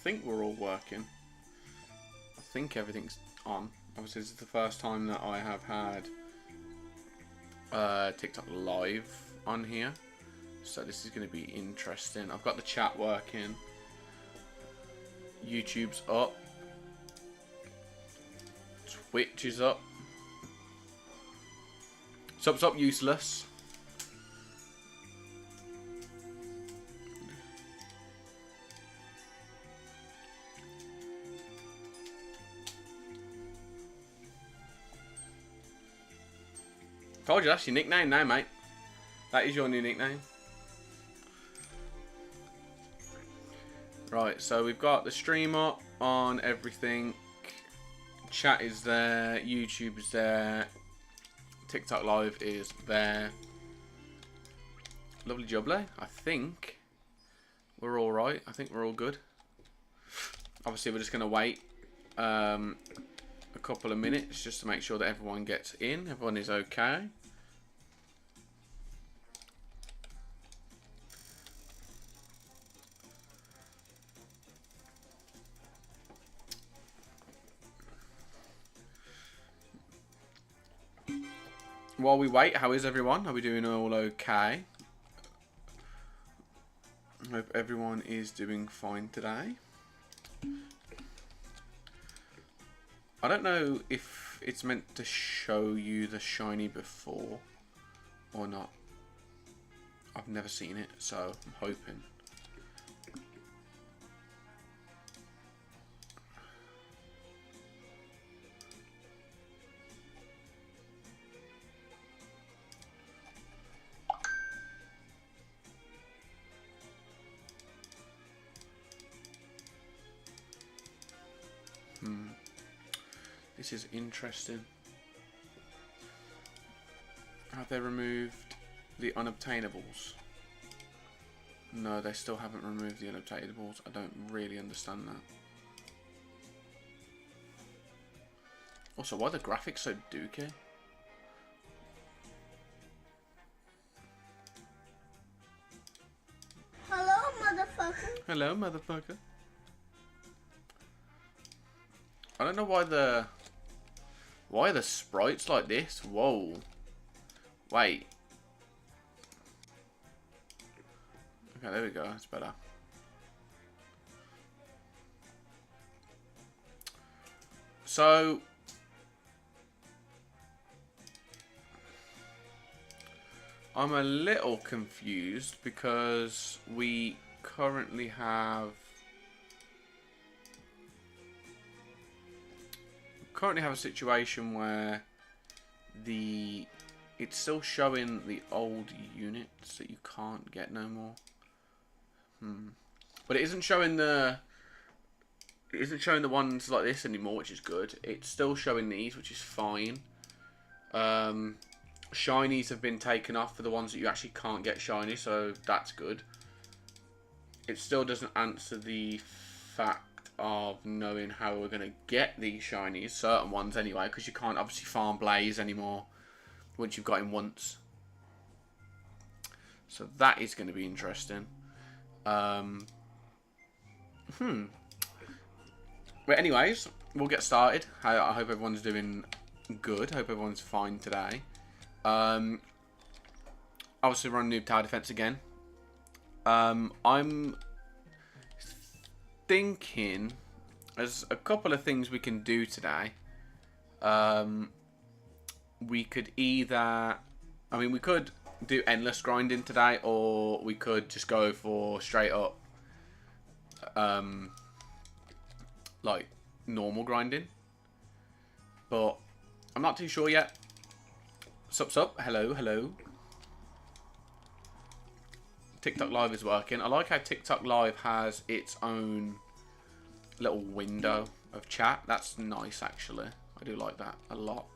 think we're all working. I think everything's on. Obviously, this is the first time that I have had TikTok Live on here. So this is going to be interesting. I've got the chat working. YouTube's up. Twitch is up. Sub's up, useless. Told you that's your nickname now, mate. That is your new nickname. Right, so we've got the stream up on everything. Chat is there. YouTube is there. TikTok Live is there. Lovely jubbly. I think we're all right. I think we're all good. Obviously, we're just going to wait a couple of minutes just to make sure that everyone gets in. Everyone is okay. While we wait, how is everyone? Are we doing all okay? Hope everyone is doing fine today. I don't know if it's meant to show you the shiny before or not. I've never seen it, so I'm hoping. This is interesting. Have they removed the unobtainables? No, they still haven't removed the unobtainables. I don't really understand that. Also, why are the graphics so dookie? Hello, motherfucker. Hello, motherfucker. I don't know why the sprites like this. Whoa. Wait. Okay, there we go. That's better. So I'm a little confused because we currently have a situation where it's still showing the old units that you can't get no more. But it isn't showing the ones like this anymore, which is good. It's still showing these, which is fine. Shinies have been taken off for the ones that you actually can't get shiny, so that's good. It still doesn't answer the fact of knowing how we're going to get these shinies, certain ones anyway, because you can't obviously farm Blaze anymore once you've got him once. So that is going to be interesting. But anyways, we'll get started. I hope everyone's doing good. Hope everyone's fine today. Obviously we're on Noob Tower Defense again. I'm thinking there's a couple of things we can do today. We could either, we could do endless grinding today, or we could just go for straight up like normal grinding, but I'm not too sure yet. Sup, hello. TikTok Live is working. I like how TikTok Live has its own little window of chat. That's nice, actually. I do like that a lot.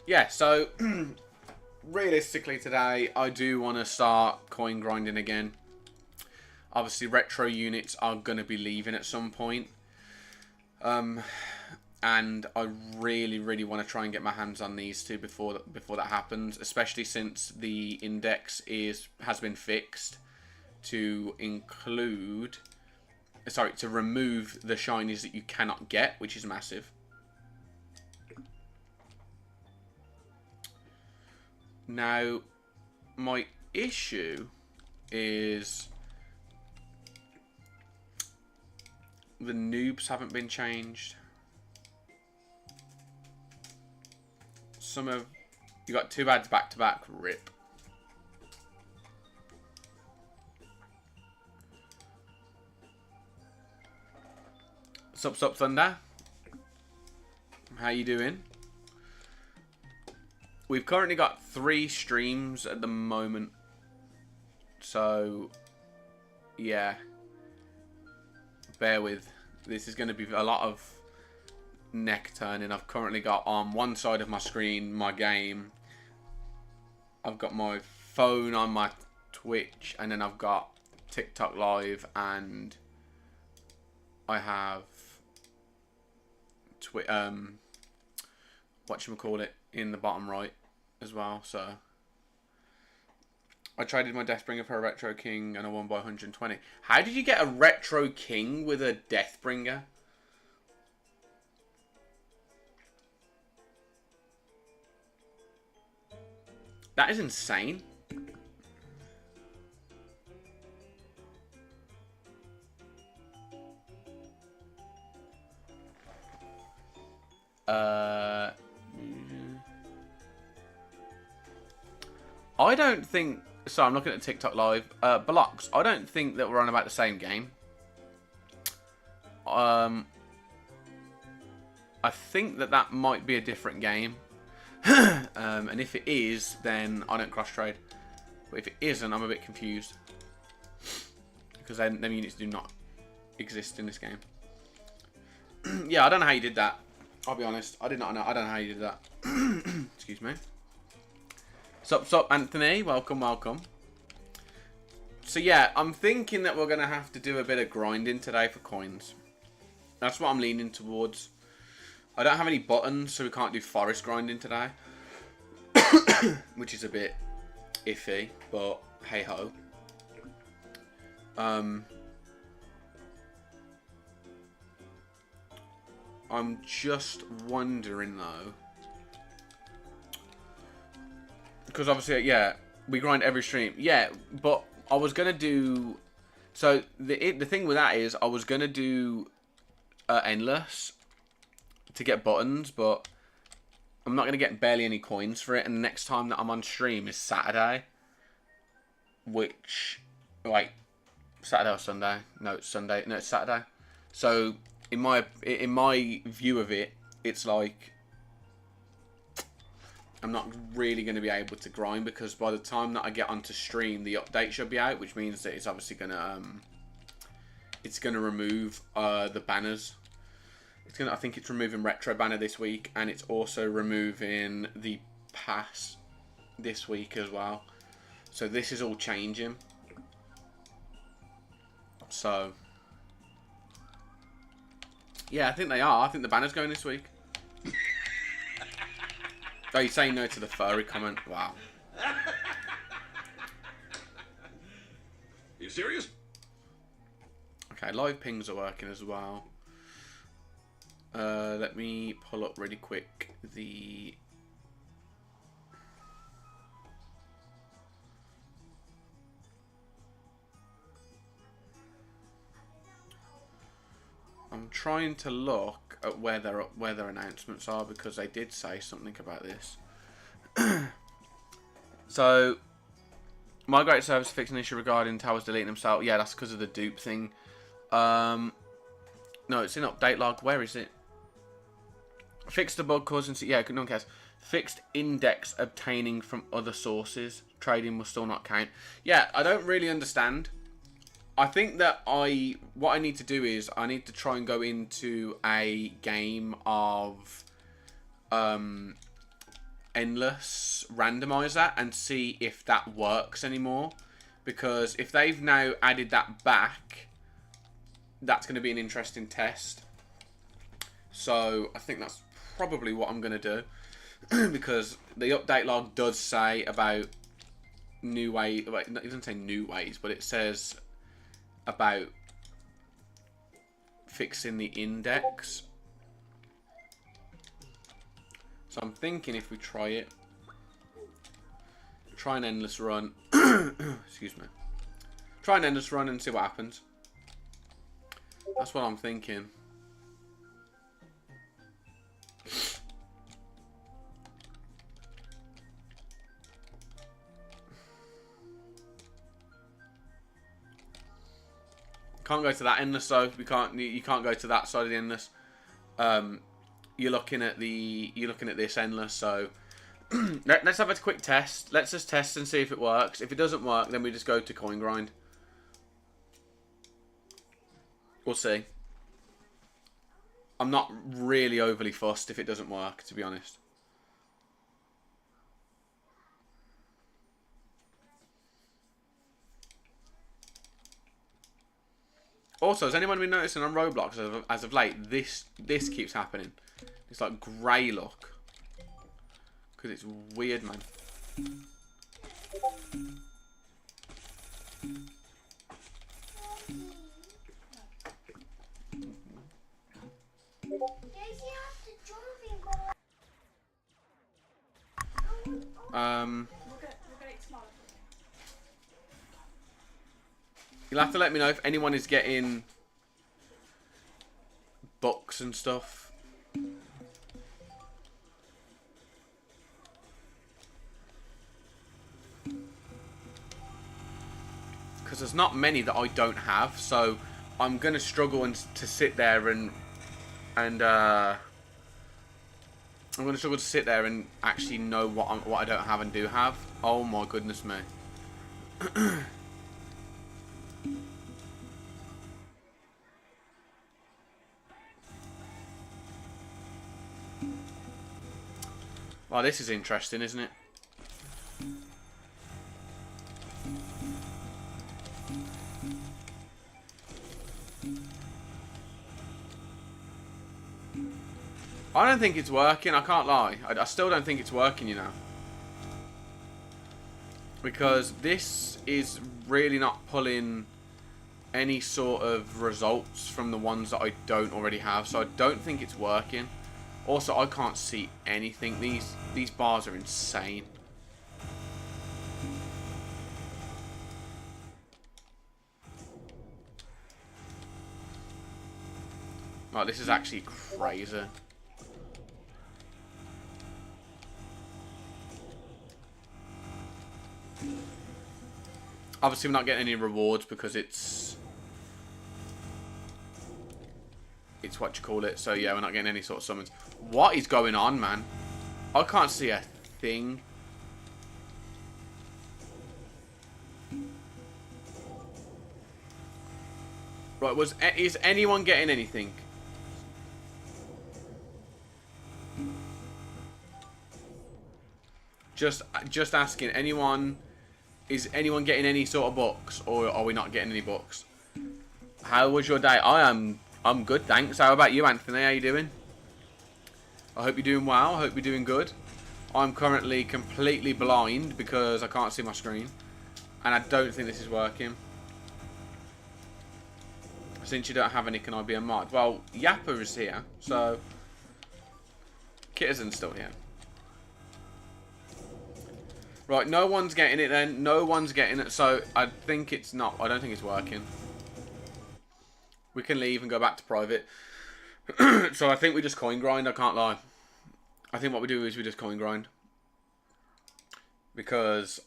Yeah, so realistically today, I do want to start coin grinding again. Obviously, retro units are going to be leaving at some point. And I really want to try and get my hands on these two before that happens, especially since the index has been fixed. to include, sorry, to remove the shinies that you cannot get, which is massive. Now, my issue is the noobs haven't been changed. Some of you got 2 ads back to back. Rip. Sup Thunder. How you doing? We've currently got 3 streams at the moment. So, yeah. Bear with. This is going to be a lot of neck turning. I've currently got on one side of my screen my game. I've got my phone on my Twitch. And then I've got TikTok Live. And I have whatchamacallit in the bottom right as well. So I traded my Deathbringer for a Retro King and I won by 120. How did you get a Retro King with a Deathbringer? That is insane. I don't think so. I'm looking at TikTok Live. Blocks. I don't think that we're on about the same game. I think that might be a different game. And if it is, then I don't cross trade. But if it isn't, I'm a bit confused because them units do not exist in this game. Yeah, I don't know how you did that. I'll be honest. I did not know. I don't know how you did that. Excuse me. Sup, Anthony. Welcome, welcome. So, yeah, I'm thinking that we're going to have to do a bit of grinding today for coins. That's what I'm leaning towards. I don't have any buttons, so we can't do forest grinding today. Which is a bit iffy, but hey-ho. I'm just wondering though, because obviously, yeah, we grind every stream. Yeah, but I was gonna do. So the thing with that is, I was gonna do endless to get buttons, but I'm not gonna get barely any coins for it. And the next time that I'm on stream is Saturday, which, wait, Saturday or Sunday? No, it's Sunday. No, it's Saturday. So in my view of it, it's like I'm not really going to be able to grind because by the time that I get onto stream, the update should be out, which means that it's obviously gonna remove the banners. I think it's removing retro banner this week, and it's also removing the pass this week as well. So this is all changing. So yeah, I think they are. I think the banner's going this week. Oh, you're saying no to the furry comment? Wow. You serious? Okay, live pings are working as well. Let me pull up really quick the... I'm trying to look at where their announcements are because they did say something about this. So, migrate service fixed an issue regarding towers deleting themselves. Yeah, that's because of the dupe thing. No, it's in update log. Where is it? Fixed the bug causing... Yeah, no one cares. Fixed index obtaining from other sources. Trading will still not count. Yeah, I don't really understand. I think that what I need to do is I need to try and go into a game of endless randomizer and see if that works anymore. Because if they've now added that back, that's going to be an interesting test. So I think that's probably what I'm going to do. Because the update log does say about new way. Like, it doesn't say new ways, but it says about fixing the index. So I'm thinking if we try it, try an endless run. Excuse me. Try an endless run and see what happens. That's what I'm thinking. Can't go to that endless though. You can't go to that side of the endless. You're looking at this endless. So let's have a quick test. Let's just test and see if it works. If it doesn't work, then we just go to coin grind. We'll see. I'm not really overly fussed if it doesn't work, to be honest. Also, has anyone been noticing on Roblox as of late, this keeps happening? It's like grey look. Because it's weird, man. You'll have to let me know if anyone is getting books and stuff. Because there's not many that I don't have, so I'm gonna struggle to sit there and I'm gonna struggle to sit there and actually know what I don't have and do have. Oh my goodness me. Well, this is interesting, isn't it? I don't think it's working, I can't lie. I still don't think it's working, you know. Because this is really not pulling any sort of results from the ones that I don't already have. So I don't think it's working. Also, I can't see anything. These bars are insane. Oh, this is actually crazy. Obviously, we're not getting any rewards because it's what you call it. So yeah, we're not getting any sort of summons. What is going on, man? I can't see a thing. Right, is anyone getting anything? Just asking. Is anyone getting any sort of books, or are we not getting any books? How was your day? I'm good, thanks. How about you, Anthony? How you doing? I hope you're doing well. I hope you're doing good. I'm currently completely blind because I can't see my screen, and I don't think this is working. Since you don't have any, can I be a mod? Well, Yapper is here, so Kittizen's still here. Right, no one's getting it then. No one's getting it, so I think it's not. I don't think it's working. We can leave and go back to private. So I think we just coin grind, I can't lie. I think what we do is we just coin grind. Because,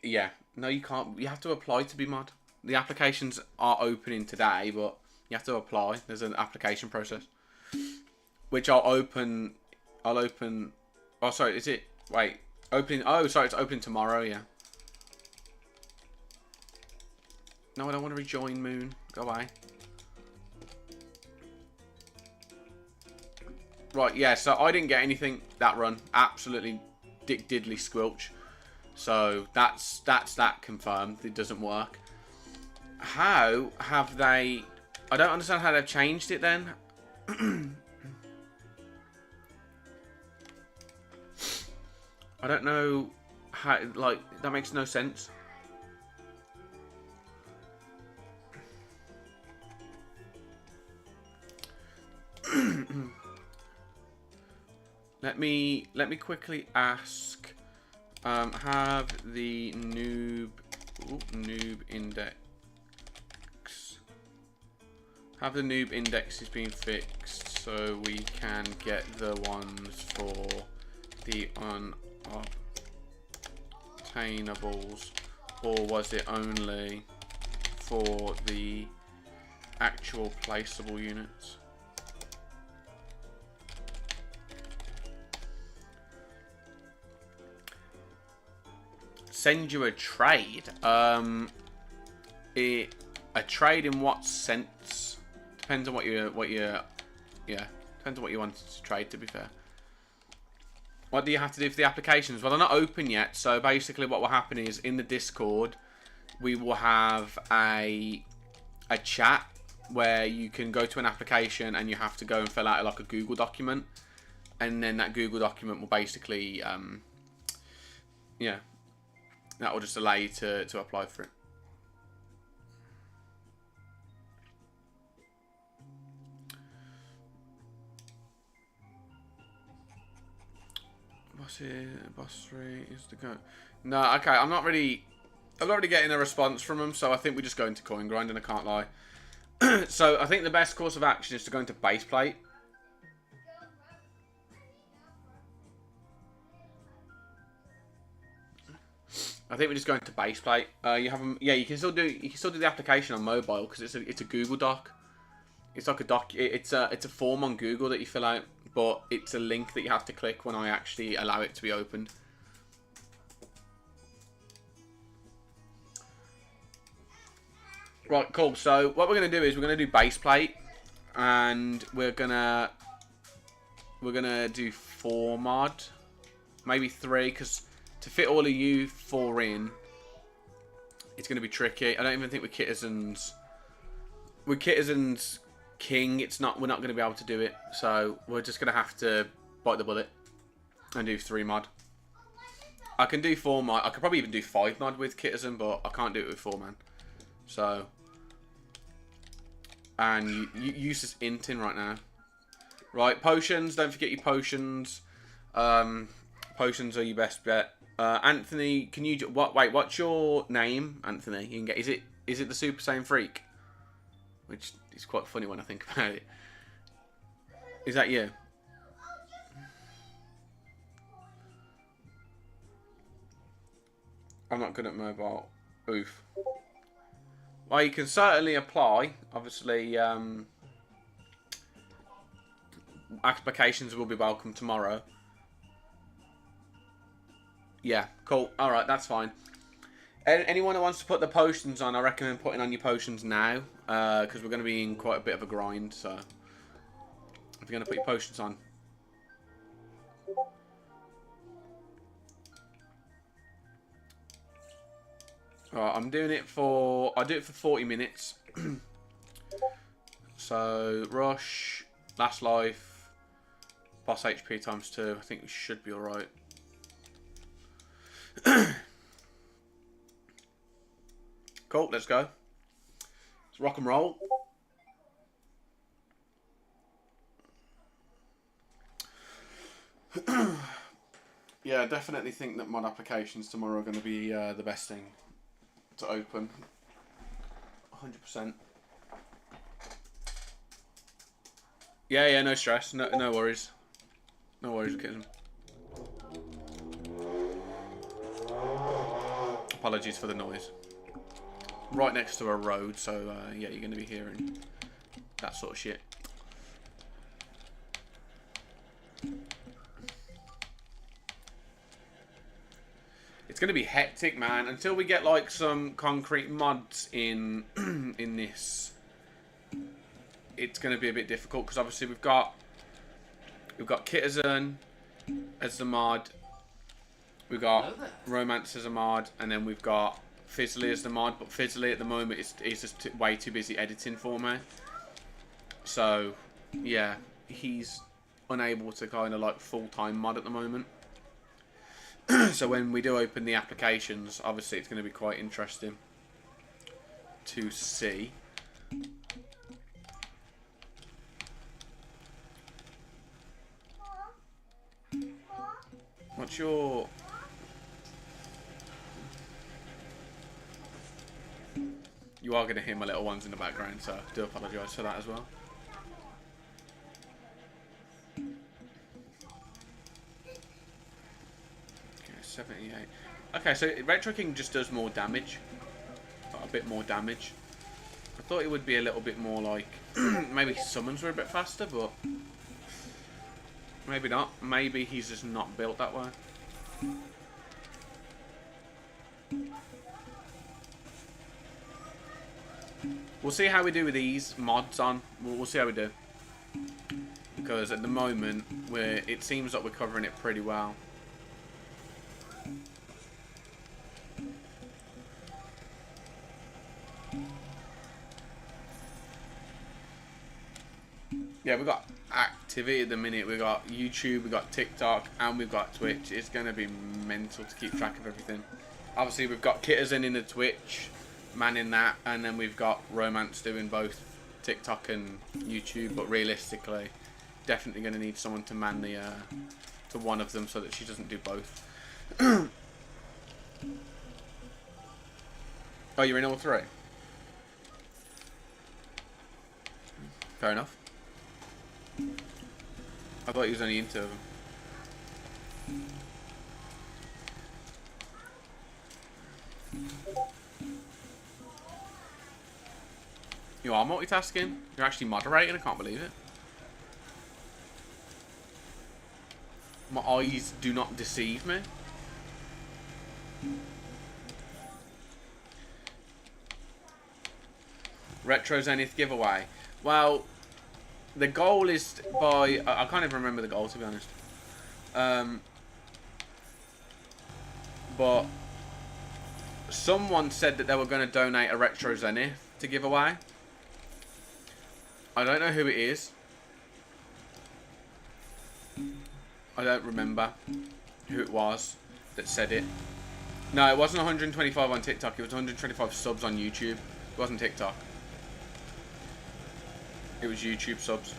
yeah. No, you can't. You have to apply to be mod. The applications are opening today, but you have to apply. There's an application process. Which I'll open... Oh, sorry, is it... Wait. Opening... Oh, sorry, it's opening tomorrow, yeah. No, I don't want to rejoin Moon. Go away. Right, yeah, so I didn't get anything that run. Absolutely dick diddly squelch. So that's that confirmed. It doesn't work. How have they... I don't understand how they've changed it then. I don't know like, that makes no sense. Let me quickly ask. Have the noob index. Have the noob indexes been fixed so we can get the ones for the unobtainables, or was it only for the actual placeable units? Send you a trade. A trade in what sense? Depends on what you depends on what you want to trade, to be fair. What do you have to do for the applications? Well, they're not open yet, so basically what will happen is in the Discord we will have a chat where you can go to an application and you have to go and fill out like a Google document, and then that Google document will basically that will just allow you to apply for it. Boss rate is the go. No, okay, I'm not really getting a response from them, so I think we just go into coin grinding, I can't lie. So I think the best course of action is to go into base plate. I think we're just going to base plate. You have them, yeah. You can still do the application on mobile because it's a Google Doc. It's like a doc. It's a form on Google that you fill out, but it's a link that you have to click when I actually allow it to be opened. Right, cool. So what we're gonna do is we're gonna do base plate, and we're gonna do 4 mod, maybe 3, because to fit all of you 4 in, it's going to be tricky. I don't even think with Kittizen's King, we're not going to be able to do it. So we're just going to have to bite the bullet and do 3 mod. I can do 4 mod. I could probably even do 5 mod with Kittizen, but I can't do it with 4 man. So, and you use this inting right now. Right, potions. Don't forget your potions. Potions are your best bet. Anthony, can you wait? What's your name, Anthony? You can get. Is it the Super Saiyan Freak? Which is quite funny when I think about it. Is that you? I'm not good at mobile. Oof. Well, you can certainly apply. Obviously, applications will be welcome tomorrow. Yeah, cool. Alright, that's fine. Anyone who wants to put the potions on, I recommend putting on your potions now. Because we're going to be in quite a bit of a grind. So, if you're going to put your potions on. Alright, I'll do it for 40 minutes. So, rush, last life, boss HP times 2. I think we should be alright. Cool, let's go. Let's rock and roll. Yeah, I definitely think that mod applications tomorrow are going to be the best thing to open. 100%. Yeah, no stress. No worries. No worries, kidding. Apologies for the noise. Right next to a road, so yeah, you're going to be hearing that sort of shit. It's going to be hectic, man. Until we get like some concrete mods in in this, it's going to be a bit difficult because obviously we've got Kittizen as the mod. We've got Romance as a mod, and then we've got Fizzly as the mod, but Fizzly at the moment is just way too busy editing for me. So, yeah, he's unable to kind of like full-time mod at the moment. So when we do open the applications, obviously it's going to be quite interesting to see. What's your... You are going to hear my little ones in the background, so I do apologise for that as well. Okay, 78. Okay, so Retro King just does more damage. A bit more damage. I thought it would be a little bit more like... maybe summons were a bit faster, but... maybe not. Maybe he's just not built that way. We'll see how we do with these mods on. We'll see how we do. Because at the moment, it seems like we're covering it pretty well. Yeah, we've got activity at the minute. We've got YouTube, we've got TikTok, and we've got Twitch. It's going to be mental to keep track of everything. Obviously, we've got Kitizen in the Twitch, manning that, and then we've got Romance doing both TikTok and YouTube. But realistically, definitely going to need someone to man the to one of them so that she doesn't do both. Oh, you're in all three? Fair enough. I thought he was only into them. You are multitasking? You're actually moderating? I can't believe it. My eyes do not deceive me. Retro Zenith giveaway. Well, the goal is by... I can't even remember the goal, to be honest. But someone said that they were going to donate a Retro Zenith to give away. I don't know who it is. I don't remember who it was that said it. No, it wasn't 125 on TikTok. It was 125 subs on YouTube. It wasn't TikTok. It was YouTube subs.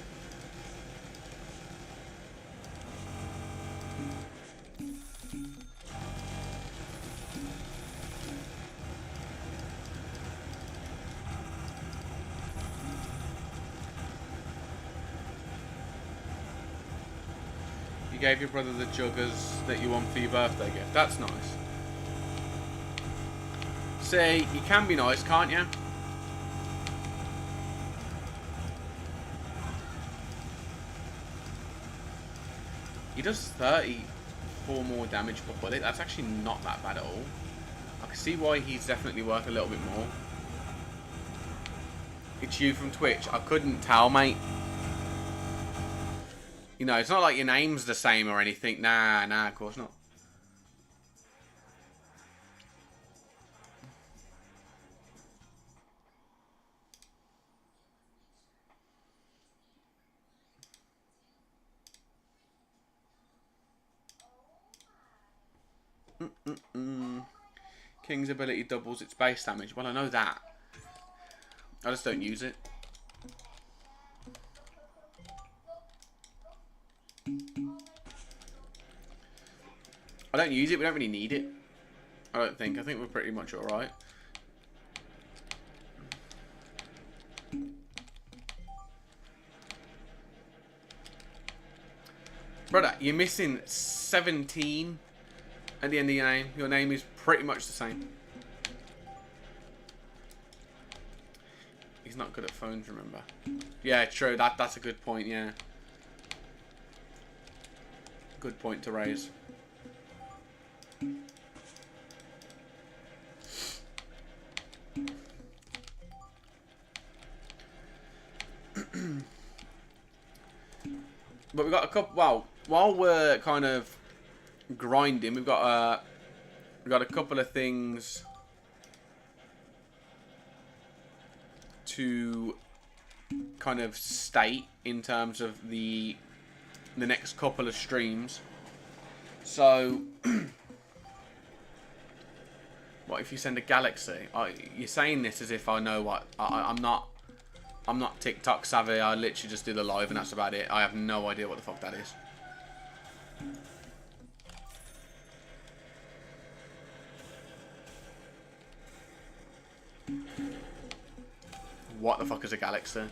You gave your brother the juggers that you won for your birthday gift. That's nice. See, you can be nice, can't you? He does 34 more damage per bullet. That's actually not that bad at all. I can see why he's definitely worth a little bit more. It's you from Twitch. I couldn't tell, mate. You know, it's not like your name's the same or anything. Nah, of course not. King's ability doubles its base damage. Well, I know that. I just don't use it. I don't use it. We don't really need it. I don't think. I think we're pretty much alright. Brother, you're missing 17 at the end of your name. Your name is pretty much the same. He's not good at phones, remember? Yeah, true. That's a good point, yeah. Good point to raise. But we've got a couple... Well, while we're kind of grinding, we've got a couple of things to kind of state in terms of the next couple of streams. So What if you send a galaxy? You're saying this as if I know what. I'm not. I'm not TikTok savvy. I literally just do the live and that's about it. I have no idea what the fuck that is. What the fuck is a galaxy?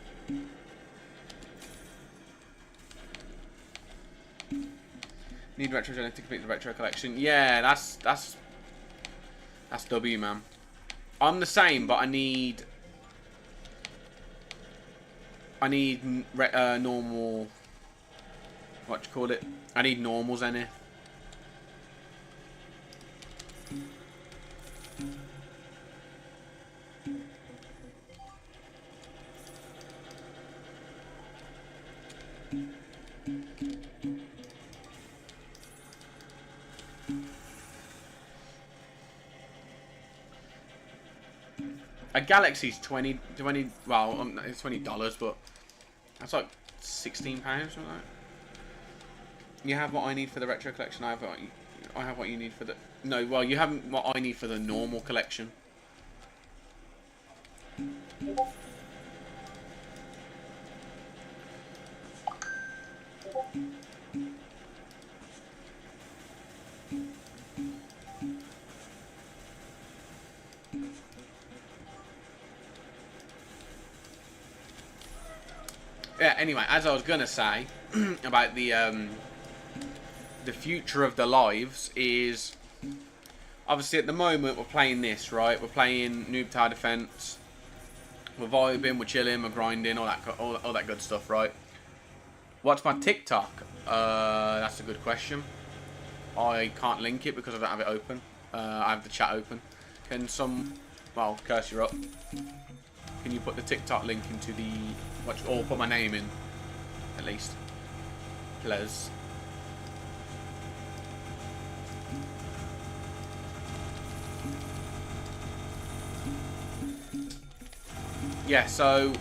Need retro to complete the retro collection. Yeah, that's W, man. I'm the same, but I need normal. What do you call it? I need normals, Zenith. A Galaxy's 20, well, it's $20, but that's like £16 or something like that. You have what I need for the retro collection. I have what you need for the... No, well, you haven't what I need for the normal collection. Yeah, anyway, as I was going to say about the future of the lives is... Obviously, at the moment, we're playing this, right? We're playing Noob Tower Defense. We're vibing, we're chilling, we're grinding, all that good stuff, right? What's my TikTok? That's a good question. I can't link it because I don't have it open. I have the chat open. Can some... Well, curse you're up. Can you put the TikTok link into the... Or put my name in, at least. Please. Yeah, so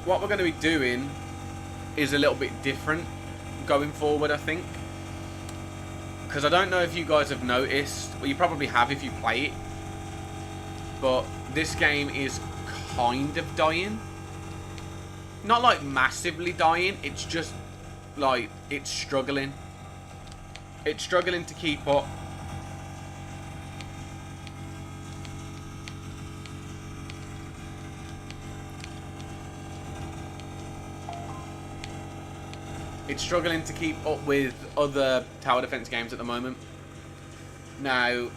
what we're going to be doing is a little bit different going forward, I think. Because I don't know if you guys have noticed, well, you probably have if you play it, but this game is kind of dying. Not like massively dying, it's just like it's struggling. It's struggling to keep up. It's struggling to keep up with other tower defense games at the moment. Now,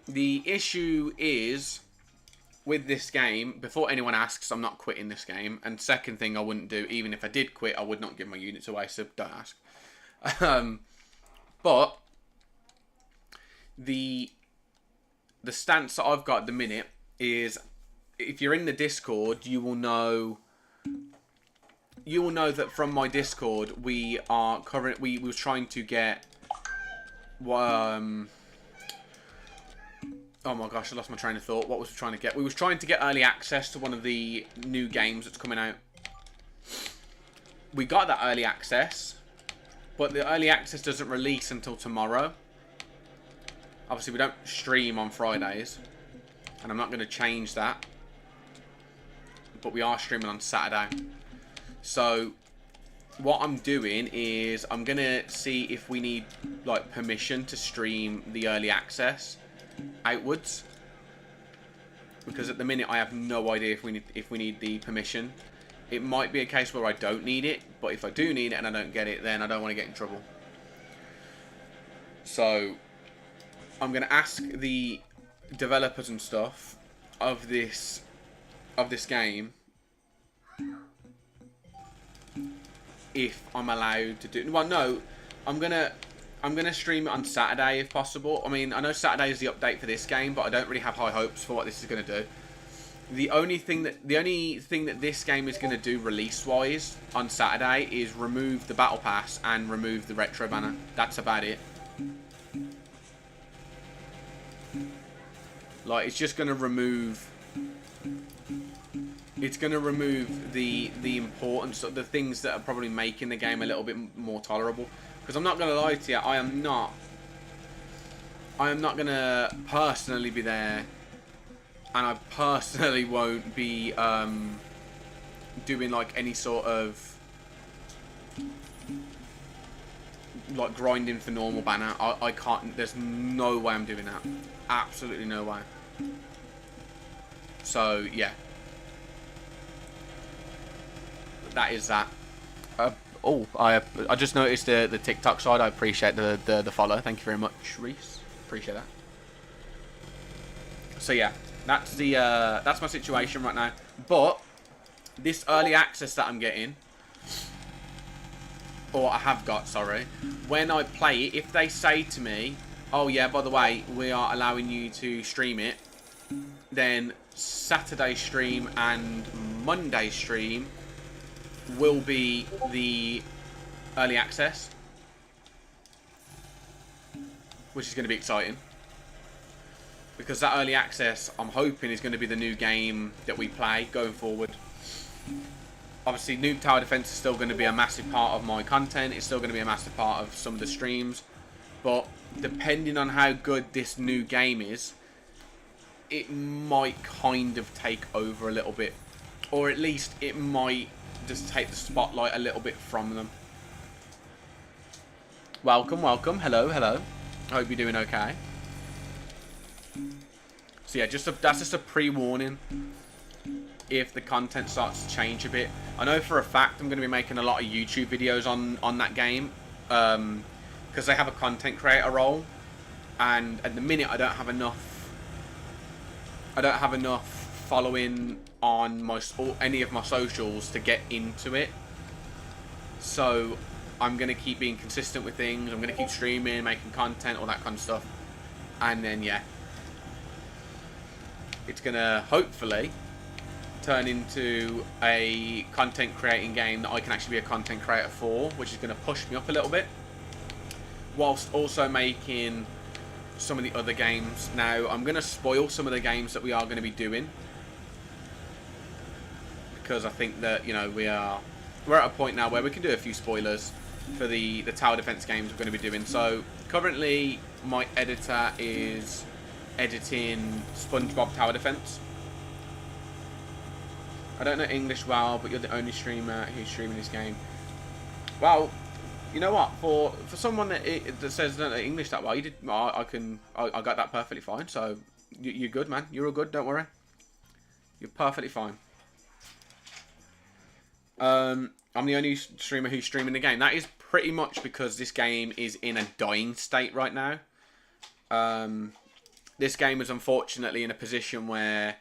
the issue is with this game, before anyone asks, I'm not quitting this game. And second thing I wouldn't do, even if I did quit, I would not give my units away, so don't ask. But the stance that I've got at the minute is, if you're in the Discord, you will know that from my Discord we were trying to get oh my gosh, I lost my train of thought. What was we trying to get? We was trying to get early access to one of the new games that's coming out. We got that early access, but the early access doesn't release until tomorrow. Obviously, we don't stream on Fridays, and I'm not going to change that. But we are streaming on Saturday. So, what I'm doing is I'm going to see if we need like permission to stream the early access outwards, because at the minute I have no idea if we need the permission. It might be a case where I don't need it, but if I do need it and I don't get it, then I don't want to get in trouble. So I'm going to ask the developers and stuff of this game if I'm allowed to do. Well, no, I'm gonna stream it on Saturday if possible. I mean, I know Saturday is the update for this game, but I don't really have high hopes for what this is gonna do. The only thing that this game is gonna do release-wise on Saturday is remove the battle pass and remove the retro banner. That's about it. Like, it's just gonna remove. It's going to remove the importance of the things that are probably making the game a little bit more tolerable. Because I'm not going to lie to you, I am not I am not going to personally be there, and I personally won't be doing like any sort of like grinding for normal banner. I can't, there's no way I'm doing that. Absolutely no way. So yeah, that is that. I just noticed the TikTok side. I appreciate the follow. Thank you very much, Reese. Appreciate that. So yeah, that's my situation right now. But this early access that I'm getting, or I have got, sorry, when I play it, if they say to me, oh yeah, by the way, we are allowing you to stream it, then Saturday stream and Monday stream will be the early access, which is going to be exciting, because that early access, I'm hoping, is going to be the new game that we play going forward. Obviously, Noob Tower Defense is still going to be a massive part of my content. It's still going to be a massive part of some of the streams. But depending on how good this new game is, it might kind of take over a little bit. Or at least it might just take the spotlight a little bit from them. Welcome, welcome. Hello, hello. I hope you're doing okay. So yeah, that's just a pre-warning if the content starts to change a bit. I know for a fact I'm going to be making a lot of YouTube videos on that game, because they have a content creator role, and at the minute I don't have enough following on any of my socials to get into it. So I'm going to keep being consistent with things. I'm going to keep streaming, making content, all that kind of stuff, and then yeah, it's going to hopefully turn into a content creating game that I can actually be a content creator for, which is going to push me up a little bit, whilst also making some of the other games. Now, I'm going to spoil some of the games that we are going to be doing, because I think that, you know, we're at a point now where we can do a few spoilers for the tower defense games we're going to be doing. So currently my editor is editing SpongeBob Tower Defense. I don't know English well, but you're the only streamer who's streaming this game. Well, you know what? For someone that says don't know English that well, you did. I got that perfectly fine. So you're good, man. You're all good. Don't worry. You're perfectly fine. I'm the only streamer who's streaming the game. That is pretty much because this game is in a dying state right now. This game is unfortunately in a position where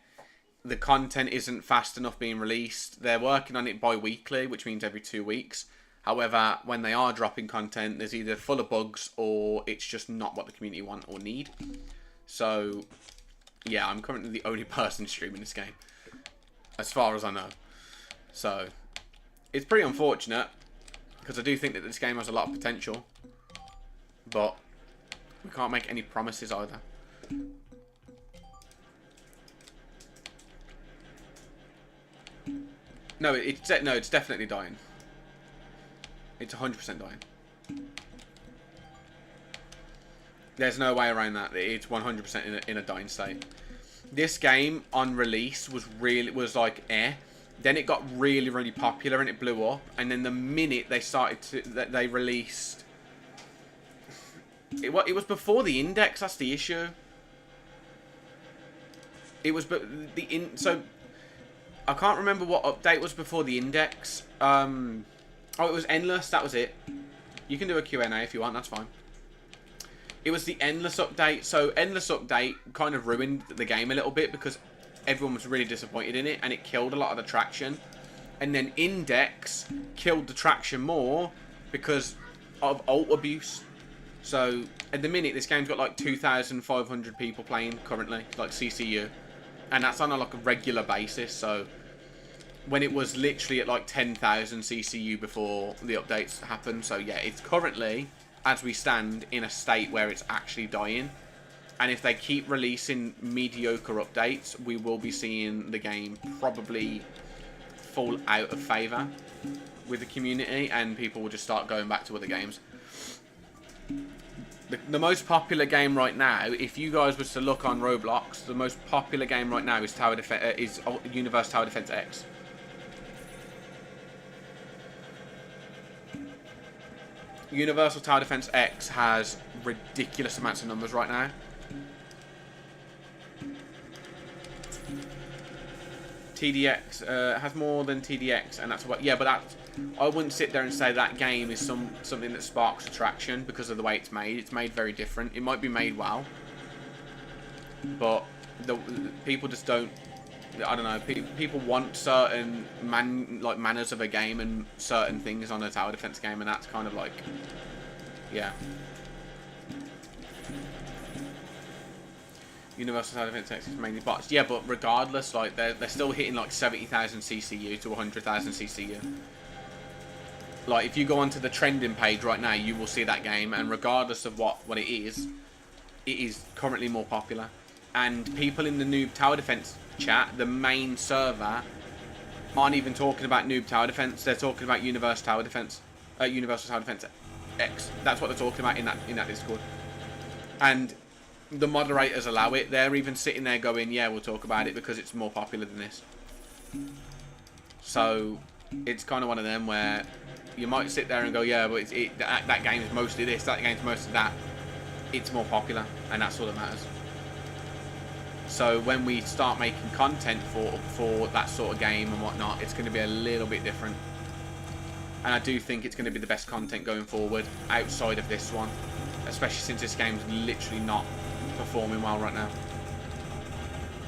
the content isn't fast enough being released. They're working on it bi-weekly, which means every 2 weeks. However, when they are dropping content, there's either full of bugs or it's just not what the community want or need. So, yeah, I'm currently the only person streaming this game, as far as I know. So, it's pretty unfortunate, because I do think that this game has a lot of potential. But we can't make any promises either. No, it's definitely dying. It's 100% dying. There's no way around that. It's 100% in a dying state. This game on release was like Then it got really, really popular and it blew up. And then the minute they released, it was before the index. That's the issue. It was so. I can't remember what update was before the index. Oh, it was Endless. That was it. You can do a Q&A if you want. That's fine. It was the Endless update. So Endless update kind of ruined the game a little bit because everyone was really disappointed in it and it killed a lot of the traction. And then Index killed the traction more because of alt abuse. So at the minute, this game's got like 2,500 people playing currently, like CCU. And that's on a regular basis. So when it was literally at like 10,000 CCU before the updates happened. So yeah, it's currently, as we stand, in a state where it's actually dying. And if they keep releasing mediocre updates, we will be seeing the game probably fall out of favour with the community, and people will just start going back to other games. The most popular game right now, if you guys was to look on Roblox, the most popular game right now is Universe Tower Defense X. Universal Tower Defense X has ridiculous amounts of numbers right now. TDX has more than TDX, and that's what. Yeah, but I wouldn't sit there and say that game is something that sparks attraction because of the way it's made. It's made very different. It might be made well, but people just don't. I don't know. People want certain manners of a game and certain things on a tower defense game, and that's kind of like, yeah. Universal Tower Defense X is mainly bots. Yeah, but regardless, like they're still hitting like 70,000 CCU to 100,000 CCU. Like if you go onto the trending page right now, you will see that game, and regardless of what it is currently more popular. And people in the Noob Tower Defense chat, the main server, aren't even talking about Noob Tower Defense. They're talking about Universal Tower Defense X. That's what they're talking about in that Discord. And the moderators allow it. They're even sitting there going, yeah, we'll talk about it because it's more popular than this. So it's kind of one of them where you might sit there and go, yeah, but that game is mostly this, that game's mostly that. It's more popular, and that's all that matters. So when we start making content for that sort of game and whatnot, it's going to be a little bit different. And I do think it's going to be the best content going forward outside of this one, especially since this game's literally not performing well right now.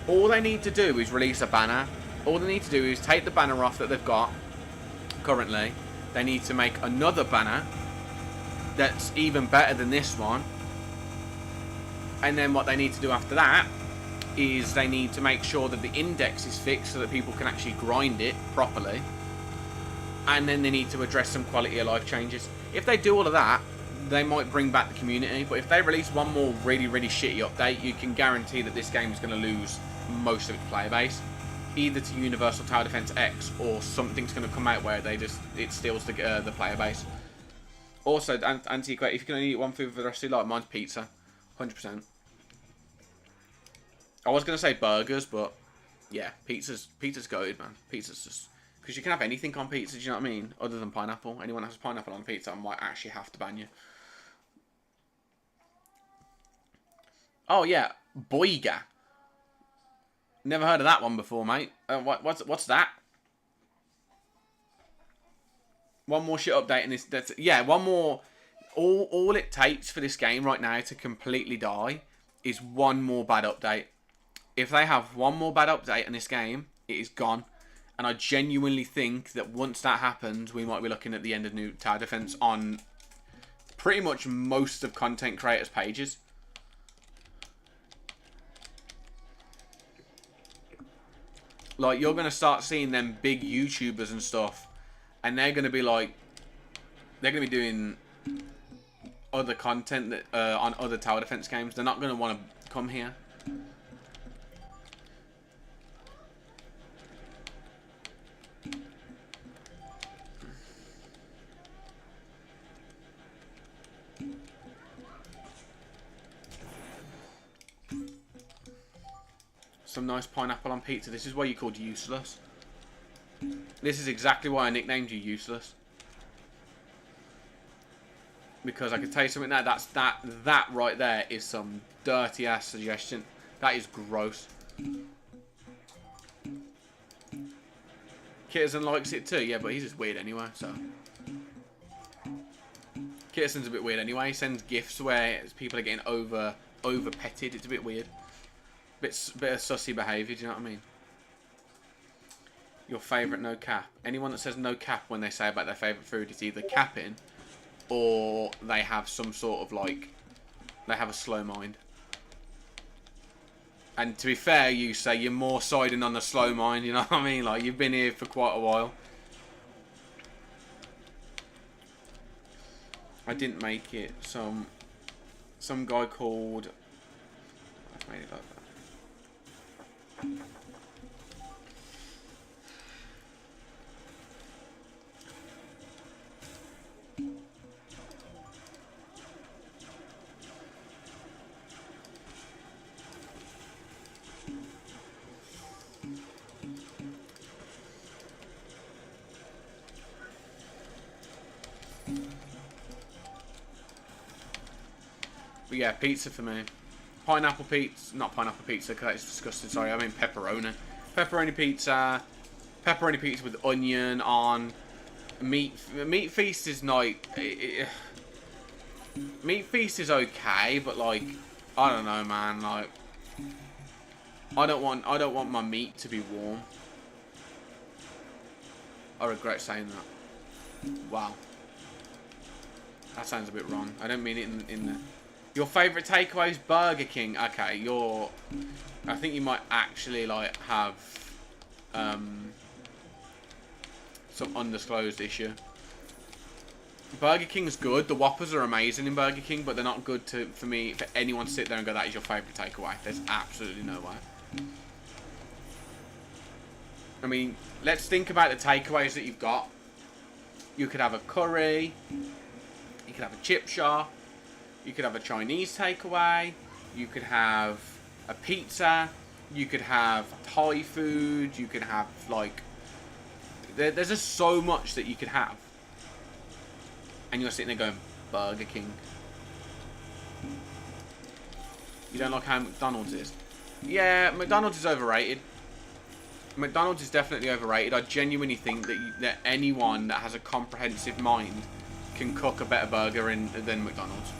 All they need to do is release a banner. All they need to do is take the banner off that they've got currently. They need to make another banner that's even better than this one. And then what they need to do after that is they need to make sure that the index is fixed so that people can actually grind it properly. And then they need to address some quality of life changes. If they do all of that, they might bring back the community. But if they release one more really, really shitty update, you can guarantee that this game is going to lose most of its player base. Either to Universal Tower Defense X, or something's going to come out where it steals the player base. Also, Antique, if you can only eat one food for the rest of your life, mine's pizza. 100%. I was going to say burgers, but yeah, pizza's goated, man. Pizza's just... Because you can have anything on pizza, do you know what I mean? Other than pineapple. Anyone that has pineapple on pizza, I might actually have to ban you. Oh, yeah. Boiga. Never heard of that one before, mate. What's that? One more shit update in this... yeah, one more... All it takes for this game right now to completely die is one more bad update. If they have one more bad update in this game, it is gone. And I genuinely think that once that happens, we might be looking at the end of Noob Tower Defense on pretty much most of content creators' pages. Like, you're going to start seeing them big YouTubers and stuff, and they're going to be like, they're going to be doing other content that on other Tower Defense games. They're not going to want to come here. Some nice pineapple on pizza. This is why you're called Useless. This is exactly why I nicknamed you Useless. Because I can tell you something now. That right there is some dirty ass suggestion. That is gross. Kitterson likes it too. Yeah, but he's just weird anyway. So Kitterson's a bit weird anyway. He sends gifs where people are getting over petted. It's a bit weird. Bit of sussy behaviour, do you know what I mean? Your favourite no cap. Anyone that says no cap when they say about their favourite food is either capping or they have some sort of like... They have a slow mind. And to be fair, you say you're more siding on the slow mind, you know what I mean? Like, you've been here for quite a while. I didn't make it. Some guy called... I've made it like that. But yeah, pizza for me. Pineapple pizza, not pineapple pizza because it's disgusting. Sorry, I mean pepperoni. Pepperoni pizza. Pepperoni pizza with onion on. Meat feast is like. Meat feast is okay, but like, I don't know, man. Like, I don't want my meat to be warm. I regret saying that. Wow. That sounds a bit wrong. I don't mean it in the... Your favourite takeaway is Burger King. Okay, I think you might actually, like, have... some undisclosed issue. Burger King's good. The Whoppers are amazing in Burger King, but they're not good for anyone to sit there and go, that is your favourite takeaway. There's absolutely no way. I mean, let's think about the takeaways that you've got. You could have a curry. You could have a chip shop. You could have a Chinese takeaway. You could have a pizza. You could have Thai food. You could have, like... There's just so much that you could have. And you're sitting there going, Burger King. You don't like how McDonald's is? Yeah, McDonald's is overrated. McDonald's is definitely overrated. I genuinely think that anyone that has a comprehensive mind can cook a better burger than McDonald's.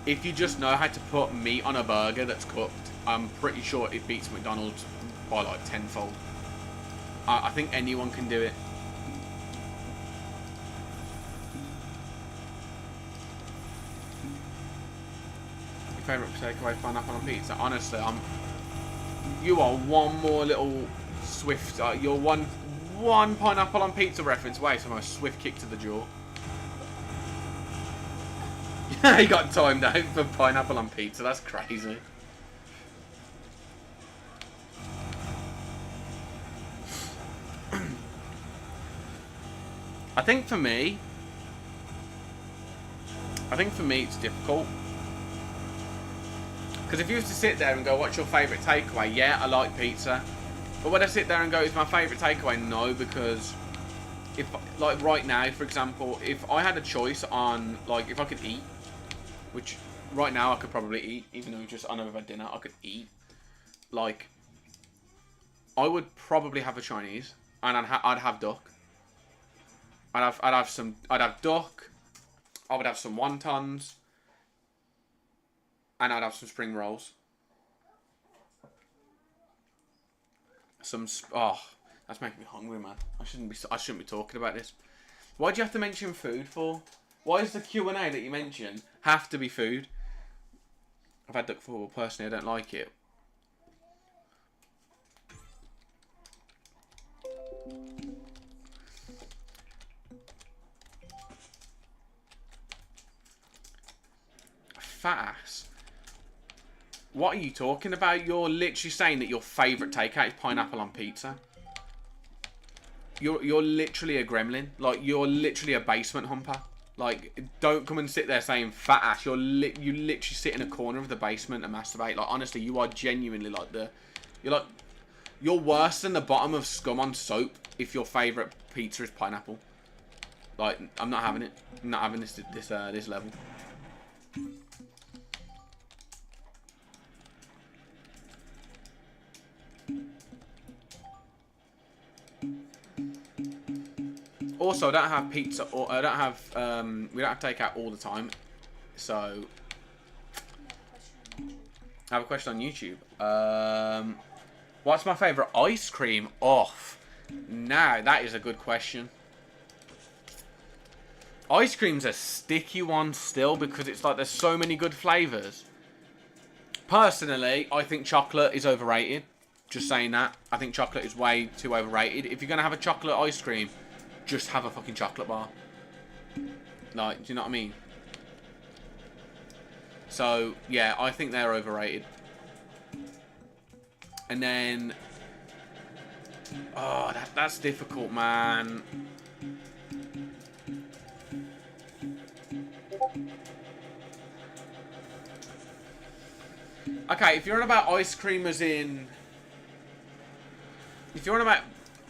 If you just know how to put meat on a burger that's cooked, I'm pretty sure it beats McDonald's by like tenfold. I think anyone can do it. Your favourite takeaway pineapple on pizza? Honestly, you are one more little swift. You're one pineapple on pizza reference away from a swift kick to the jaw. He got timed out for pineapple on pizza. That's crazy. I think for me it's difficult. Because if you was to sit there and go, what's your favourite takeaway? Yeah, I like pizza. But when I sit there and go, is my favourite takeaway? No, because if, like right now, for example, if I had a choice on, like, if I could eat, which right now I could probably eat, even though I know we've had dinner, I could eat. Like, I would probably have a Chinese, and I'd have duck. I'd have duck. I would have some wontons. And I'd have some spring rolls. Oh, that's making me hungry, man. I shouldn't be talking about this. Why do you have to mention food for? Why does the Q&A that you mention have to be food? I've had duck before. Personally, I don't like it. Fat ass. What are you talking about? You're literally saying that your favourite takeout is pineapple on pizza. You're literally a gremlin. Like, you're literally a basement humper. Like, don't come and sit there saying fat ass. You literally sit in a corner of the basement and masturbate. Like, honestly, you are genuinely like you're worse than the bottom of scum on soap if your favourite pizza is pineapple. Like, I'm not having it. I'm not having this level. Also, I don't have pizza, or I don't have, we don't have takeout all the time, so, I have a question on YouTube. What's my favourite ice cream? Now, that is a good question. Ice cream's a sticky one still, because it's like, there's so many good flavours. Personally, I think chocolate is overrated. Just saying that. I think chocolate is way too overrated. If you're going to have a chocolate ice cream, just have a fucking chocolate bar. Like, do you know what I mean? So, yeah, I think they're overrated. And then... Oh, that's difficult, man. Okay, if you're on about ice cream as in... If you're on about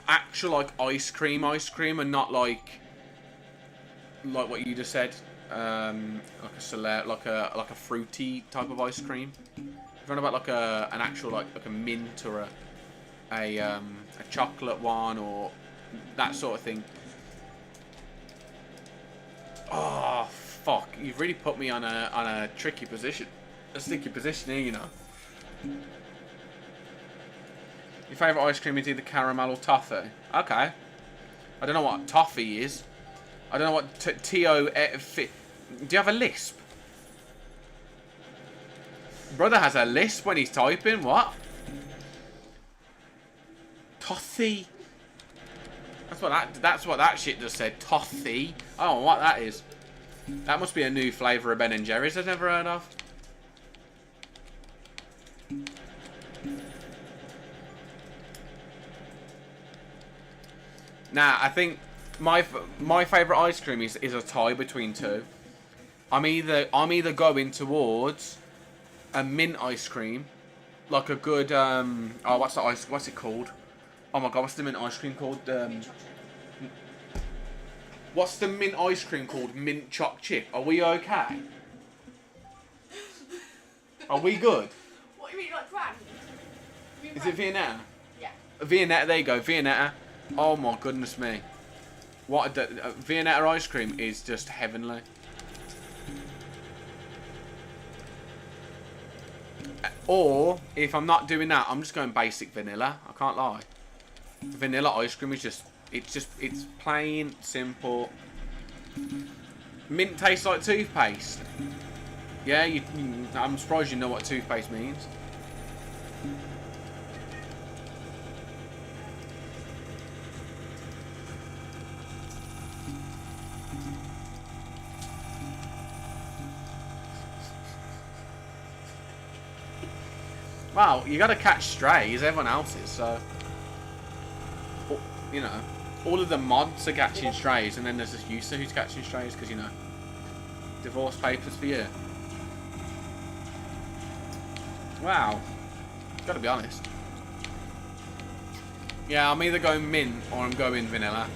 actual, like, ice cream and not, like... like what you just said, like a fruity type of ice cream. If you're on about like an actual like a mint or a chocolate one or that sort of thing. Oh fuck! You've really put me on a tricky position, a sticky position here, you know. Your favourite ice cream is either caramel or toffee. Okay. I don't know what toffee is. I don't know what T-O... Do you have a lisp? Brother has a lisp when he's typing. What? Toffee. That's what that shit just said. Toffee. I don't know what that is. That must be a new flavour of Ben and Jerry's I've never heard of. Nah, I think my favourite ice cream is a tie between two. I'm either going towards a mint ice cream, like a good what's it called? Oh my god, what's the mint ice cream called? What's the mint ice cream called? Mint choc chip. Are we okay? Are we good? What do you mean, like brand? Is it Viennetta? Yeah. Viennetta, there you go, Viennetta. Oh my goodness me. What a Viennetta ice cream is just heavenly. Or, if I'm not doing that, I'm just going basic vanilla. I can't lie. Vanilla ice cream is just, it's plain, simple. Mint tastes like toothpaste. Yeah, I'm surprised you know what toothpaste means. Well, you got to catch strays, everyone else is, so... You know, all of the mods are catching strays, and then there's this user who's catching strays, because, you know, divorce papers for you. Wow. Gotta be honest. Yeah, I'm either going mint, or I'm going vanilla,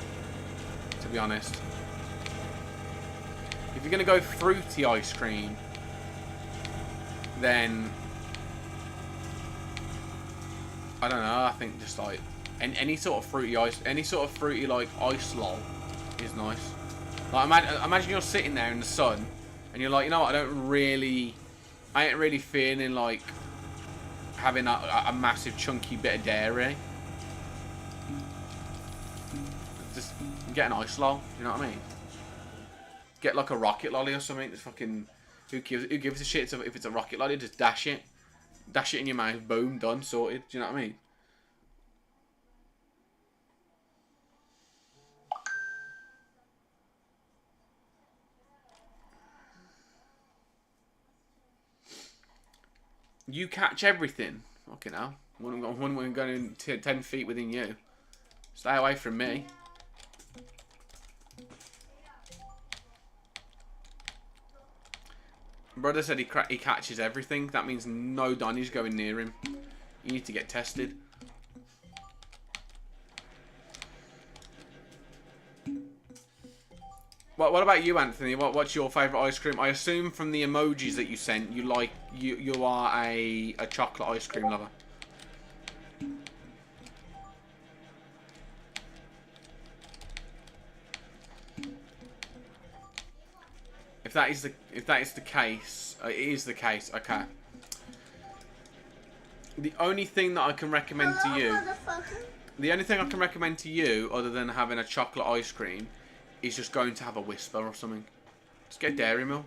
to be honest. If you're going to go fruity ice cream, then... I don't know, I think just like any sort of fruity like ice lol is nice. Like imagine you're sitting there in the sun and you're like, you know what, I ain't really feeling like having a massive chunky bit of dairy. Just get an ice lol, you know what I mean? Get like a rocket lolly or something. Just fucking who gives a shit if it's a rocket lolly? Just dash it in your mouth, boom, done, sorted. Do you know what I mean? You catch everything. Fucking hell. One going 10 feet within you. Stay away from me. Brother said he catches everything. That means no Donny's going near him. You need to get tested. What about you, Anthony? What's your favourite ice cream? I assume from the emojis that you sent, you are a chocolate ice cream lover. If that is the case, it is the case. Okay. The only thing that I can recommend to you, the only thing I can recommend to you, other than having a chocolate ice cream, is just going to have a Whisper or something. Just get dairy milk,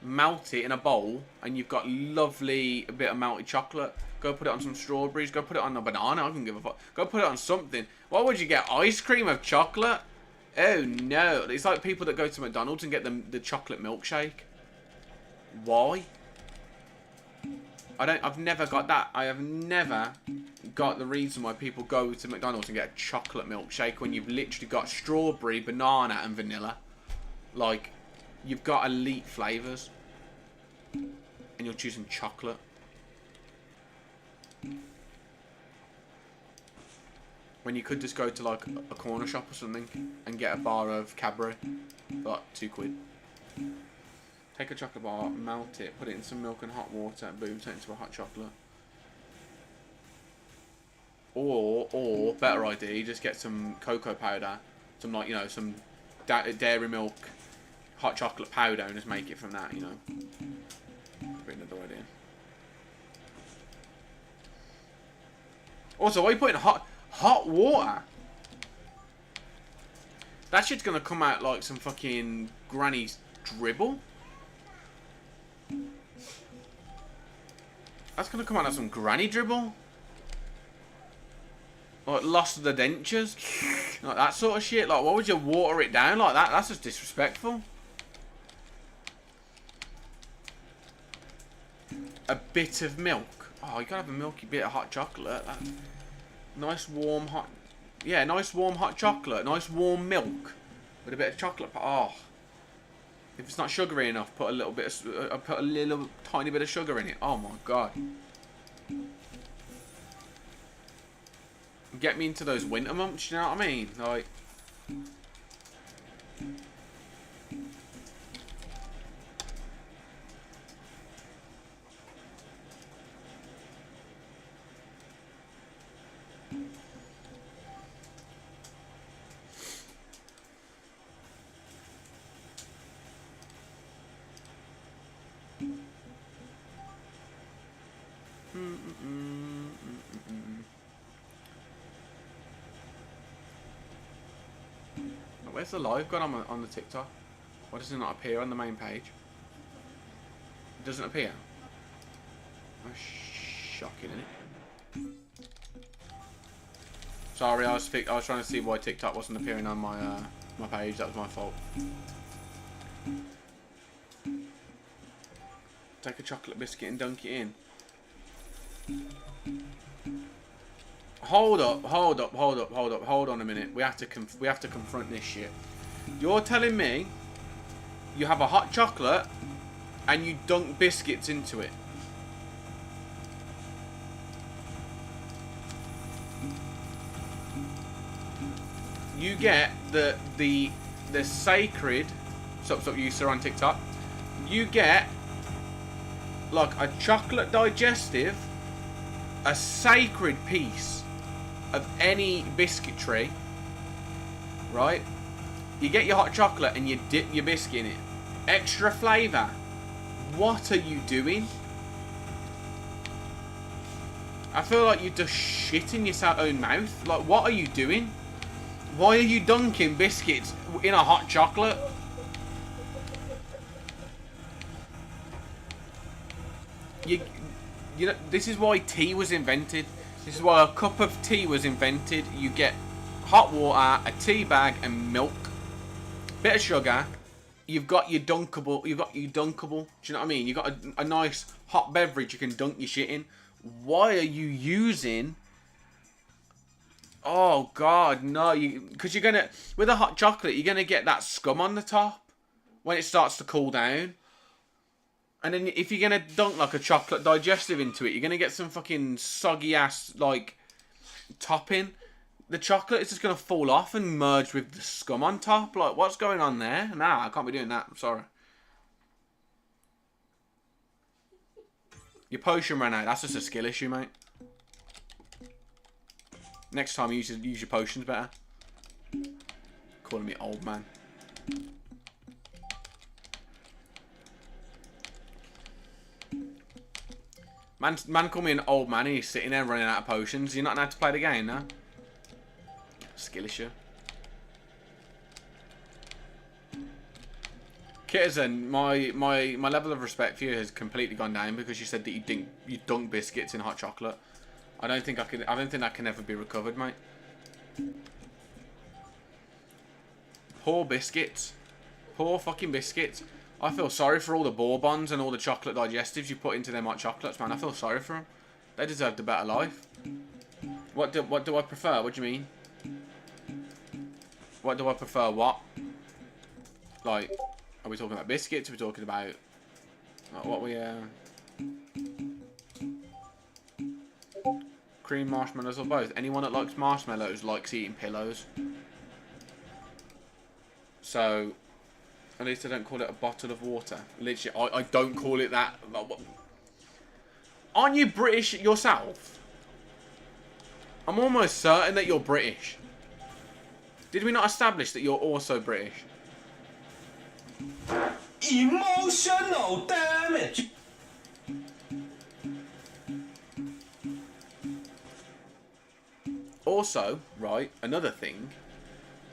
melt it in a bowl, and you've got lovely bit of melted chocolate. Go put it on some strawberries. Go put it on a banana. I can give a fuck. Go put it on something. Why would you get ice cream of chocolate? Oh no! It's like people that go to McDonald's and get the chocolate milkshake. Why? I've never got that. I have never got the reason why people go to McDonald's and get a chocolate milkshake when you've literally got strawberry, banana, and vanilla. Like, you've got elite flavours, and you're choosing chocolate. When you could just go to like a corner shop or something and get a bar of Cadbury for like £2. Take a chocolate bar, melt it, put it in some milk and hot water, and boom, turn it into a hot chocolate. Or better idea, just get some cocoa powder, some like, you know, some dairy milk, hot chocolate powder, and just make it from that, you know. Bring another idea. Also, why are you putting hot water? That shit's gonna come out like some fucking granny's dribble. That's gonna come out like some granny dribble. Like lost the dentures. Like that sort of shit. Like, why would you water it down like that? That's just disrespectful. A bit of milk. Oh, you gotta have a milky bit of hot chocolate. Nice warm hot... Yeah, nice warm hot chocolate. Nice warm milk. With a bit of chocolate. Oh. If it's not sugary enough, put a little bit of... put a little tiny bit of sugar in it. Oh my god. Get me into those winter months, you know what I mean? Like... Where's the live gone on the TikTok? Why does it not appear on the main page? It doesn't appear? That's shocking, isn't it? Sorry, I was trying to see why TikTok wasn't appearing on my my page. That was my fault. Take a chocolate biscuit and dunk it in. Hold on a minute. We have to confront this shit. You're telling me you have a hot chocolate and you dunk biscuits into it. You get the sacred stop you sir on TikTok. You get like a chocolate digestive, a sacred piece of any biscuitry, right? You get your hot chocolate and you dip your biscuit in it. Extra flavour. What are you doing? I feel like you're just shitting your own mouth. Like, what are you doing? Why are you dunking biscuits in a hot chocolate? You know, this is why tea was invented. This is why a cup of tea was invented. You get hot water, a tea bag, and milk. Bit of sugar. You've got your dunkable. Do you know what I mean? You've got a nice hot beverage you can dunk your shit in. Why are you using... Oh, God, no. Because you're going to... With a hot chocolate, you're going to get that scum on the top when it starts to cool down. And then if you're going to dunk, like, a chocolate digestive into it, you're going to get some fucking soggy-ass, like, topping. The chocolate is just going to fall off and merge with the scum on top. Like, what's going on there? Nah, I can't be doing that. I'm sorry. Your potion ran out. That's just a skill issue, mate. Next time, use your potions better. Calling me old man. Man called me an old man and he's sitting there running out of potions. You're not allowed to play the game now. Skill issue. Kitizen, my level of respect for you has completely gone down because you said that you dunk biscuits in hot chocolate. I don't think that can ever be recovered, mate. Poor biscuits. Poor fucking biscuits. I feel sorry for all the bourbons and all the chocolate digestives you put into them hot chocolates, man. I feel sorry for them. They deserved a better life. What do I prefer? What do you mean? What do I prefer? What? Like, are we talking about biscuits? Are we talking about like, what we Cream, marshmallows, or both. Anyone that likes marshmallows likes eating pillows. So, at least I don't call it a bottle of water. Literally, I don't call it that. Aren't you British yourself? I'm almost certain that you're British. Did we not establish that you're also British? Emotional damage. Also, right, another thing,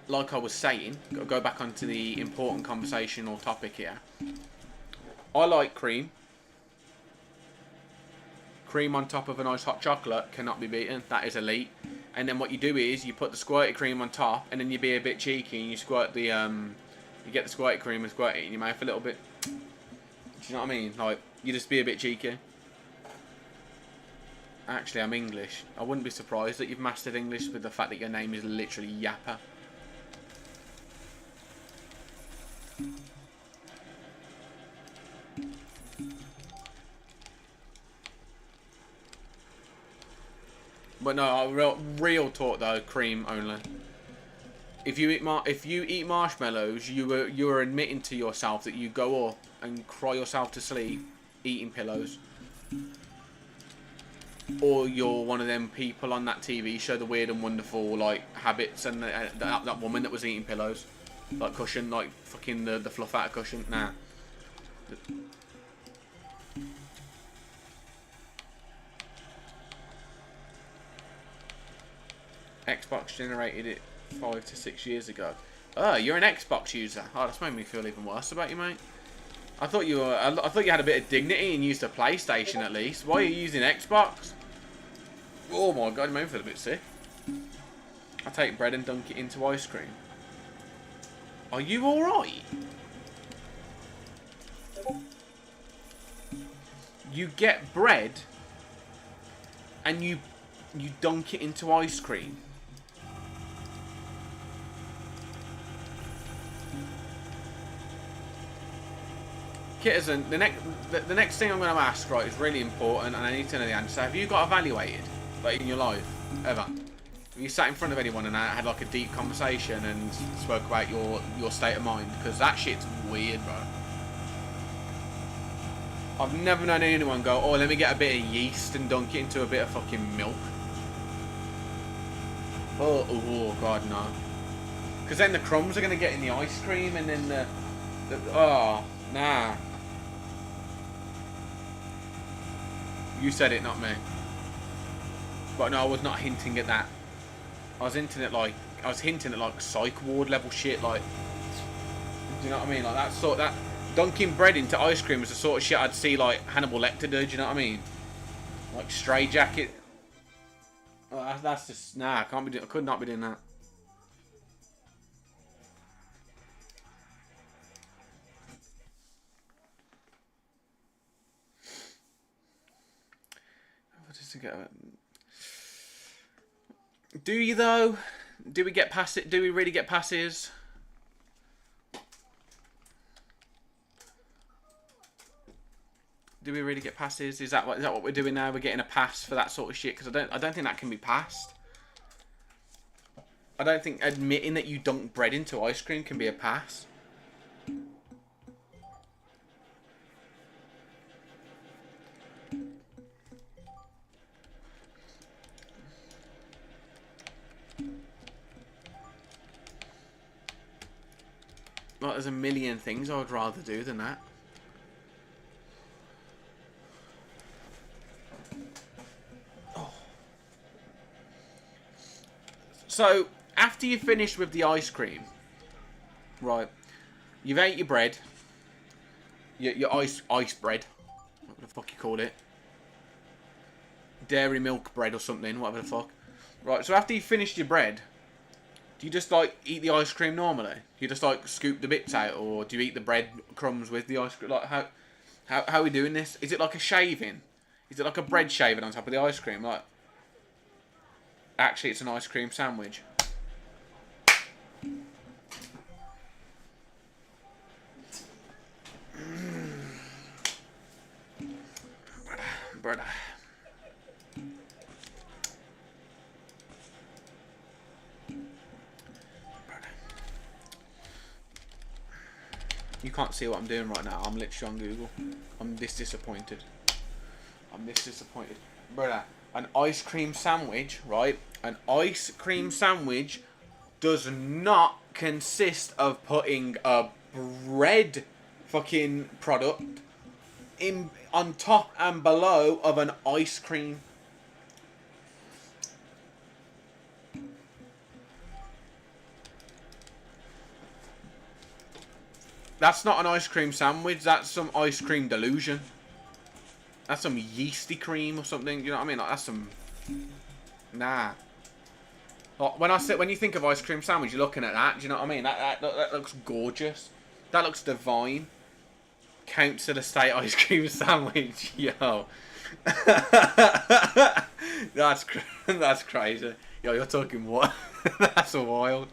like I was saying, go back onto the important conversation or topic here. I like cream. Cream on top of a nice hot chocolate cannot be beaten. That is elite. And then what you do is you put the squirty cream on top, and then you be a bit cheeky and you squirt the you get the squirty cream and squirt it in your mouth a little bit. Do you know what I mean? Like, you just be a bit cheeky. Actually, I'm English. I wouldn't be surprised that you've mastered English with the fact that your name is literally Yappa. But no, real talk though, cream only. If you eat marshmallows, you are admitting to yourself that you go up and cry yourself to sleep eating pillows. Or you're one of them people on that TV show, The Weird and Wonderful, like, Habits, and that woman that was eating pillows. Like cushion, like fucking the fluff out of cushion. Nah. Xbox generated it 5 to 6 years ago. Oh, you're an Xbox user. Oh, that's made me feel even worse about you, mate. I thought you were. I thought you had a bit of dignity and used a PlayStation at least. Why are you using Xbox? Oh my god, you made me feel a bit sick. I take bread and dunk it into ice cream. Are you alright? You get bread and you dunk it into ice cream. Kitizen, the next thing I'm going to ask, right, is really important, and I need to know the answer. Have you got evaluated, like, in your life, ever? Have you sat in front of anyone and had like a deep conversation and spoke about your state of mind? Because that shit's weird, bro. I've never known anyone go, oh, let me get a bit of yeast and dunk it into a bit of fucking milk. Oh god, no. Because then the crumbs are going to get in the ice cream, and then oh, nah. You said it, not me. But no, I was not hinting at that. I was hinting at like psych ward level shit. Like, do you know what I mean? Like that dunking bread into ice cream is the sort of shit I'd see like Hannibal Lecter do. Do you know what I mean? Like Stray Jacket. Oh, that's just nah. I can't be. I could not be doing that. Do you though? Do we get past it? Do we really get passes? Do we really get passes? Is that what we're doing now? We're getting a pass for that sort of shit? Because I don't think that can be passed. I don't think admitting that you dunk bread into ice cream can be a pass. Like, there's a million things I would rather do than that. Oh. So, after you finish with the ice cream, right, you've ate your bread, your ice bread, whatever the fuck you call it, dairy milk bread or something, whatever the fuck. Right, so after you finished your bread, do you just like eat the ice cream normally? You just like scoop the bits out, or do you eat the bread crumbs with the ice cream? Like how are we doing this? Is it like a shaving? Is it like a bread shaving on top of the ice cream? Like, actually, it's an ice cream sandwich. Brother. You can't see what I'm doing right now. I'm literally on Google. I'm this disappointed. Brother, an ice cream sandwich, right? An ice cream sandwich does not consist of putting a bread fucking product in on top and below of an ice cream. That's not an ice cream sandwich. That's some ice cream delusion. That's some yeasty cream or something. You know what I mean? Like, that's some... Nah. Like, when you think of ice cream sandwich, you're looking at that. Do you know what I mean? That looks gorgeous. That looks divine. Council Estate ice cream sandwich. Yo. That's crazy. Yo, you're talking what? That's wild.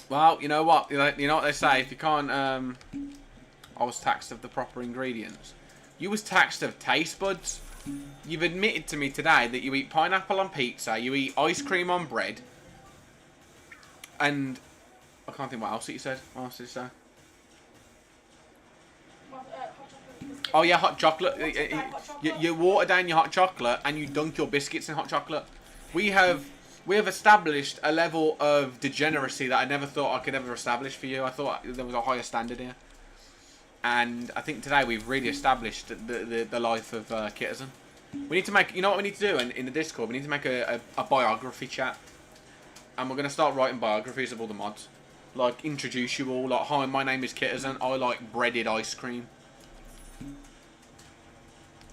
Well, you know what? You know what they say. If you can't, I was taxed of the proper ingredients. You was taxed of taste buds. You've admitted to me today that you eat pineapple on pizza, you eat ice cream on bread, and I can't think what else that you said. What else did you say? Oh yeah, hot chocolate. You water down your hot chocolate and you dunk your biscuits in hot chocolate. We have established a level of degeneracy that I never thought I could ever establish for you. I thought there was a higher standard here. And I think today we've really established the life of Kitterson. We need to make, you know what we need to do in the Discord? We need to make a biography chat. And we're going to start writing biographies of all the mods. Like, introduce you all. Like, hi, my name is Kitterson. I like breaded ice cream.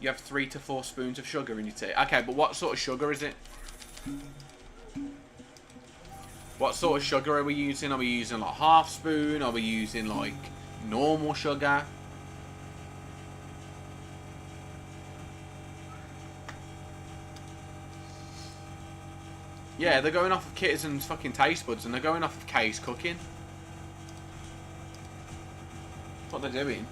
You have 3 to 4 spoons of sugar in your tea. Okay, but what sort of sugar is it? What sort of sugar are we using? Are we using like half spoon? Are we using like normal sugar? Yeah, they're going off of Kitterson's fucking taste buds and they're going off of Kay's cooking. That's what they're doing.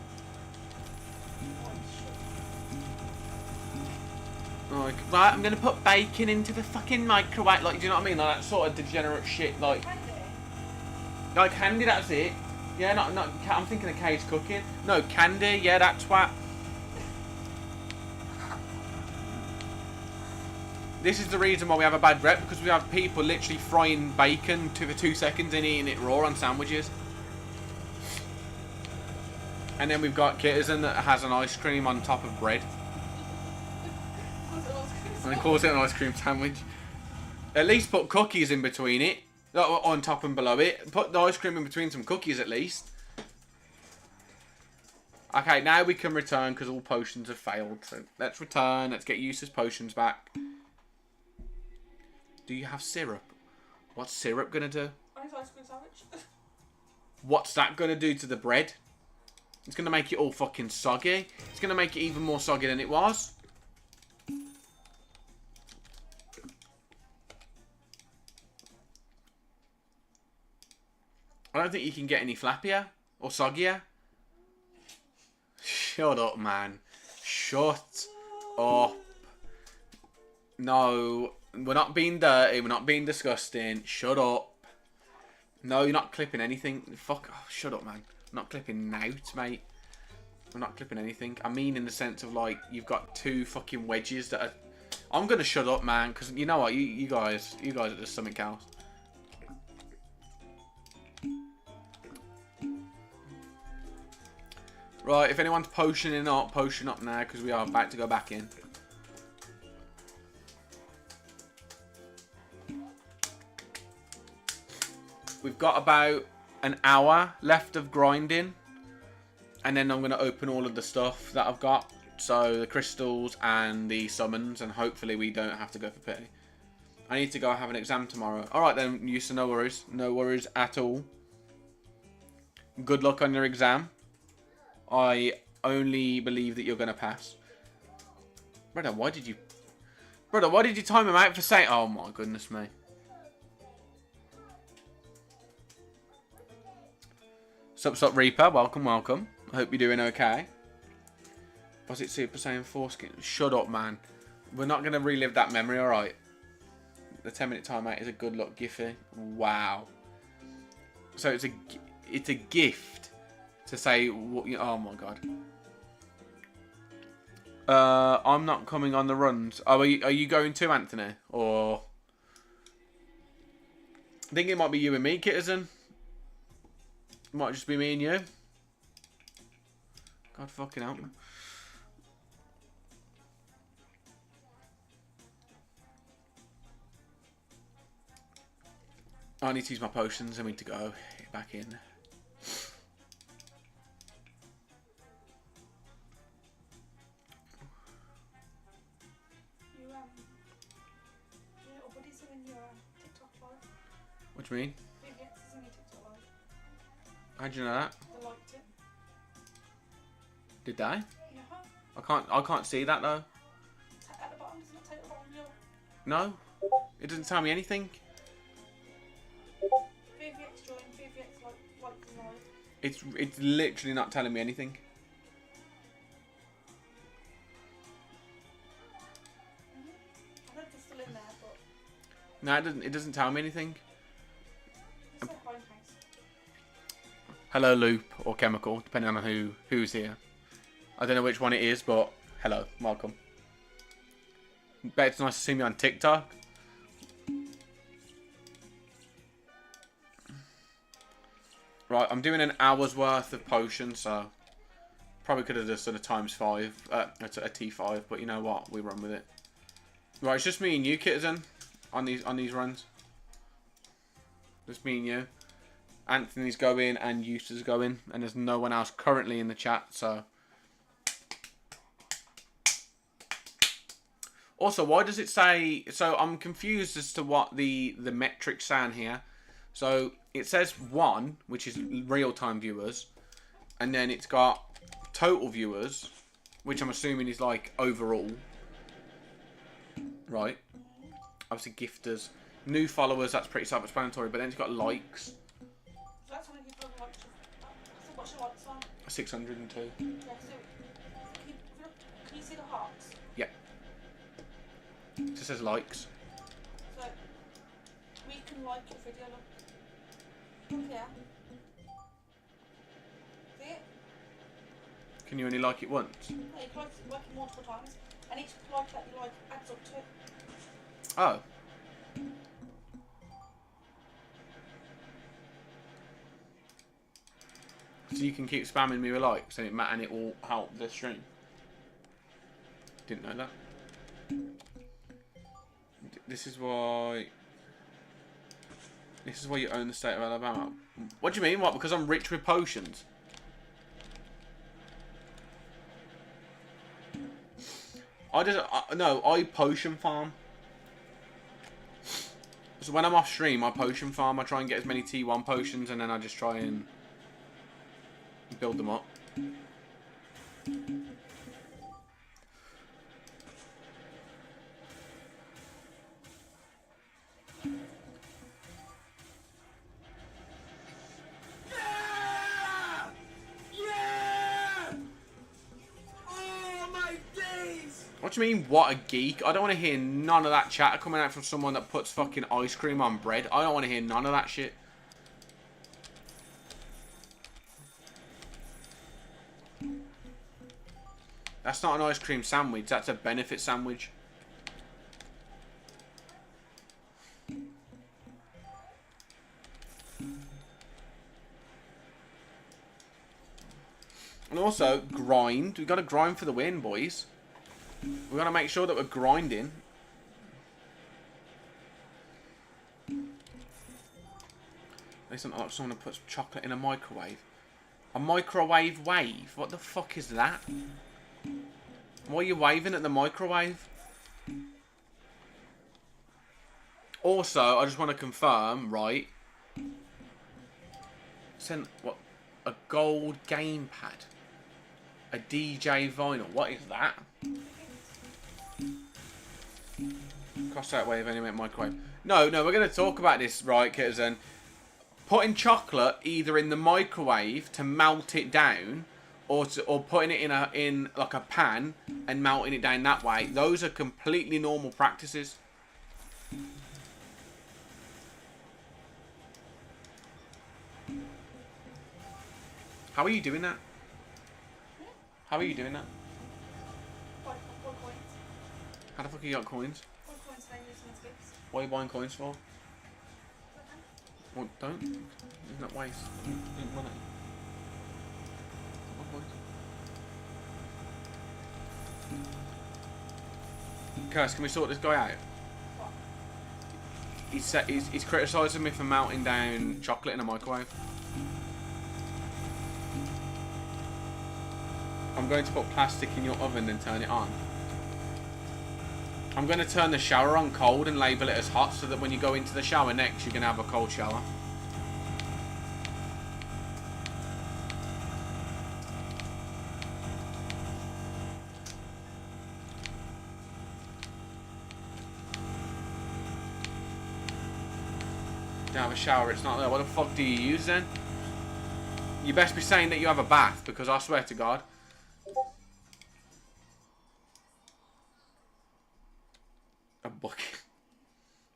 Like, right, I'm gonna put bacon into the fucking microwave. Like, do you know what I mean? Like that sort of degenerate shit. Like candy. That's it. Yeah, not. I'm thinking of Kay's cooking. No, candy. Yeah, that's what. This is the reason why we have a bad rep, because we have people literally frying bacon for 2 seconds and eating it raw on sandwiches. And then we've got Kitterson that has an ice cream on top of bread. And then calls it an ice cream sandwich. At least put cookies in between it. On top and below it. Put the ice cream in between some cookies at least. Okay, now we can return because all potions have failed. So let's return. Let's get Eustace's potions back. Do you have syrup? What's syrup going to do? Ice cream sandwich. What's that going to do to the bread? It's going to make it all fucking soggy. It's going to make it even more soggy than it was. I don't think you can get any flappier or soggier. Shut up, man. Shut up. No, we're not being dirty. We're not being disgusting. Shut up. No, you're not clipping anything. Fuck. Oh, shut up, man. I'm not clipping out, mate. I'm not clipping anything. I mean in the sense of, like, you've got 2 fucking wedges that are... I'm going to shut up, man, because you know what? You guys are just something else. Right, if anyone's potion up now, because we are about to go back in. We've got about an hour left of grinding. And then I'm going to open all of the stuff that I've got. So, the crystals and the summons. And hopefully we don't have to go for pity. I need to go have an exam tomorrow. Alright then, Yusa, no worries. No worries at all. Good luck on your exam. I only believe that you're going to pass. Brother, why did you time him out for saying... Oh my goodness me. Sup, Reaper. Welcome, welcome. I hope you're doing okay. Was it Super Saiyan 4 skin? Shut up, man. We're not going to relive that memory, alright? the 10-minute timeout is a good luck Giphy. Wow. So it's a gift to say, oh my god. I'm not coming on the runs. Oh, are you going too, Anthony? Or I think it might be you and me, Kitterson. It might just be me and you. God fucking help me. I need to use my potions. I need to go back in. What do you mean? How'd you know that? They liked it. Did they? Yeah. I can't see that though. At the bottom, doesn't it take the bottom of your... No. It doesn't tell me anything. VVX join, VVX like live. It's literally not telling me anything. I know they're still in there, but... No, it doesn't tell me anything. It's their home house. Hello, Loop or Chemical, depending on who's here. I don't know which one it is, but hello, welcome. Bet it's nice to see me on TikTok. Right, I'm doing an hour's worth of potions, so probably could have just done a ×5, a T5, but you know what? We run with it. Right, it's just me and you, Kitterson, on these runs. Just me and you. Anthony's going and Eustace's going, and there's no one else currently in the chat, so. Also, why does it say... So, I'm confused as to what the metrics sound here. So, it says 1, which is real-time viewers, and then it's got total viewers, which I'm assuming is, like, overall. Right. Obviously, gifters. New followers, that's pretty self-explanatory, but then it's got likes. So that's how many people have liked you. So what's your likes on? 602. Yeah, so can you see the hearts? Yeah. It just says likes. So we can like your video, look. Yeah. See it? Can you only like it once? No, you can like it multiple times. And each like that you like adds up to it. Oh. So you can keep spamming me with likes and it will help the stream. Didn't know that. This is why you own the state of Alabama. What do you mean? What? Because I'm rich with potions? I potion farm. So when I'm off stream, I potion farm. I try and get as many T1 potions, and then I just try and build them up. What do you mean, what a geek? I don't want to hear none of that chatter coming out from someone that puts fucking ice cream on bread. I don't want to hear none of that shit. That's not an ice cream sandwich. That's a benefit sandwich. And also, grind. We've got to grind for the win, boys. We've got to make sure that we're grinding. It's not like someone puts chocolate in a microwave. A microwave wave? What the fuck is that? Why are you waving at the microwave? Also, I just want to confirm, right? Sent what? A gold gamepad. A DJ vinyl. What is that? Cross that wave anyway, microwave. No, we're going to talk about this, right, Kitterson? Putting chocolate either in the microwave to melt it down, or putting it in like a pan and melting it down that way. Those are completely normal practices. How are you doing that? How are you doing that? What coins? How the fuck you got coins? What coins can I use in skips? What are you buying coins for? Well, don't. Isn't that waste? Don't run it. Curse, can we sort this guy out? What? He's criticising me for melting down chocolate in a microwave. I'm going to put plastic in your oven and turn it on. I'm going to turn the shower on cold and label it as hot so that when you go into the shower next, you're going to have a cold shower. You have a shower, it's not there. What the fuck do you use then? You best be saying that you have a bath, because I swear to God. A bucket.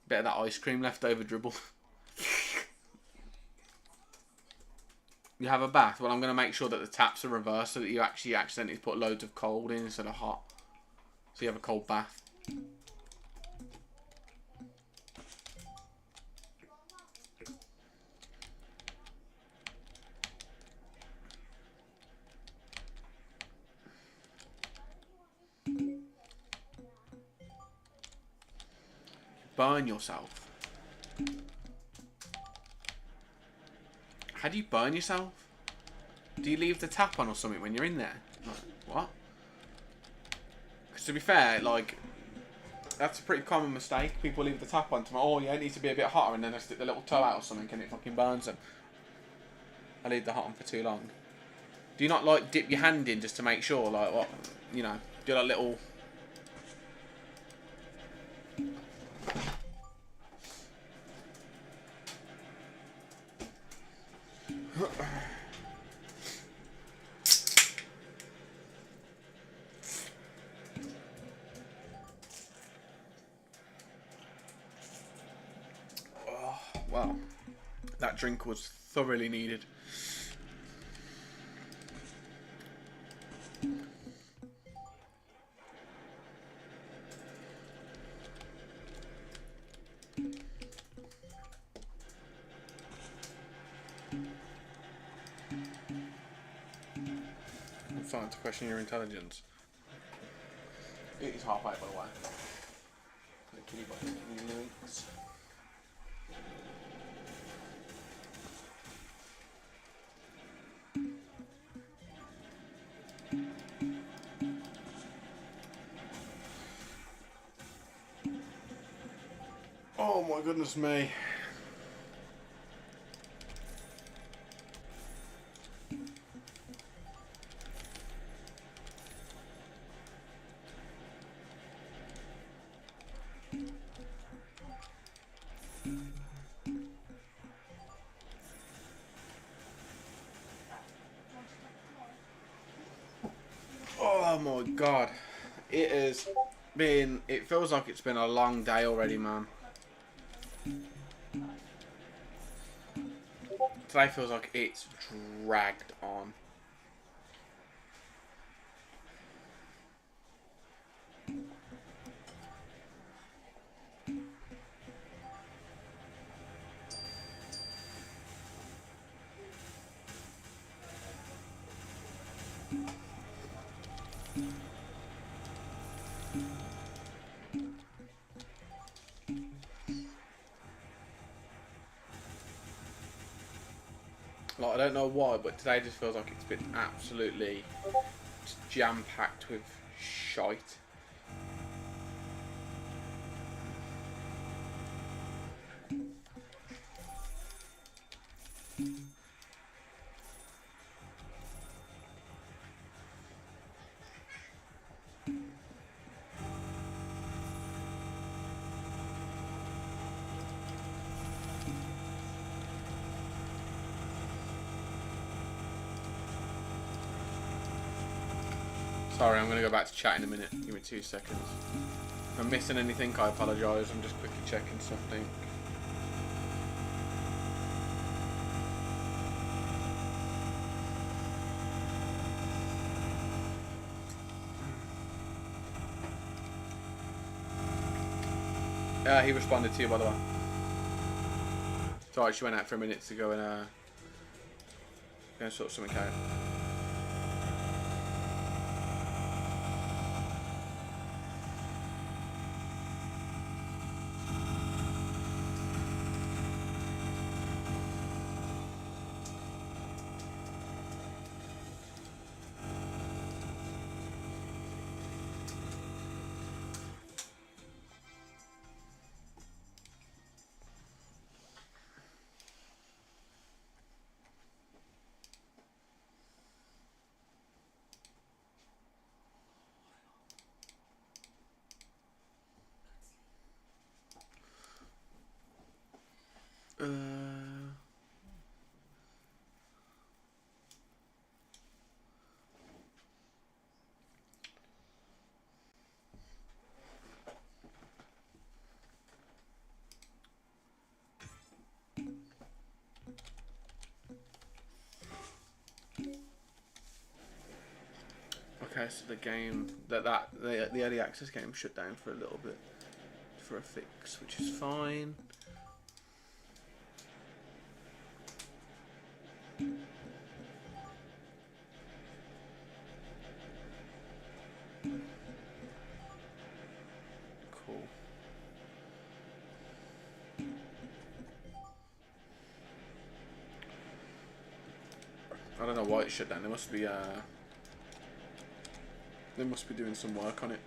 Bit of that ice cream left over dribble. You have a bath? Well, I'm going to make sure that the taps are reversed so that you actually accidentally put loads of cold in instead of hot. So you have a cold bath. Burn yourself. How do you burn yourself? Do you leave the tap on or something when you're in there? Like, what? Because to be fair, like, that's a pretty common mistake. People leave the tap on to oh yeah, it needs to be a bit hotter, and then I stick the little toe out or something and it fucking burns them. I leave the hot on for too long. Do you not like dip your hand in just to make sure, like what, you know, do that little... Oh, wow, that drink was thoroughly needed. I'm starting to question your intelligence. It is half 8, by the way. The kitty boy taking the links. Oh my goodness me. Oh my god. It has been, it feels like it's been a long day already, man. Today feels like it's dragged on. Like, I don't know why, but today just feels like it's been absolutely just jam-packed with shite. Sorry, I'm going to go back to chat in a minute. Give me 2 seconds. If I'm missing anything, I apologise. I'm just quickly checking something. He responded to you, by the way. It's alright, she went out for a minute to go and sort something out. Okay, so the game the early access game shut down for a little bit for a fix, which is fine. Cool. I don't know why it shut down. They must be doing some work on it.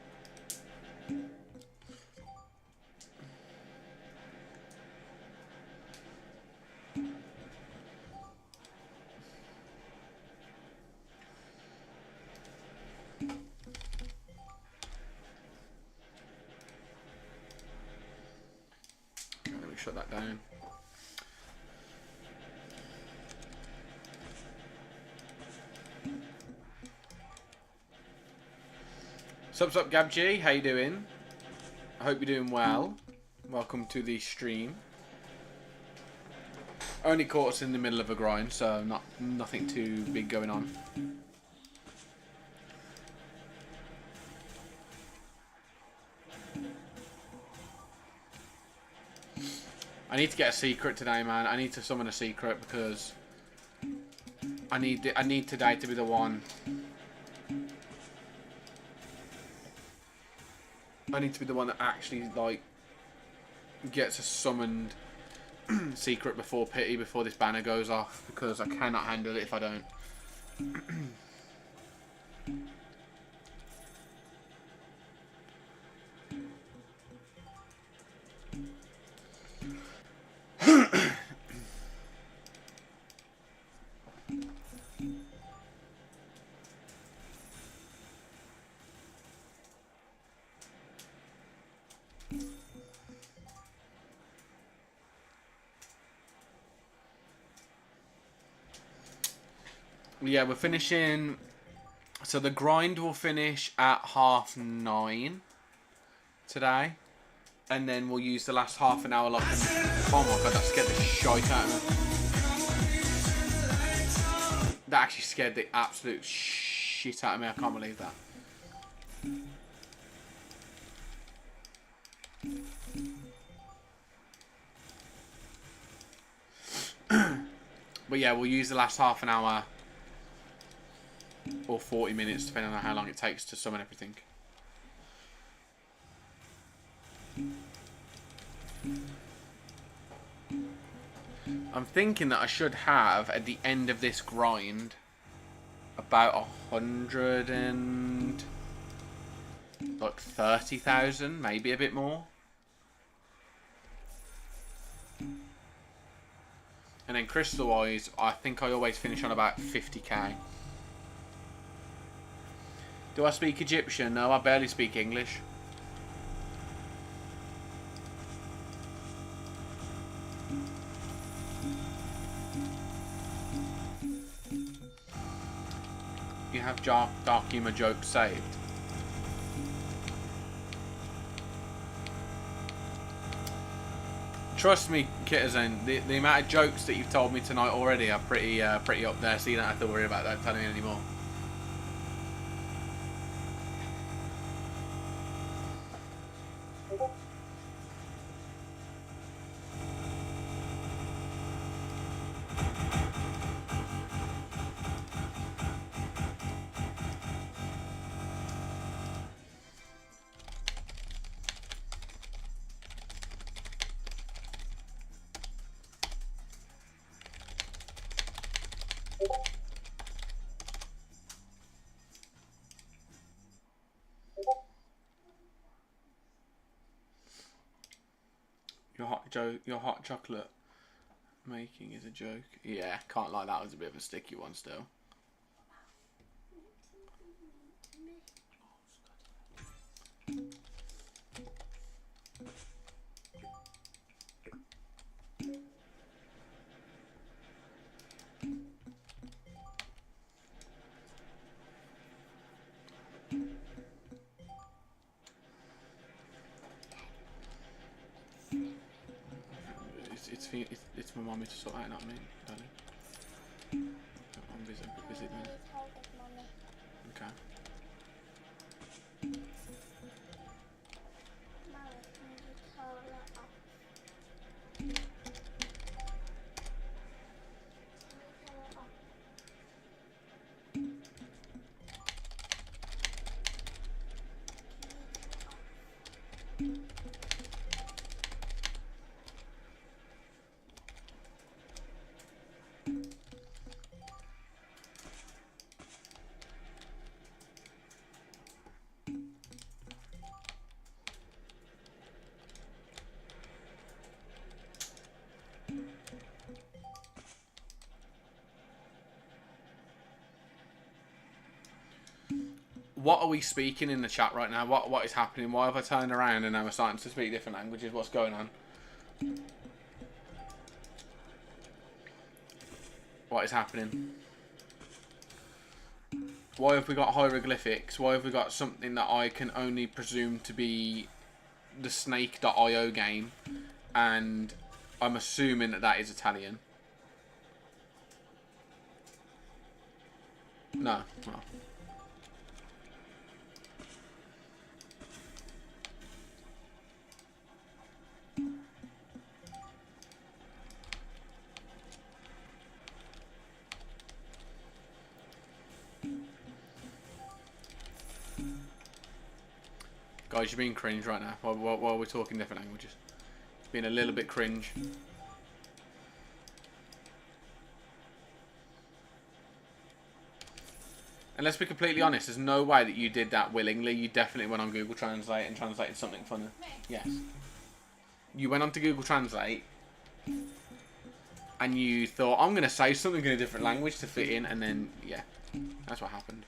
Let me shut that down. Sup, Gab G, how you doing? I hope you're doing well. Welcome to the stream. Only caught us in the middle of a grind, so nothing too big going on. I need to get a secret today, man. I need to summon a secret because I need today to be the one. I need to be the one that actually like gets a summoned secret before pity, before this banner goes off, because I cannot handle it if I don't. Yeah, we're finishing. So the grind will finish at 9:30 today, and then we'll use the last half an hour like. Oh my god, that scared the shite out of me. That actually scared the absolute shit out of me. I can't believe that. But yeah, we'll use the last half an hour. Or 40 minutes, depending on how long it takes to summon everything. I'm thinking that I should have, at the end of this grind, about 130,000, maybe a bit more. And then crystal-wise, I think I always finish on about 50k. Do I speak Egyptian? No, I barely speak English. You have dark humor jokes saved. Trust me, Kitazen, the amount of jokes that you've told me tonight already are pretty up there, so you don't have to worry about that telling me anymore. Your hot chocolate making is a joke. Yeah, can't lie, that was a bit of a sticky one still. It's my mommy to sort out, not me, darling. I'm busy at the minute. Okay. What are we speaking in the chat right now? What is happening? Why have I turned around and now we're starting to speak different languages? What's going on? What is happening? Why have we got hieroglyphics? Why have we got something that I can only presume to be the Snake.io game? And I'm assuming that that is Italian. No. Well. Guys, you're being cringe right now while we're talking different languages. It's been a little bit cringe. And let's be completely honest, there's no way that you did that willingly. You definitely went on Google Translate and translated something funny. Yes. You went on to Google Translate and you thought, I'm going to say something in a different language to fit in, and then, yeah, that's what happened.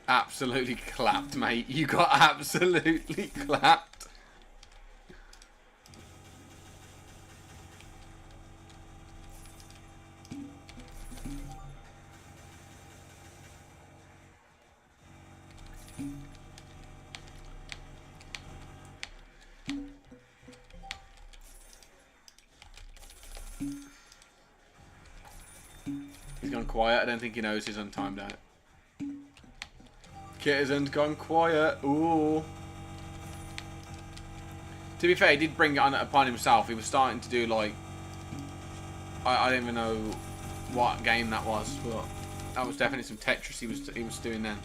Absolutely clapped, mate. You got absolutely clapped. He's gone quiet. I don't think he knows he's untimed out. Kitten's gone quiet. Ooh. To be fair, he did bring it on upon himself. He was starting to do like, I don't even know what game that was, but that was definitely some Tetris he was doing then.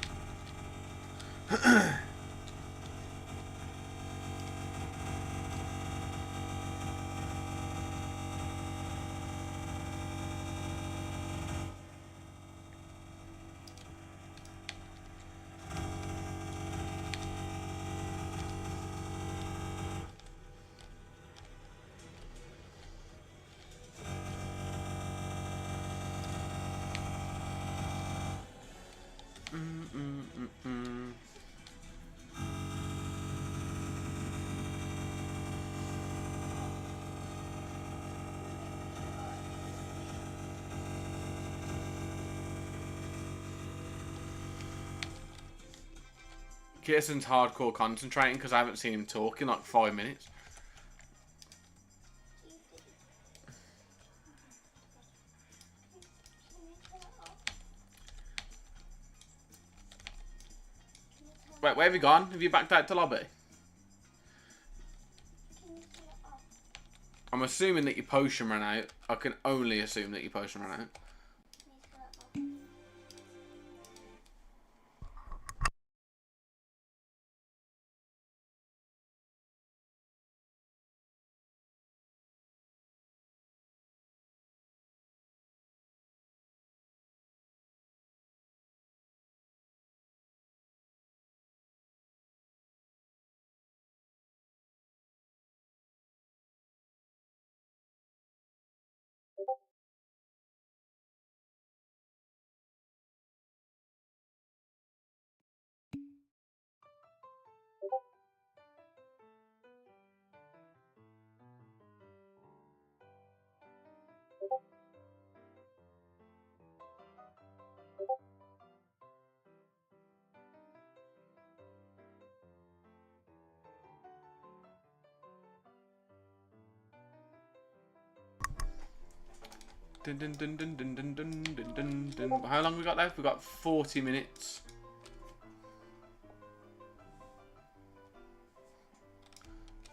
Kirsten's hardcore concentrating because I haven't seen him talk in like 5 minutes. Wait, where have you gone? Have you backed out to lobby? I'm assuming that your potion ran out. I can only assume that your potion ran out. Dun, dun, dun, dun, dun, dun, dun, dun, dun, dun. How long we got left? We got 40 minutes.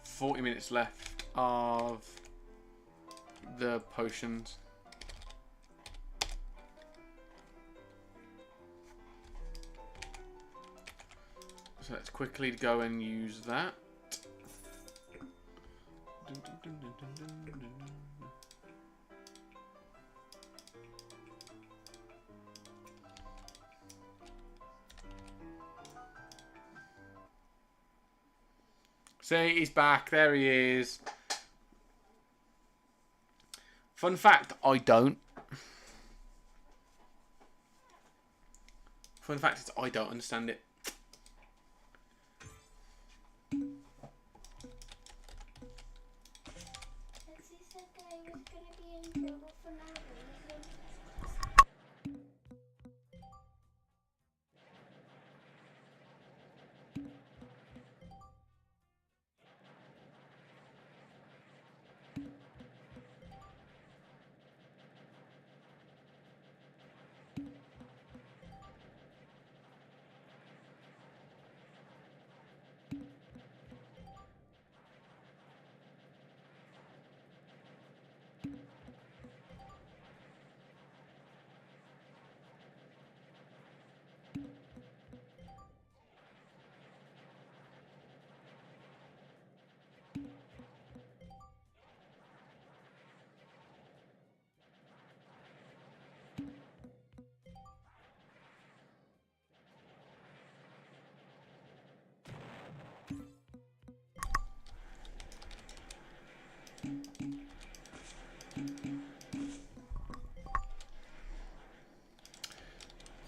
40 minutes left of the potions. So let's quickly go and use that. Dun, dun, dun, dun, dun, dun, dun, dun. See, he's back. There he is. Fun fact, I don't. Fun fact is I don't understand it. Lexi said that I was gonna be in trouble for not reading.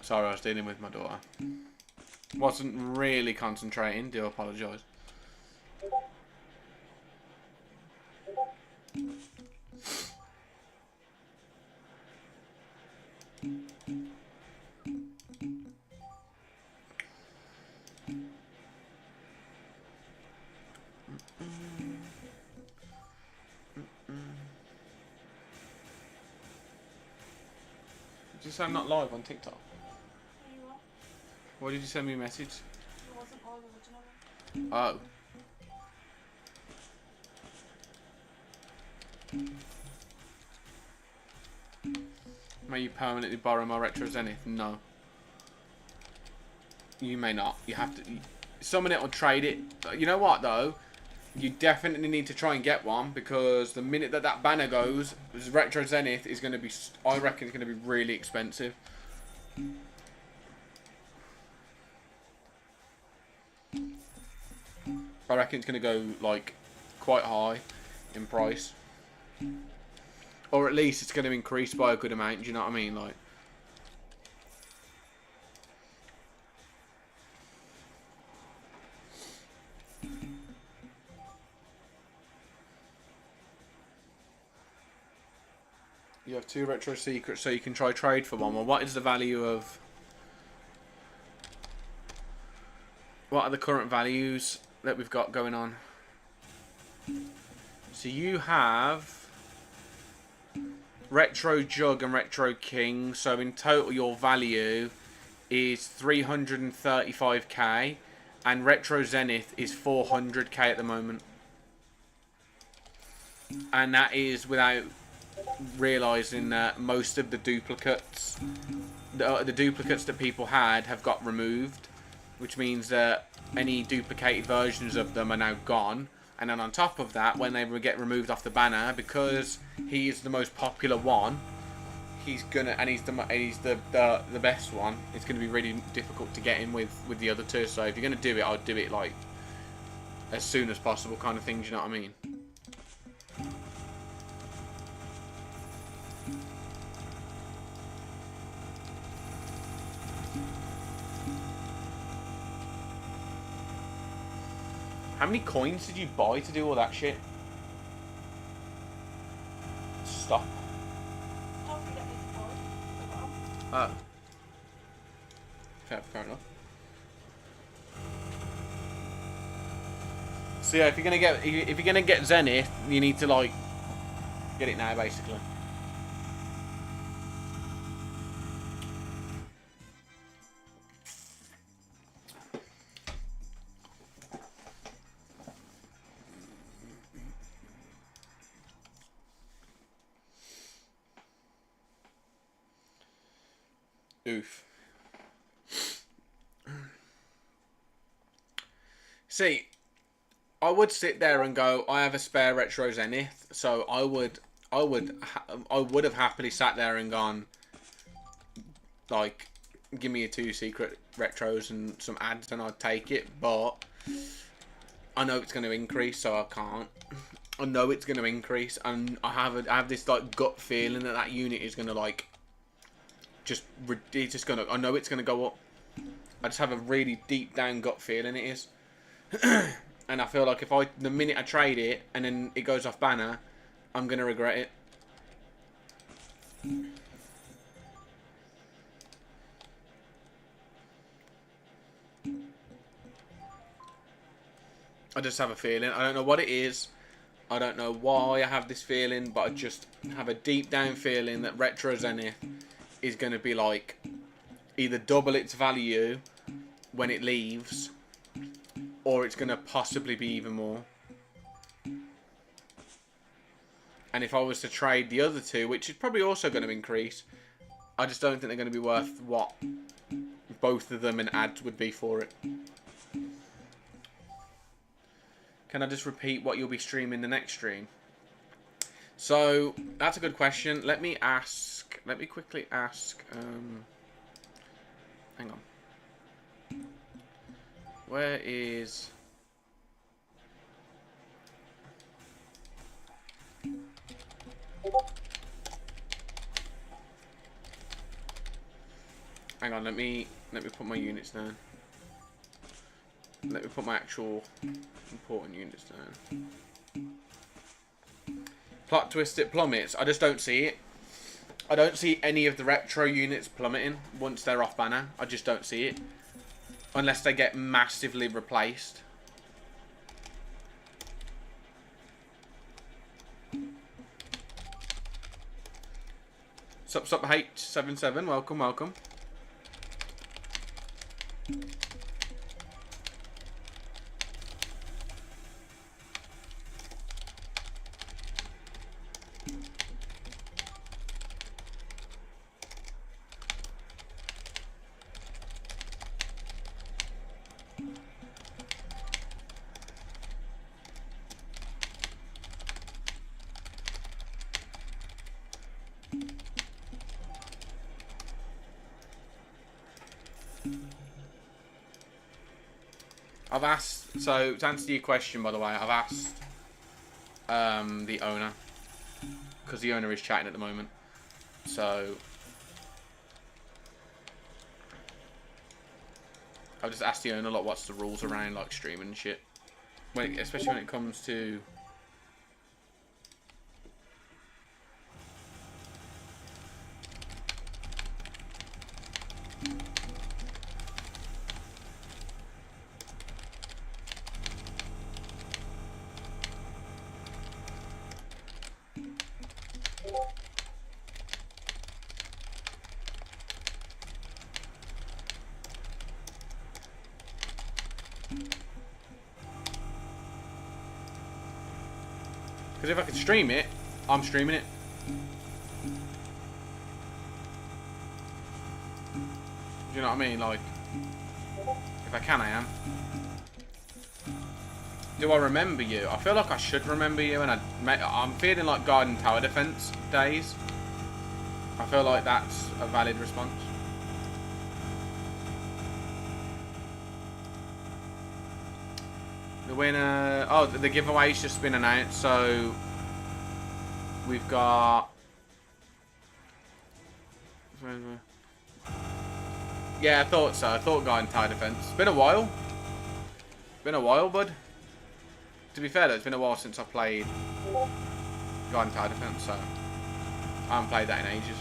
Sorry, I was dealing with my daughter. Wasn't really concentrating. Do apologise. Did you say I'm not live on TikTok? You are. Why did you send me a message? It wasn't all original. Oh. May you permanently borrow my Retro Zenith? No. You may not. You have to summon it or trade it. You know what though? You definitely need to try and get one, because the minute that that banner goes, Retro Zenith is going to be, I reckon it's going to be really expensive. I reckon it's going to go like quite high in price. Or at least it's going to increase by a good amount, do you know what I mean? Like, you have 2 retro secrets, so you can try trade for one. Well, what is the value of... What are the current values that we've got going on? So you have Retro Jug and Retro King. So in total your value is 335k. And Retro Zenith is 400k at the moment. And that is without realising that most of the duplicates, the duplicates that people had have got removed, which means that any duplicated versions of them are now gone. And then on top of that, when they get removed off the banner, because he is the most popular one, he's the best one. It's gonna be really difficult to get in with the other two. So if you're gonna do it, I'd do it like as soon as possible, kind of thing. Do you know what I mean? How many coins did you buy to do all that shit? Stop. Oh. Fair enough. So yeah, if you're gonna get Zenith, you need to like get it now, basically. Oof. See, I would sit there and go, I have a spare retro Zenith, so I would have happily sat there and gone, like, give me 2 secret retros and some ads, and I'd take it. But I know it's going to increase, so I can't. I know it's going to increase, and I have this like gut feeling that unit is going to like. I know it's gonna go up. I just have a really deep down gut feeling it is. And I feel like the minute I trade it and then it goes off banner, I'm gonna regret it. I just have a feeling. I don't know what it is. I don't know why I have this feeling, but I just have a deep down feeling that Retro Zenith is going to be like either double its value when it leaves, or it's going to possibly be even more. And if I was to trade the other two, which is probably also going to increase, I just don't think they're going to be worth what both of them and ads would be for it. Can I just repeat what you'll be streaming the next stream? So that's a good question. Let me quickly ask. Hang on. Where is? Hang on. Let me put my units down. Let me put my actual important units down. Plot twist, it plummets. I just don't see it. I don't see any of the retro units plummeting once they're off banner. I just don't see it. Unless they get massively replaced. Sup H77, welcome. I've asked, so to answer your question, by the way, I've asked the owner, because the owner is chatting at the moment, so I've just asked the owner, like, what's the rules around, like, streaming and shit, especially when it comes to Because if I could stream it, I'm streaming it. Do you know what I mean? Like, if I can, I am. Do I remember you? I feel like I should remember you, and I'm feeling like Garden Tower Defense days. I feel like that's a valid response. The winner... Oh, the giveaway's just been announced, so... We've got... Yeah, I thought so. I thought Garden Tower Defense. It's been a while. Been a while, bud. To be fair though, it's been a while since I played Garden Tower Defense, so I haven't played that in ages.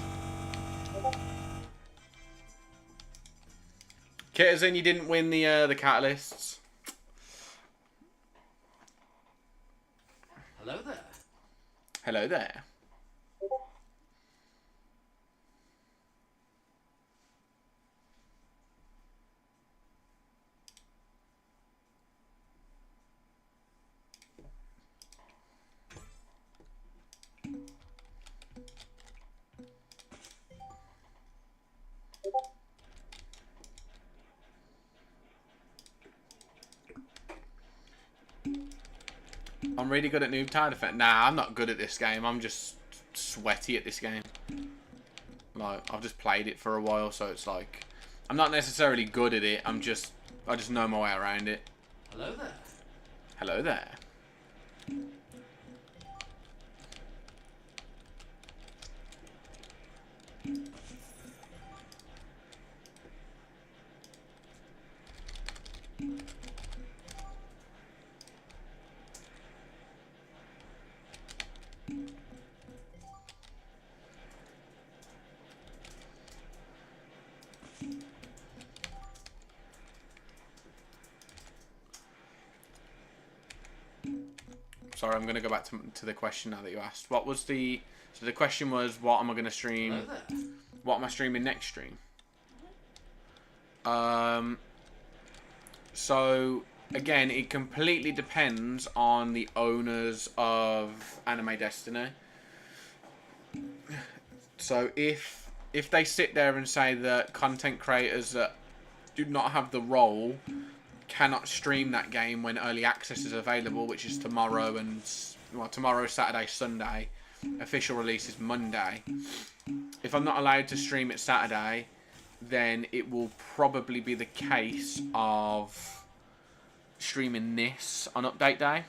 Kitizen, you didn't win the catalysts. Hello there. Hello there. I'm really good at Noob Tower Defense. Nah, I'm not good at this game. I'm just sweaty at this game. Like, I've just played it for a while, so it's like... I'm not necessarily good at it. I just know my way around it. Hello there. Hello there. Sorry, I'm going to go back to the question now that you asked. What was the... So the question was, what am I going to stream? Hello there. What am I streaming next stream? So, again, it completely depends on the owners of Anime Destiny. So, if they sit there and say that content creators that do not have the role cannot stream that game when early access is available, which is tomorrow and... Well, tomorrow, Saturday, Sunday. Official release is Monday. If I'm not allowed to stream it Saturday, then it will probably be the case of streaming this on update day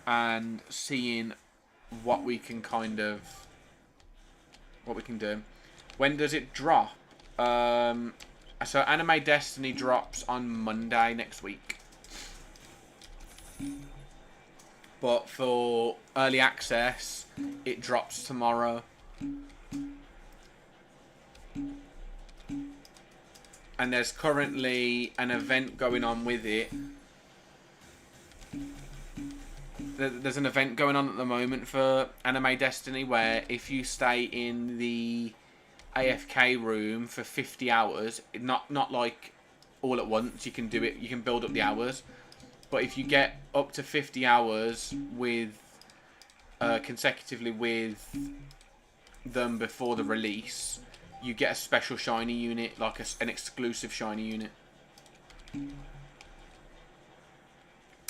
and seeing what we can do. When does it drop? So Anime Destiny drops on Monday next week. But for early access, it drops tomorrow. And there's currently an event going on with it. There's an event going on at the moment for Anime Destiny where if you stay in the AFK room for 50 hours, not like all at once, you can do it, you can build up the hours. But if you get up to 50 hours with consecutively with them before the release, you get a special shiny unit, like an exclusive shiny unit.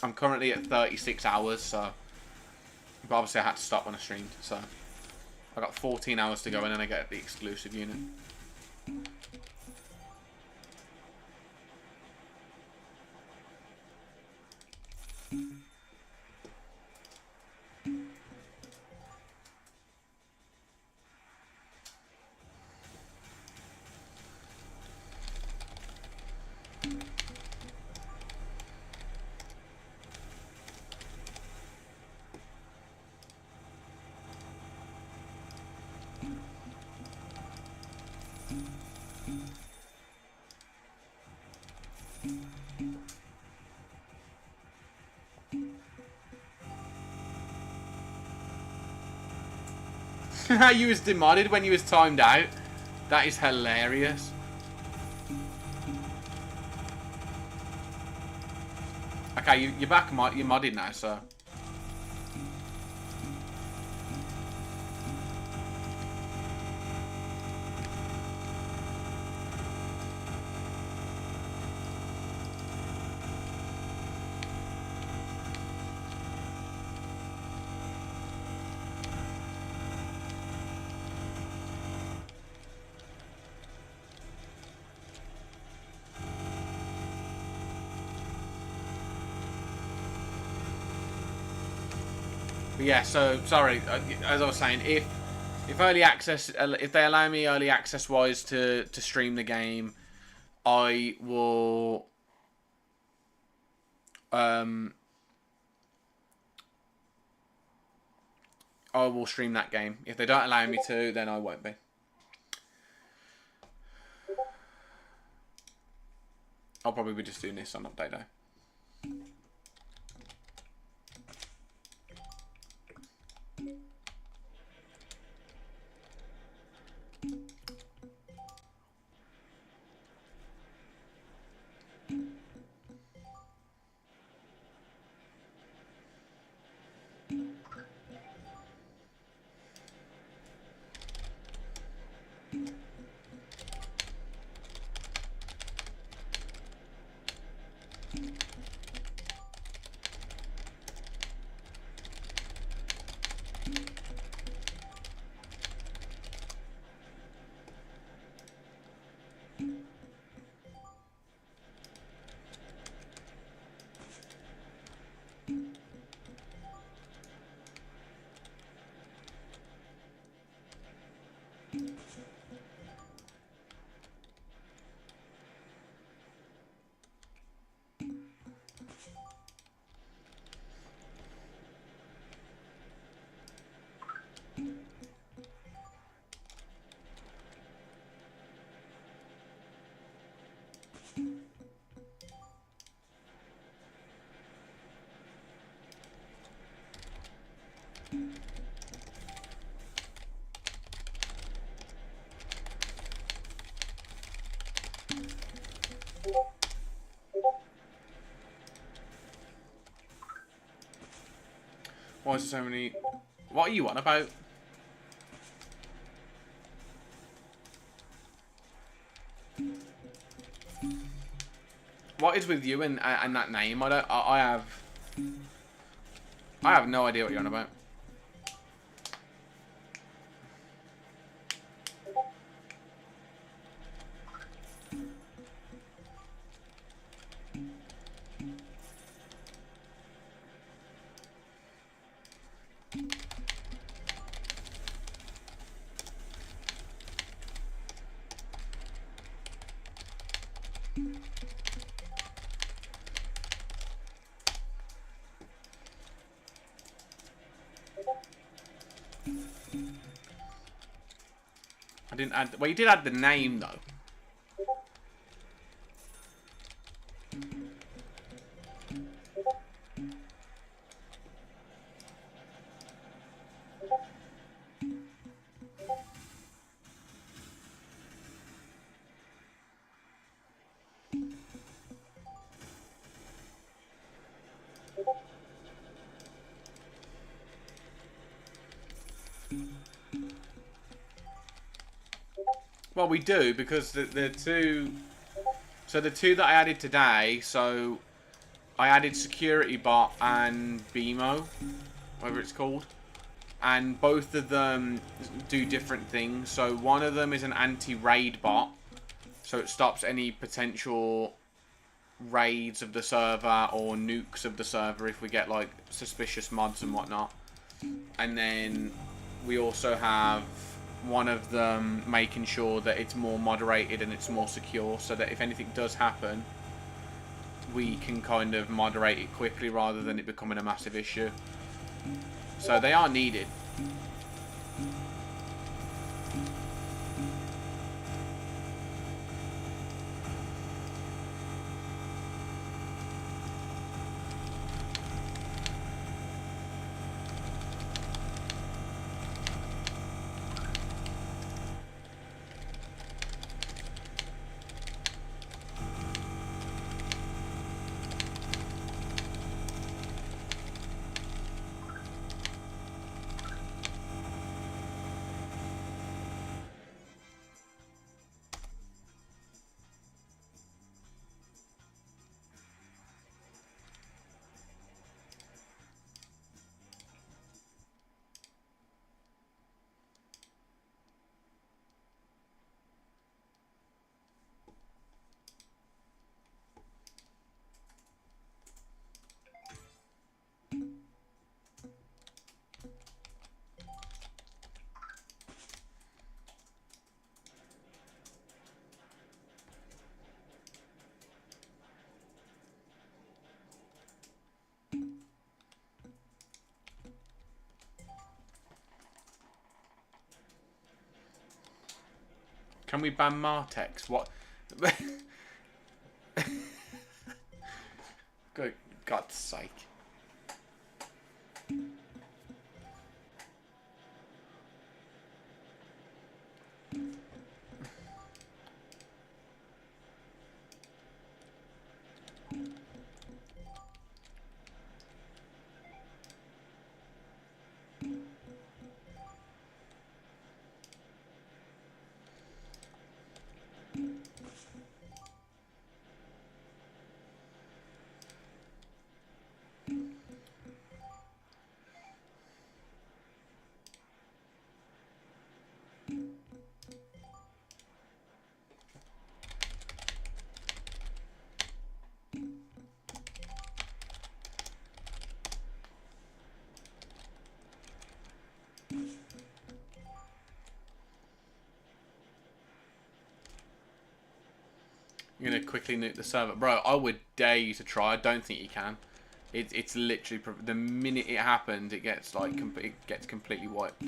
I'm currently at 36 hours, so... But obviously I had to stop when I streamed, so... I got 14 hours to go and then I get the exclusive unit. You was demodded when you was timed out. That is hilarious. Okay, you're back. You're modded now, so. But yeah, so sorry. As I was saying, if early access, if they allow me early access wise to stream the game, I will. I will stream that game. If they don't allow me to, then I won't be. I'll probably be just doing this on update day. Why is there so many? What are you on about? What is with you and that name? I have no idea what you're on about. I didn't add. Well, you did add the name though. Well, we do, because the two... So the two that I added today, so I added Security Bot and BMO, whatever it's called. And both of them do different things. So one of them is an anti-raid bot. So it stops any potential raids of the server or nukes of the server if we get like suspicious mods and whatnot. And then we also have one of them making sure that it's more moderated and it's more secure, so that if anything does happen, we can kind of moderate it quickly rather than it becoming a massive issue. So they are needed. Can we ban Martex? What? Good God's sake. I'm gonna quickly nuke the server, bro. I would dare you to try. I don't think you can. It's literally the minute it happens, it gets like it gets completely wiped.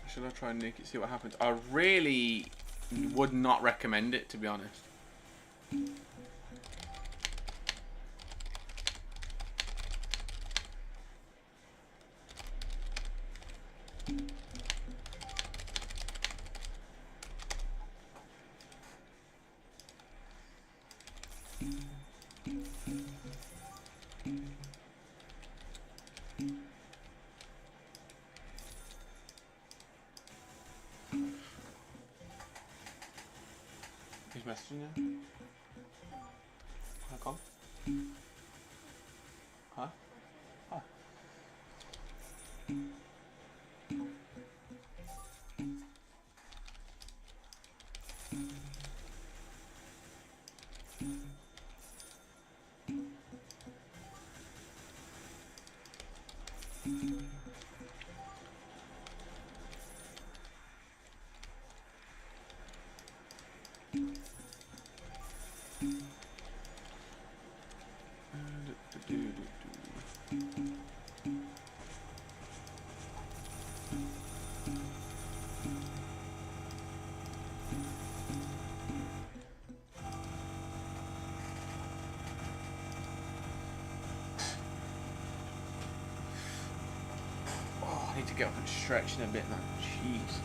Should I try and nuke it, see what happens? I really would not recommend it, to be honest. He's messaging you? How come? Huh? Oh. Oh, I need to get up and stretch in a bit, man. Jeez.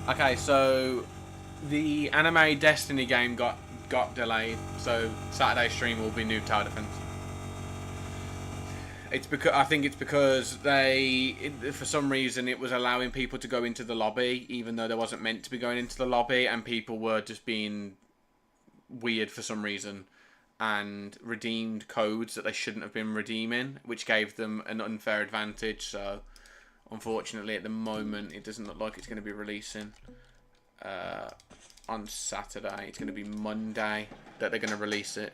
Okay, so the anime Destiny game got delayed, so Saturday stream will be Noob Tower Defense. It's because I think it's because for some reason it was allowing people to go into the lobby even though they wasn't meant to be going into the lobby, and people were just being weird for some reason and redeemed codes that they shouldn't have been redeeming, which gave them an unfair advantage. So unfortunately, at the moment, it doesn't look like it's going to be releasing on Saturday. It's going to be Monday that they're going to release it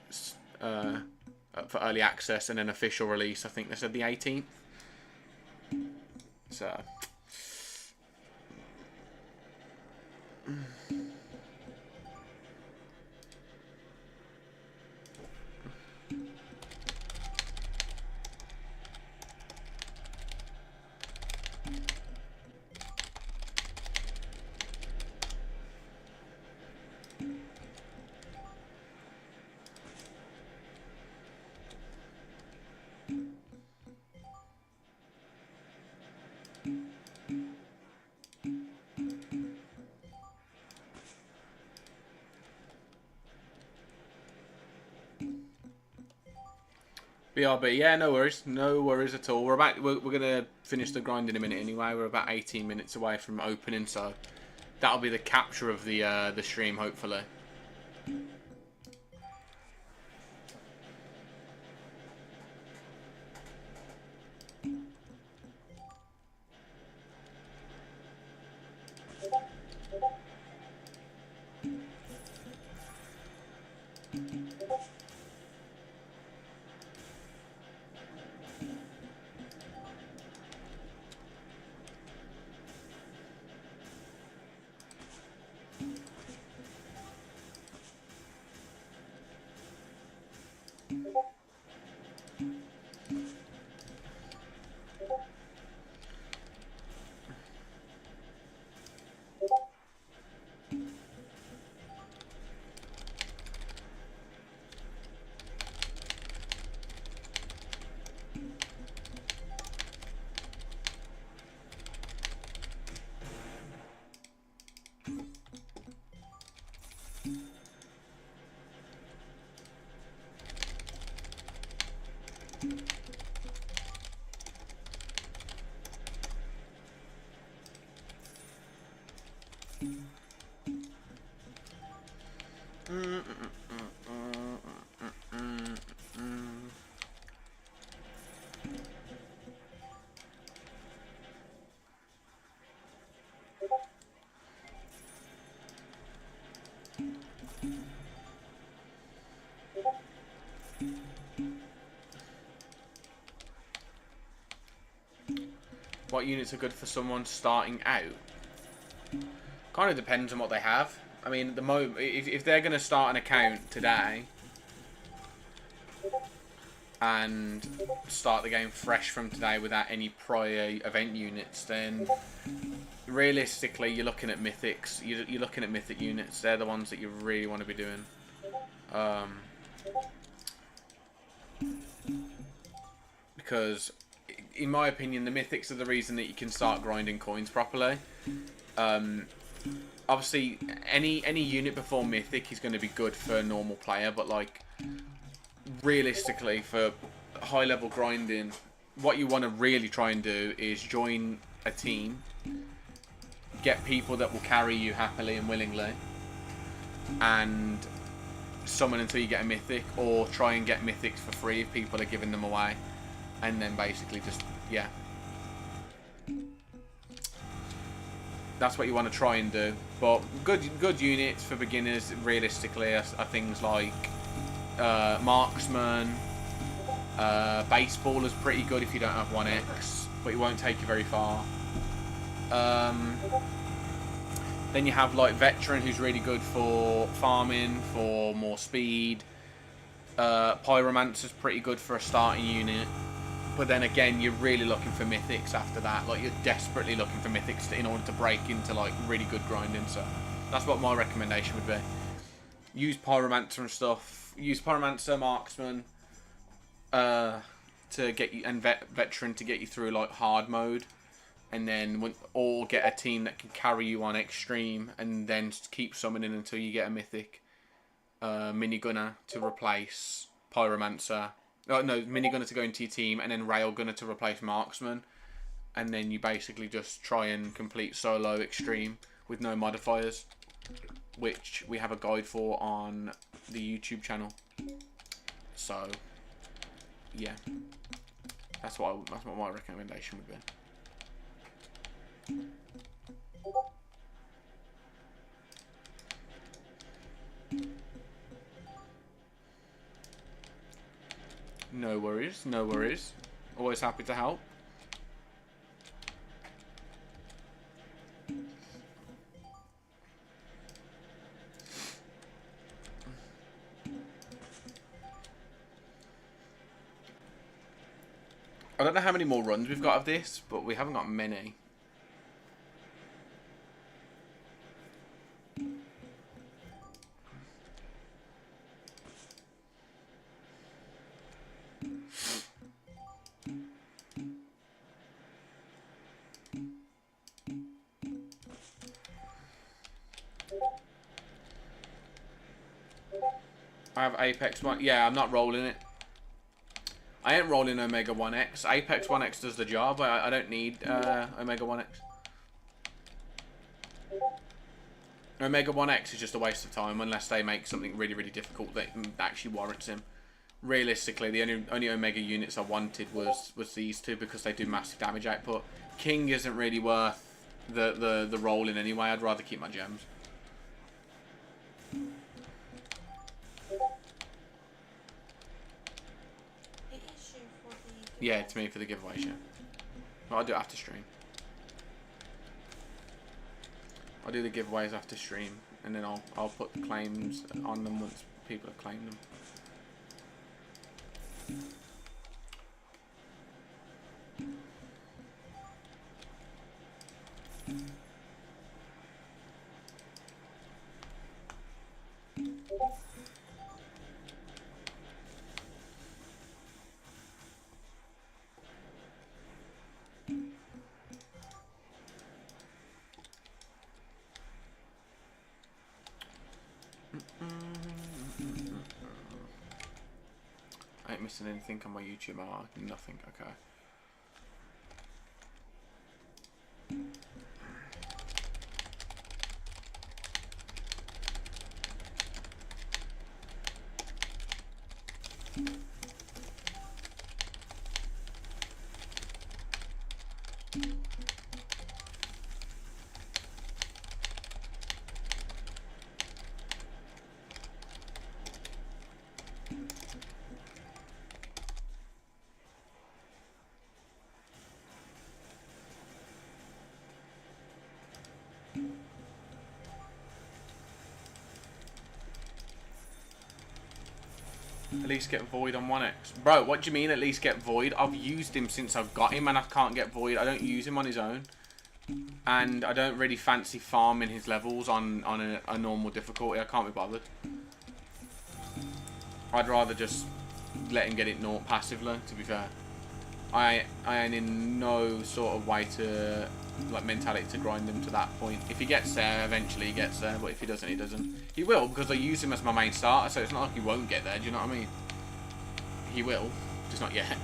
for early access, and an official release, I think they said the 18th. So BRB, yeah, no worries at all. We're gonna finish the grind in a minute anyway. We're about 18 minutes away from opening, so that'll be the capture of the stream, hopefully. What units are good for someone starting out? Kind of depends on what they have. I mean, at the moment, if they're going to start an account today and start the game fresh from today without any prior event units, then realistically, you're looking at mythics. You're looking at mythic units. They're the ones that you really want to be doing. Because, in my opinion, the mythics are the reason that you can start grinding coins properly. Obviously, any unit before mythic is going to be good for a normal player, but like realistically, for high level grinding, what you want to really try and do is join a team, get people that will carry you happily and willingly, and summon until you get a mythic, or try and get mythics for free if people are giving them away, and then basically just, yeah. That's what you want to try and do. But good units for beginners, realistically, are things like Marksman. Baseball is pretty good if you don't have 1x, but it won't take you very far. Then you have like Veteran, who's really good for farming, for more speed. Pyromancer's pretty good for a starting unit. But then again, you're really looking for mythics after that. Like, you're desperately looking for mythics in order to break into like really good grinding. So that's what my recommendation would be. Use Pyromancer and stuff. Use Pyromancer, Marksman, to get you, and Veteran to get you through like hard mode, and then or get a team that can carry you on extreme, and then keep summoning until you get a mythic. Minigunner to replace Pyromancer. Oh, no, Minigunner to go into your team, and then Railgunner to replace Marksman. And then you basically just try and complete solo extreme with no modifiers, which we have a guide for on the YouTube channel. So, yeah, that's what my recommendation would be. No worries, no worries. Always happy to help. I don't know how many more runs we've got of this, but we haven't got many. I have Apex one. Yeah, I'm not rolling it. I ain't rolling Omega 1X. Apex 1X does the job. I don't need Omega 1X. Omega 1X is just a waste of time unless they make something really, really difficult that actually warrants him. Realistically, the only Omega units I wanted was these two because they do massive damage output. King isn't really worth the rolling anyway. I'd rather keep my gems. Yeah, it's me for the giveaway show. Well, I'll do it after stream. I'll do the giveaways after stream, and then I'll put the claims on them once people have claimed them. I ain't missing anything on my YouTube. Oh, nothing. Okay. At least get Void on 1X. Bro, what do you mean at least get Void? I've used him since I've got him and I can't get Void. I don't use him on his own. And I don't really fancy farming his levels on a normal difficulty. I can't be bothered. I'd rather just let him get it naught passively, to be fair. I ain't in no sort of way to, like, mentality to grind him to that point. If he gets there, eventually he gets there, but if he doesn't, he doesn't. He will, because I use him as my main starter, so it's not like he won't get there, do you know what I mean? He will, just not yet.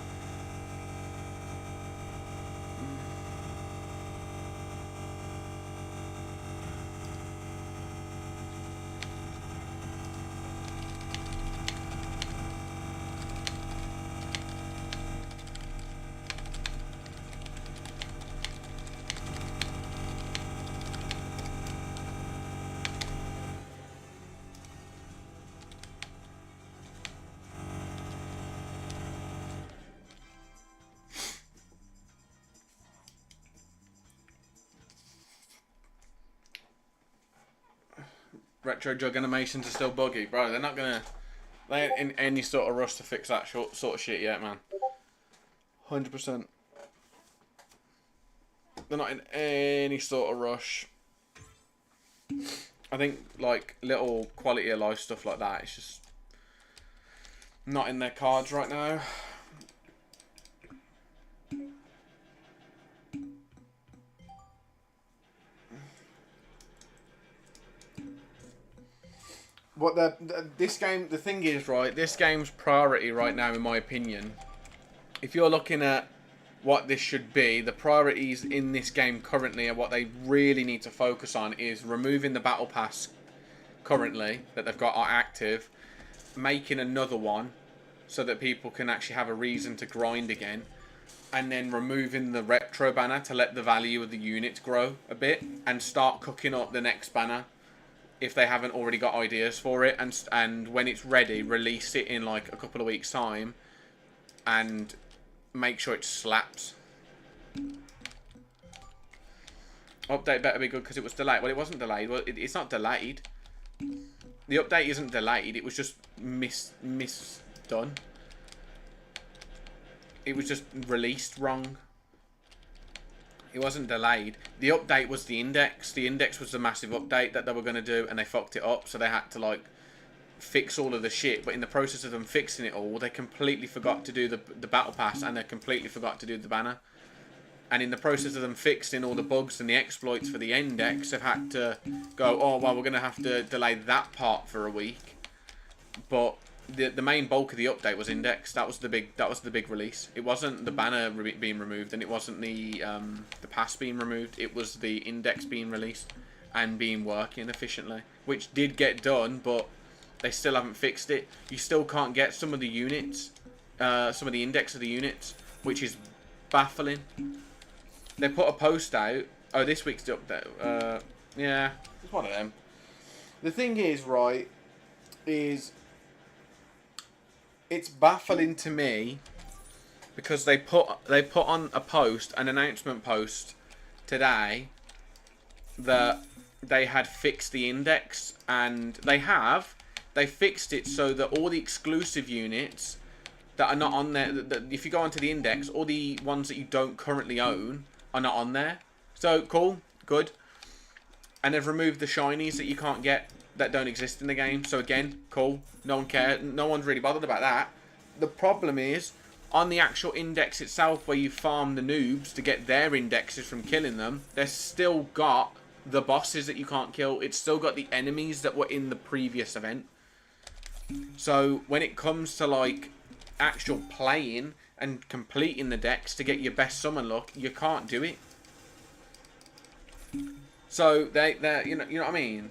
Retro jug animations are still buggy, bro. They're not gonna. They ain't in any sort of rush to fix that sort of shit yet, man. 100%. They're not in any sort of rush. I think like little quality of life stuff like that, it's just not in their cards right now. What this game, the thing is, right, this game's priority right now, in my opinion, if you're looking at what this should be, the priorities in this game currently and what they really need to focus on is removing the battle pass currently that they've got active, making another one so that people can actually have a reason to grind again, and then removing the retro banner to let the value of the units grow a bit and start cooking up the next banner if they haven't already got ideas for it, and when it's ready, release it in like a couple of weeks time and make sure it slaps. Update better be good because it was delayed. Well, it wasn't delayed. Well, it's not delayed. The update isn't delayed. It was just misdone. It was just released wrong. It wasn't delayed. The update was the index. The index was the massive update that they were going to do, and they fucked it up. So they had to like fix all of the shit. But in the process of them fixing it all, they completely forgot to do the battle pass, and they completely forgot to do the banner. And in the process of them fixing all the bugs and the exploits for the index, they've had to go, oh well, we're going to have to delay that part for a week. But the main bulk of the update was index. That was the big release. It wasn't the banner being removed, and it wasn't the pass being removed. It was the index being released and being working efficiently, which did get done, but they still haven't fixed it. You still can't get some of the units, some of the index of the units, which is baffling. They put a post out. Oh, this week's update. Yeah, it's one of them. The thing is, right, is it's baffling to me because they put on a post, an announcement post today, that they had fixed the index, and they fixed it so that all the exclusive units that are not on there, that if you go onto the index, all the ones that you don't currently own are not on there. So cool, good. And they've removed the shinies that you can't get, that don't exist in the game. So again, cool. No one cares. No one's really bothered about that. The problem is, on the actual index itself, where you farm the noobs to get their indexes from killing them, they've still got the bosses that you can't kill. It's still got the enemies that were in the previous event. So when it comes to like actual playing and completing the decks to get your best summon luck, you can't do it. So they you know what I mean.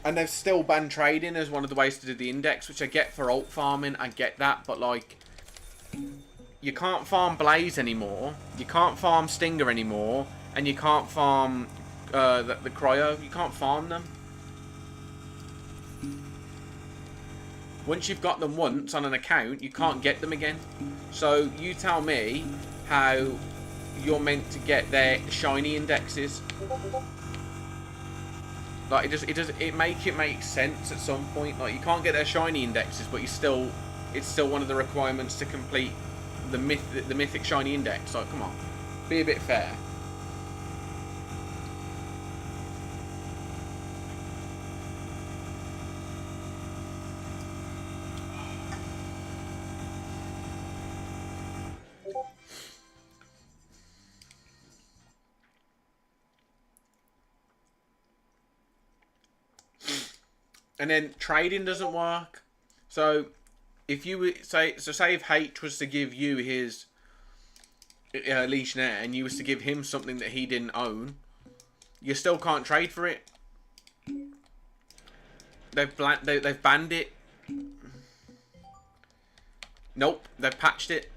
And they've still banned trading as one of the ways to do the index, which I get for ult farming. I get that, but like, you can't farm Blaze anymore. You can't farm Stinger anymore, and you can't farm the Cryo. You can't farm them. Once you've got them once on an account, you can't get them again. So you tell me how you're meant to get their shiny indexes. Like it makes sense at some point. Like you can't get their shiny indexes, but it's still one of the requirements to complete the mythic shiny index. Like come on, be a bit fair. And then trading doesn't work. So if you say if H was to give you his Legionnaire and you was to give him something that he didn't own, you still can't trade for it. They've banned it. Nope, they've patched it.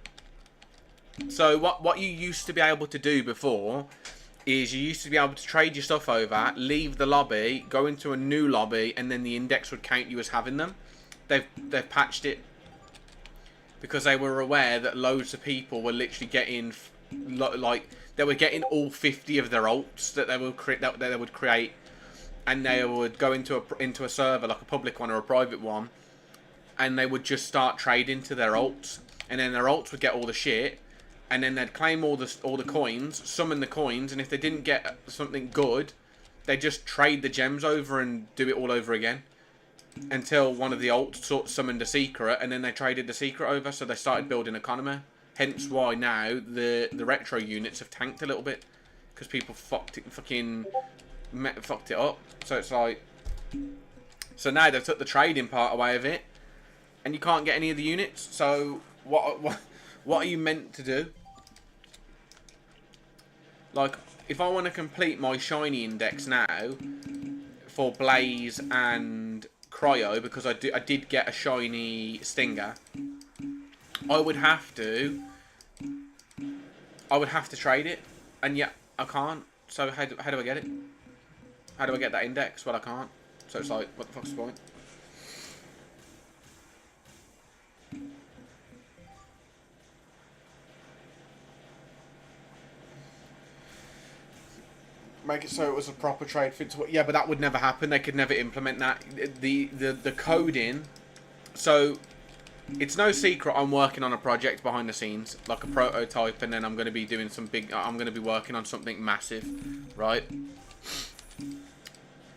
So what you used to be able to do before is you used to be able to trade your stuff over, leave the lobby, go into a new lobby, and then the index would count you as having them. They've patched it because they were aware that loads of people were literally getting like they were getting all 50 of their ults that they would create, and they would go into a server, like a public one or a private one, and they would just start trading to their ults, and then their ults would get all the shit. And then they'd claim all the coins, summon the coins, and if they didn't get something good, they'd just trade the gems over and do it all over again. Until one of the ults summoned a secret, and then they traded the secret over, so they started building economy. Hence why now the retro units have tanked a little bit. Because people fucked it up. So it's like... So now they've took the trading part away of it, and you can't get any of the units, so what are you meant to do? Like, if I want to complete my shiny index now for Blaze and Cryo, because I did get a shiny Stinger, I would have to trade it, and yet I can't. So how do I get it? How do I get that index? Well, I can't. So it's like, what the fuck's the point? Make it so it was a proper trade fit to... Yeah, but that would never happen. They could never implement that. The coding... So, it's no secret I'm working on a project behind the scenes. Like a prototype, and then I'm going to be doing some big... I'm going to be working on something massive. Right?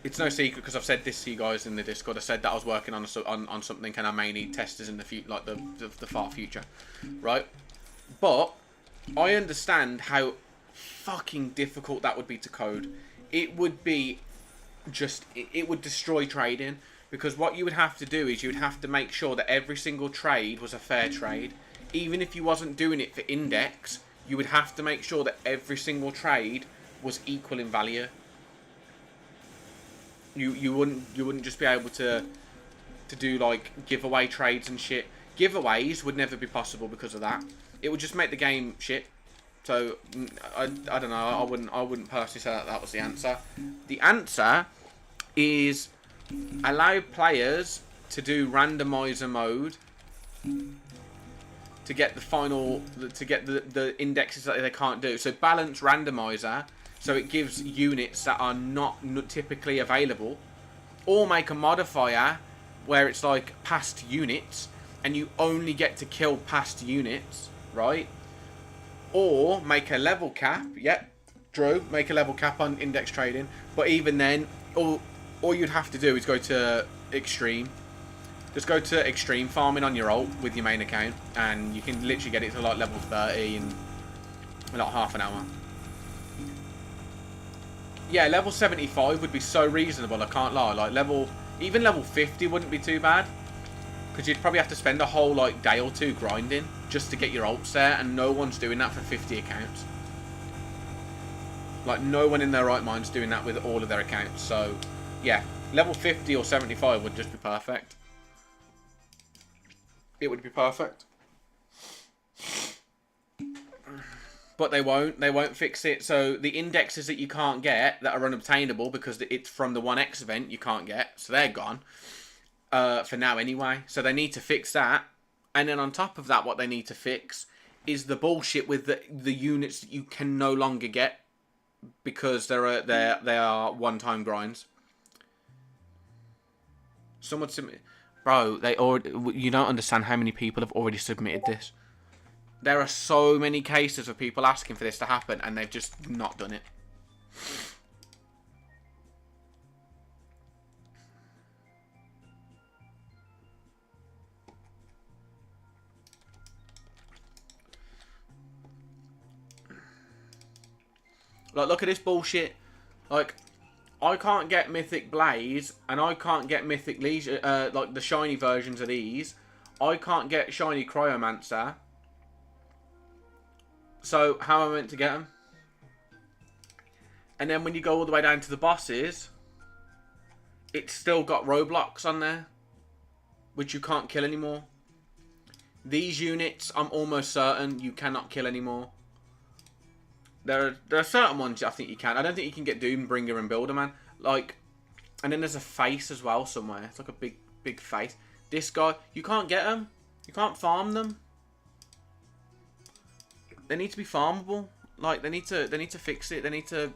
It's no secret, because I've said this to you guys in the Discord. I said that I was working on something, and I may need testers in the future, like the far future. Right? But, I understand how fucking difficult that would be to code. it would be just, it would destroy trading. Because what you would have to do is you would have to make sure that every single trade was a fair trade. Even if you wasn't doing it for index, you would have to make sure that every single trade was equal in value. You wouldn't just be able to do like giveaway trades and shit. Giveaways would never be possible because of that. It would just make the game shit. So I don't know. I wouldn't personally say that was the answer. The answer is allow players to do randomizer mode to get the final, to get the indexes that they can't do. So balance randomizer, so it gives units that are not typically available, or make a modifier where it's like past units and you only get to kill past units, right? Or make a level cap. Yep, Drew, make a level cap on index trading. But even then, all you'd have to do is go to extreme. Just go to extreme farming on your alt with your main account, and you can literally get it to like level 30 in like half an hour. Yeah, level 75 would be so reasonable, I can't lie. Like even level 50 wouldn't be too bad, because you'd probably have to spend a whole like day or two grinding just to get your alts there, and no one's doing that for 50 accounts. Like, no one in their right mind's doing that with all of their accounts. So yeah, level 50 or 75 would just be perfect. It would be perfect. But they won't fix it. So the indexes that you can't get, that are unobtainable because it's from the 1x event, you can't get, so they're gone for now anyway. So they need to fix that. And then on top of that, what they need to fix is the bullshit with the units that you can no longer get because they are one-time grinds. Someone submit, bro. You don't understand how many people have already submitted this. There are so many cases of people asking for this to happen, and they've just not done it. Like, look at this bullshit. Like, I can't get Mythic Blaze, and I can't get Mythic Leisure, like the shiny versions of these. I can't get shiny Cryomancer. So, how am I meant to get them? And then when you go all the way down to the bosses, it's still got roadblocks on there, which you can't kill anymore. These units, I'm almost certain you cannot kill anymore. There are certain ones I think you can. I don't think you can get Doombringer and Builderman. Like, and then there's a face as well somewhere. It's like a big face. This guy, you can't get them. You can't farm them. They need to be farmable. Like, they need to fix it. They need to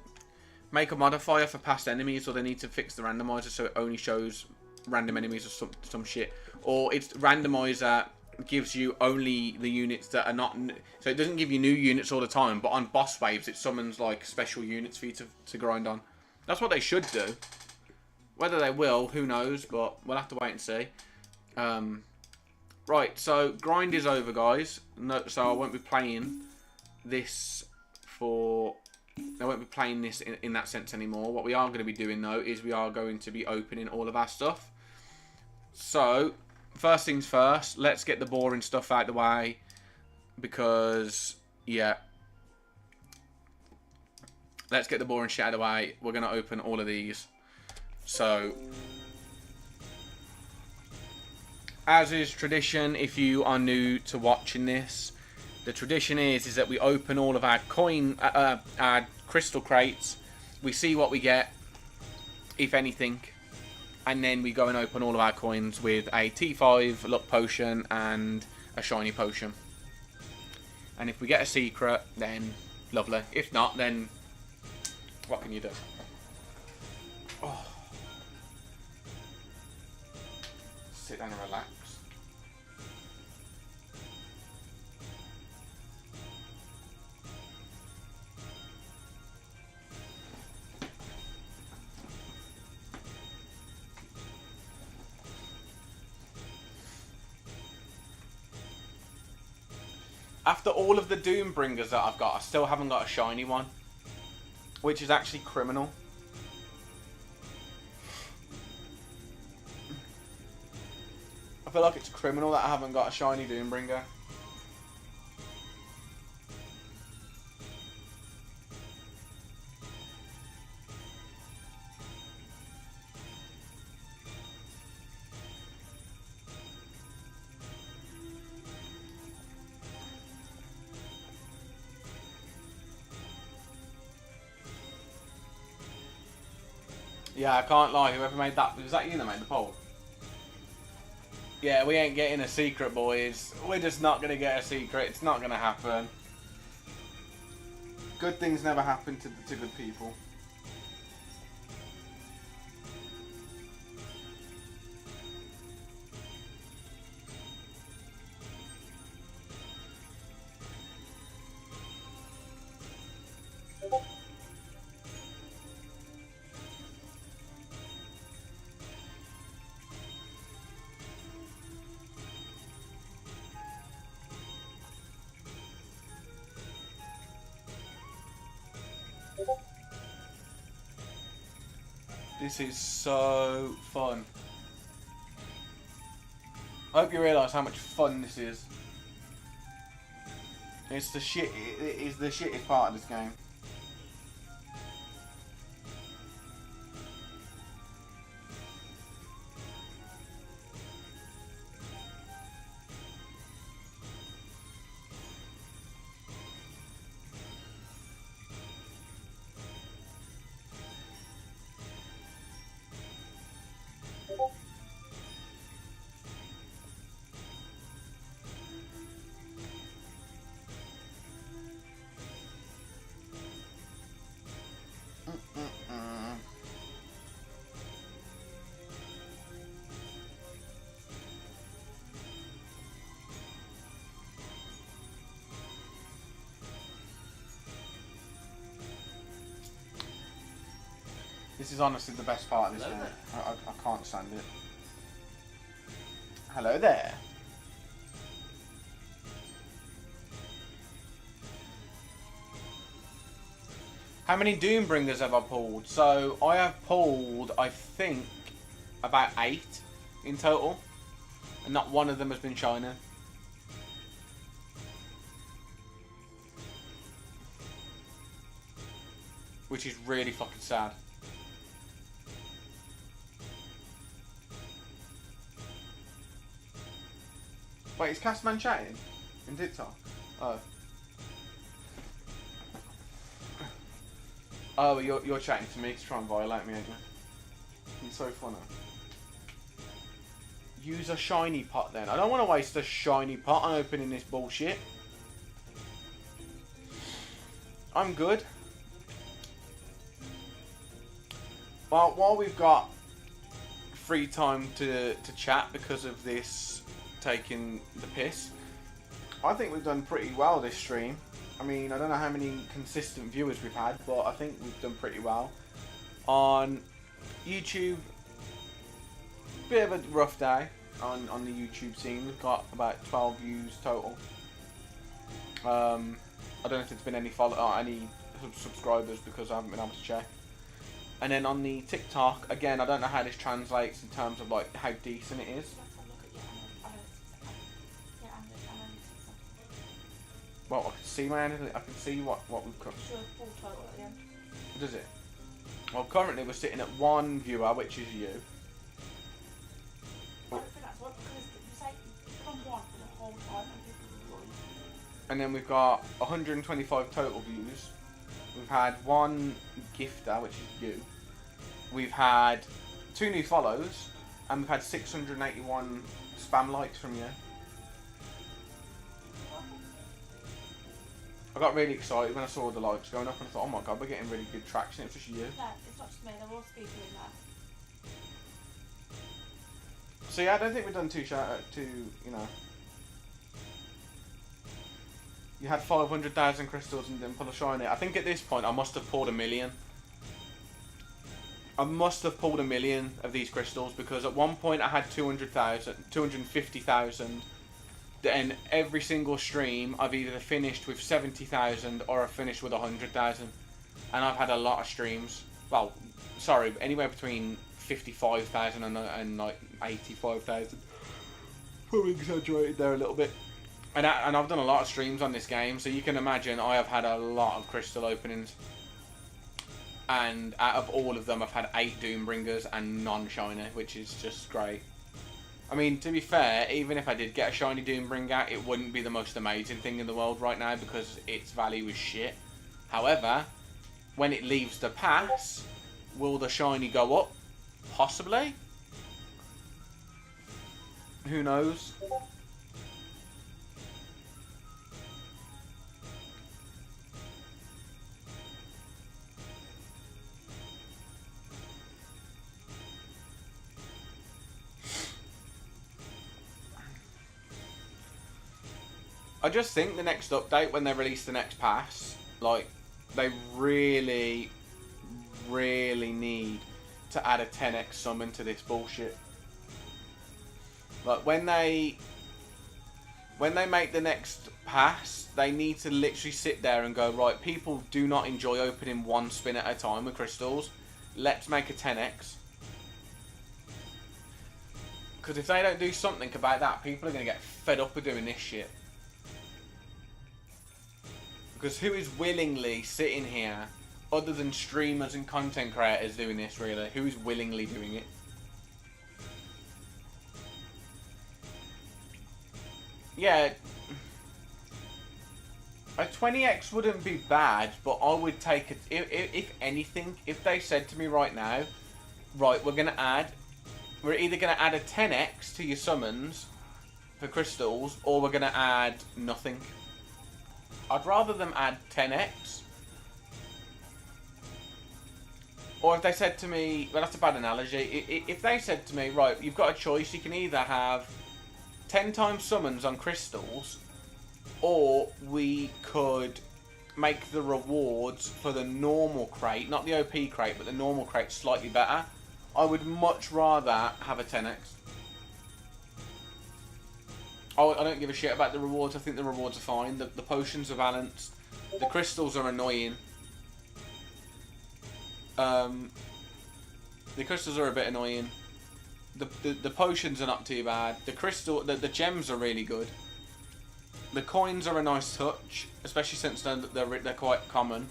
make a modifier for past enemies, or they need to fix the randomizer so it only shows random enemies or some shit. Or it's randomizer gives you only the units that are not, so it doesn't give you new units all the time, but on boss waves it summons like special units for you to grind on. That's what they should do. Whether they will, who knows, but we'll have to wait and see. Right, so grind is over, guys. No, so I won't be playing this in that sense anymore. What we are going to be doing though is we are going to be opening all of our stuff. So first things first, let's get the boring stuff out of the way, because, yeah, let's get the boring shit out of the way. We're going to open all of these. So, as is tradition, if you are new to watching this, the tradition is that we open all of our our crystal crates, we see what we get, if anything, and then we go and open all of our coins with a T5 luck potion and a shiny potion. And if we get a secret, then lovely. If not, then what can you do? Oh. Sit down and relax. After all of the Doombringers that I've got, I still haven't got a shiny one, which is actually criminal. feel like it's criminal that I haven't got a shiny Doombringer. Yeah, I can't lie. Whoever made that, was that you that made the poll? Yeah, we ain't getting a secret, boys. We're just not going to get a secret. It's not going to happen. Good things never happen to good people. This is so fun. I hope you realise how much fun this is. It's the shit. It is the shittest part of this game. This is honestly the best part of this game. I can't stand it. Hello there. How many Doombringers have I pulled? So I have pulled, I think, about 8 in total, and not one of them has been shiny. Which is really fucking sad. Wait, is Castman chatting in TikTok? Oh. Oh, you're chatting to me to try and violate me, ain't you? You're so funny. Use a shiny pot then. I don't want to waste a shiny pot on opening this bullshit. I'm good. Well, while we've got free time to chat because of this taking the piss, I think we've done pretty well this stream. I mean, I don't know how many consistent viewers we've had, but I think we've done pretty well. On YouTube, bit of a rough day on the YouTube scene. We've got about 12 views total. I don't know if there's been any any subscribers because I haven't been able to check. And then on the TikTok, again, I don't know how this translates in terms of like how decent it is. Well, I can see my analytics. I can see what we've got. Does it? Well, currently we're sitting at 1 viewer, which is you. And then we've got 125 total views. We've had 1 gifter, which is you. We've had 2 new follows, and we've had 681 spam likes from you. I got really excited when I saw the likes going up and I thought, oh my god, we're getting really good traction. It's just you. No, it's not just me, there are also people in there. So yeah, I don't think we've done too, you know. You had 500,000 crystals and didn't pull a shiny. I think at this point I must have pulled 1 million. I must have pulled 1 million of these crystals because at one point I had 250,000. And every single stream I've either finished with 70,000 or I've finished with 100,000. And I've had a lot of streams. Well, sorry, anywhere between 55,000 and like 85,000. Probably exaggerated there a little bit. And I've done a lot of streams on this game, so you can imagine I have had a lot of crystal openings. And out of all of them, I've had 8 Doombringers and none shiny, which is just great. I mean, to be fair, even if I did get a shiny Doombringer, it wouldn't be the most amazing thing in the world right now because its value is shit. However, when it leaves the pass, will the shiny go up? Possibly. Who knows? I just think the next update, when they release the next pass, like, they really, really need to add a 10x summon to this bullshit. Like, when they make the next pass, they need to literally sit there and go, right, people do not enjoy opening one spin at a time with crystals. Let's make a 10x. Because if they don't do something about that, people are going to get fed up with doing this shit. Because who is willingly sitting here, other than streamers and content creators doing this, really? Who is willingly doing it? Yeah, a 20x wouldn't be bad, but I would take it, if anything, if they said to me right now, right, we're either going to add a 10x to your summons for crystals, or we're going to add nothing. I'd rather them add 10x. Or if they said to me, well, that's a bad analogy. If they said to me, right, you've got a choice, you can either have 10 times summons on crystals, or we could make the rewards for the normal crate, not the OP crate, but the normal crate slightly better. I would much rather have a 10x. I don't give a shit about the rewards. I think the rewards are fine. The potions are balanced. The crystals are annoying. The crystals are a bit annoying. The potions are not too bad. The gems are really good. The coins are a nice touch, especially since they're quite common.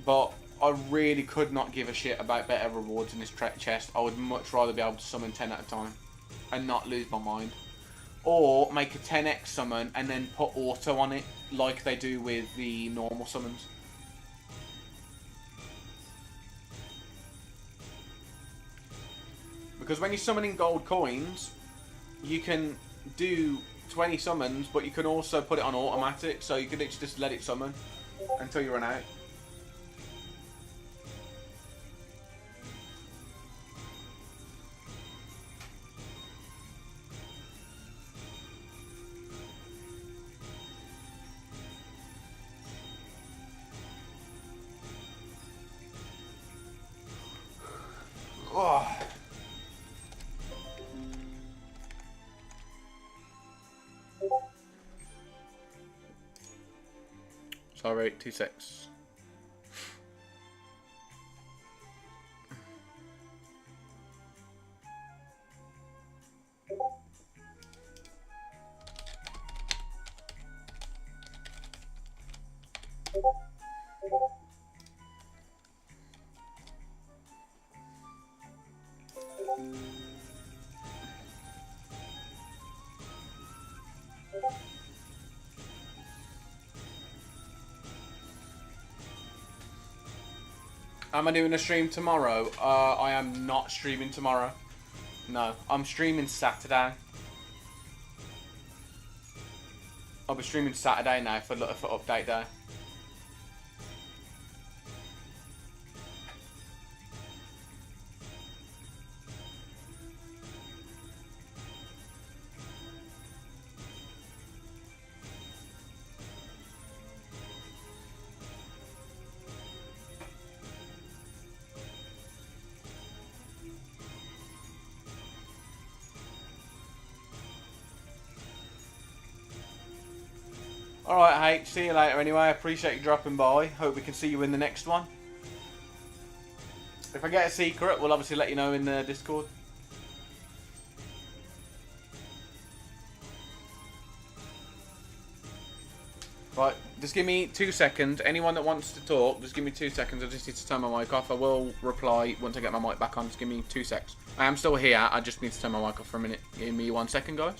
But I really could not give a shit about better rewards in this chest. I would much rather be able to summon 10 at a time and not lose my mind. Or make a 10x summon and then put auto on it like they do with the normal summons. Because when you're summoning gold coins, you can do 20 summons, but you can also put it on automatic, so you can just let it summon until you run out. Oh. Sorry, 2-6. Am I doing a stream tomorrow? I am not streaming tomorrow. No, I'm streaming Saturday. I'll be streaming Saturday now for update day. Alright, H, see you later anyway. I appreciate you dropping by. Hope we can see you in the next one. If I get a secret, we'll obviously let you know in the Discord. Right, just give me 2 seconds. Anyone that wants to talk, just give me 2 seconds. I just need to turn my mic off. I will reply once I get my mic back on. Just give me 2 secs. I am still here. I just need to turn my mic off for a minute. Give me 1 second, guys.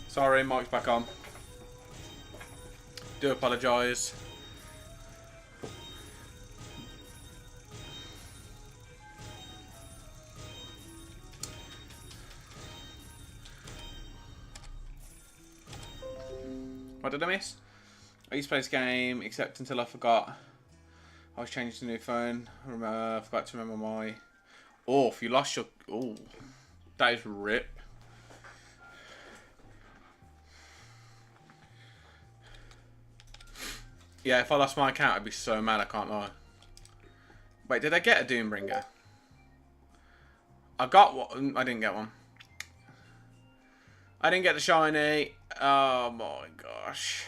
Sorry, mic's back on. Do apologise. What did I miss? I used to play this game, except until I forgot. I was changing to a new phone. I forgot to remember my... Oh, if you lost your... Oh, that is rip. Yeah, if I lost my account, I'd be so mad, I can't lie. Wait, did I get a Doombringer? I got one. I didn't get one. I didn't get the shiny. Oh my gosh.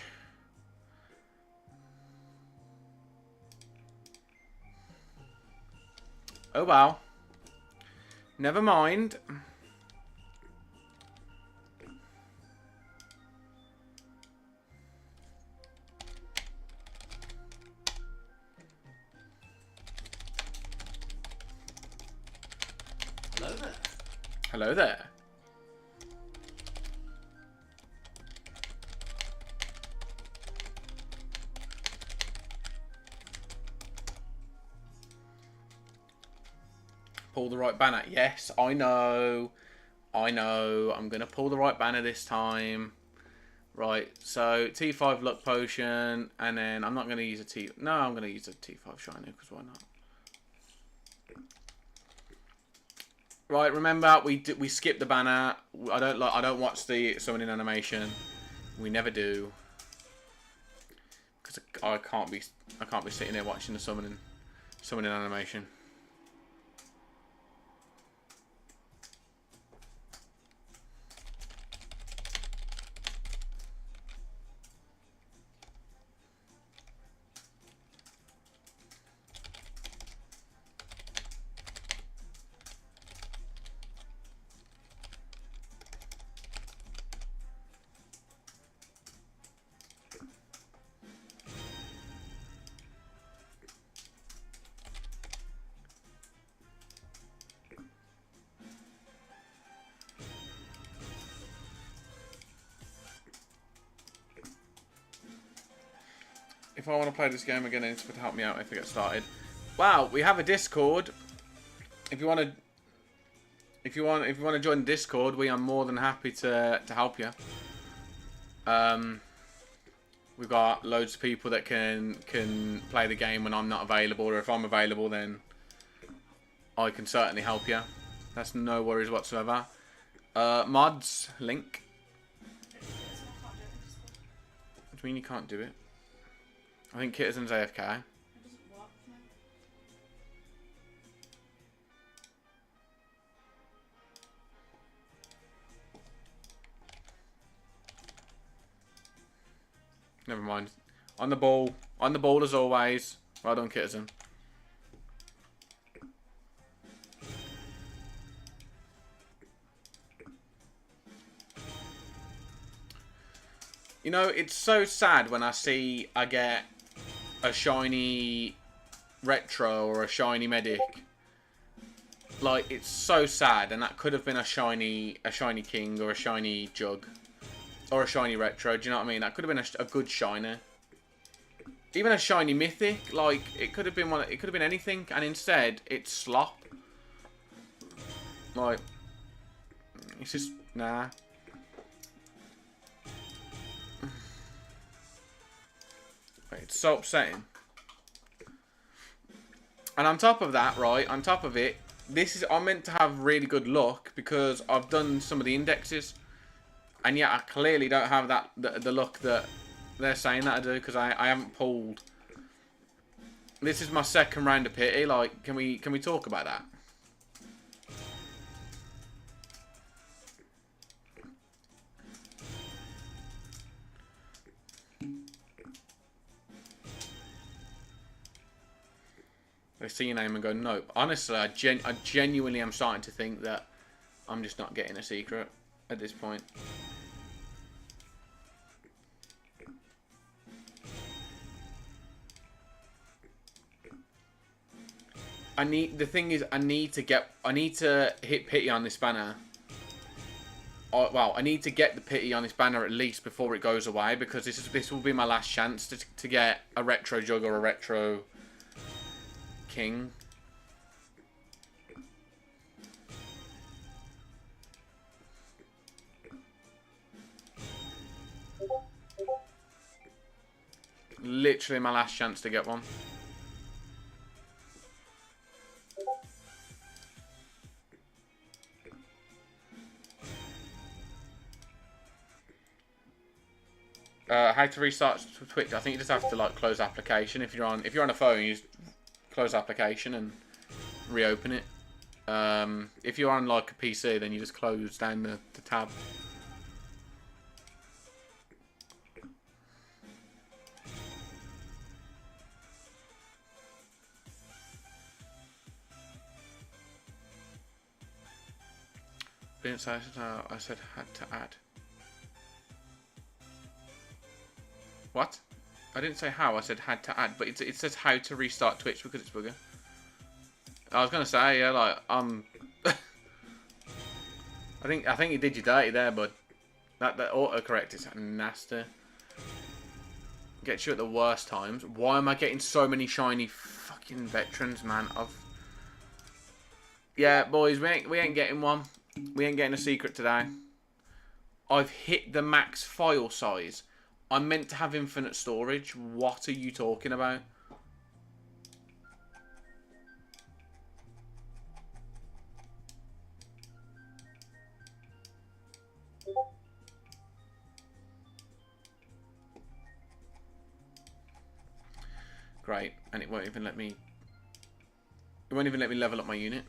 Oh wow. Never mind. Hello there. Hello there. Pull the right banner. Yes, I know. I know. I'm going to pull the right banner this time. Right, so T5 luck potion, and then I'm not going to use a T... No, I'm going to use a T5 shiny, because why not? Right, remember, we skipped the banner. I don't watch the summoning animation. We never do. Because because I can't be sitting there watching the summoning animation. If I want to play this game again, it's to help me out if I get started. Wow, we have a Discord. If you want to join the Discord, we are more than happy to help you. We've got loads of people that can play the game when I'm not available, or if I'm available, then I can certainly help you. That's no worries whatsoever. Mods link. What do you mean you can't do it? I think Kitterson's AFK. It doesn't work for me. Never mind. On the ball. On the ball as always. Well done, Kitterson. You know, it's so sad when I get a shiny retro or a shiny medic. Like, it's so sad, and that could have been a shiny king or a shiny jug or a shiny retro. Do you know what I mean? That could have been a good shiner. Even a shiny mythic, like it could have been one. It could have been anything, and instead it's slop. Like, it's just nah. It's so upsetting. And on top of that, right, on top of it, I'm meant to have really good luck because I've done some of the indexes. And yet I clearly don't have the luck that they're saying that I do, because I haven't pulled. This is my second round of pity. Like, can we talk about that? They see your name and go, nope. Honestly, I genuinely am starting to think that I'm just not getting a secret at this point. The thing is, I need to hit pity on this banner. Well, I need to get the pity on this banner at least before it goes away, because this will be my last chance to get a retro jug or a retro king. Literally my last chance to get one. How to restart Twitch? I think you just have to like close application. If you're on a phone, you just close application and reopen it. If you're on like a PC, then you just close down the tab. Didn't say I said had to add. What? I didn't say how, I said had to add, but it says how to restart Twitch because it's bugger. I was gonna say, yeah, like, I think you did your dirty there, bud. That autocorrect is nasty. Gets you at the worst times. Why am I getting so many shiny fucking veterans, man? Yeah, boys, we ain't getting one. We ain't getting a secret today. I've hit the max file size. I'm meant to have infinite storage. What are you talking about? Great. And it won't even let me... It won't even let me level up my unit.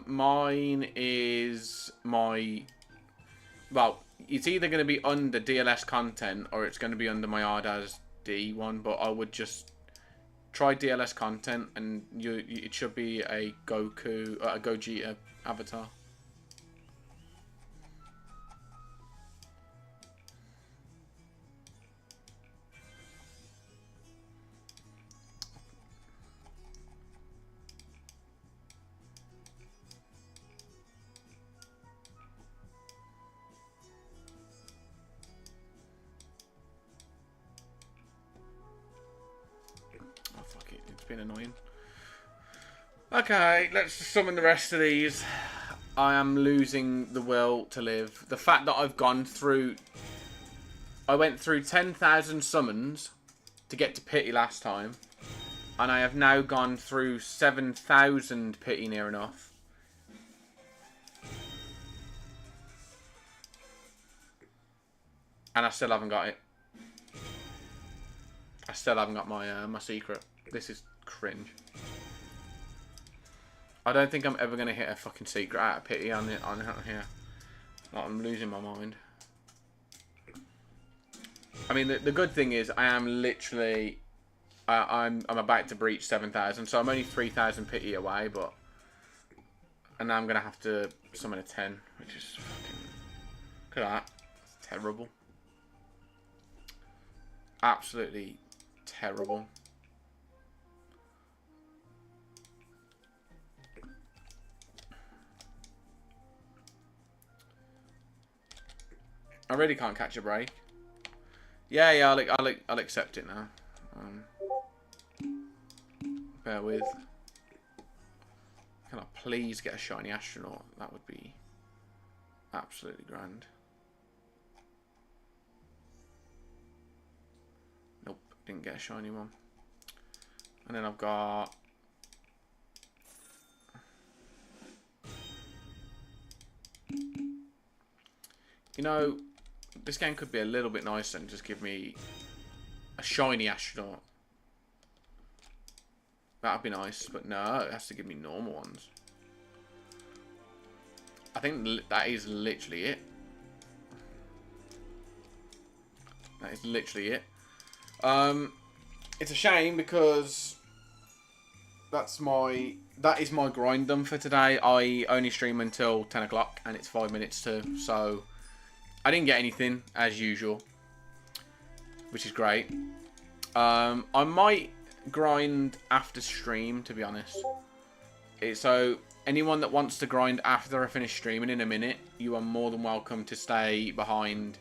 Mine is my... Well, it's either going to be under DLS content or it's going to be under my Ardas D one, but I would just try DLS content and it should be a Goku, a Gogeta avatar. Been annoying. Okay, let's summon the rest of these. I am losing the will to live. The fact that I've gone through... I went through 10,000 summons to get to pity last time. And I have now gone through 7,000 pity near enough. And I still haven't got it. I still haven't got my my secret. This is cringe. I don't think I'm ever going to hit a fucking secret out of pity on here. Like, I'm losing my mind. I mean, the good thing is I am literally... I'm about to breach 7,000, so I'm only 3,000 pity away, but... And now I'm going to have to summon a 10, which is fucking... Look at that. It's terrible. Absolutely terrible. I really can't catch a break. Yeah, I'll accept it now. Bear with. Can I please get a shiny astronaut? That would be absolutely grand. Nope, didn't get a shiny one. And then I've got... You know, this game could be a little bit nicer and just give me a shiny astronaut. That'd be nice, but no, it has to give me normal ones. I think that is literally it. That is literally it. It's a shame because that is my grind done for today. I only stream until 10 o'clock and it's 5 minutes to, so I didn't get anything as usual, which is great. I might grind after stream, to be honest. So anyone that wants to grind after I finish streaming in a minute, you are more than welcome to stay behind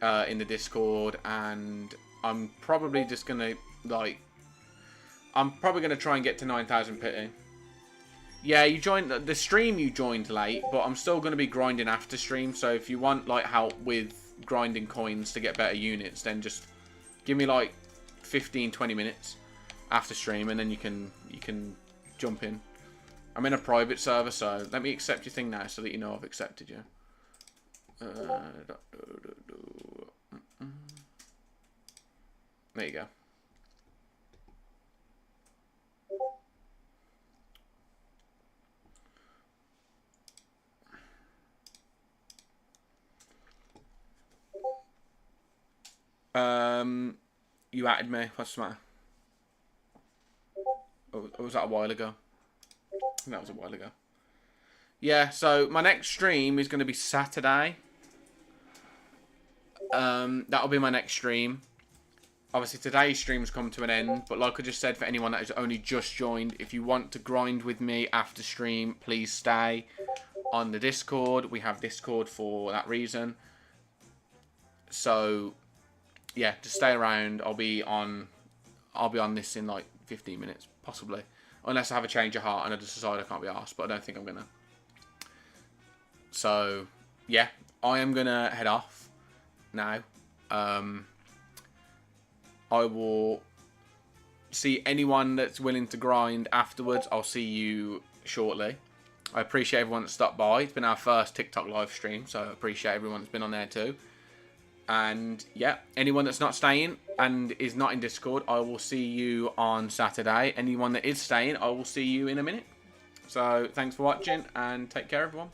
in the Discord, and I'm probably just gonna try and get to 9,000 pity. Yeah, you joined the stream. You joined late, but I'm still gonna be grinding after stream. So if you want like help with grinding coins to get better units, then just give me like 15-20 minutes after stream, and then you can jump in. I'm in a private server, so let me accept your thing now so that you know I've accepted you. There you go. You added me. What's the matter? Oh, was that a while ago? I think that was a while ago. Yeah, so my next stream is going to be Saturday. That'll be my next stream. Obviously, today's stream's come to an end, but like I just said, for anyone that has only just joined, if you want to grind with me after stream, please stay on the Discord. We have Discord for that reason. So, yeah, just stay around. I'll be on this in like 15 minutes, possibly. Unless I have a change of heart and I just decide I can't be arsed, but I don't think I'm gonna. So, yeah, I am gonna head off now. I will see anyone that's willing to grind afterwards. I'll see you shortly. I appreciate everyone that stopped by. It's been our first TikTok live stream, so I appreciate everyone that's been on there too. And yeah, anyone that's not staying and is not in Discord, I will see you on Saturday. Anyone that is staying, I will see you in a minute. So thanks for watching and take care, everyone.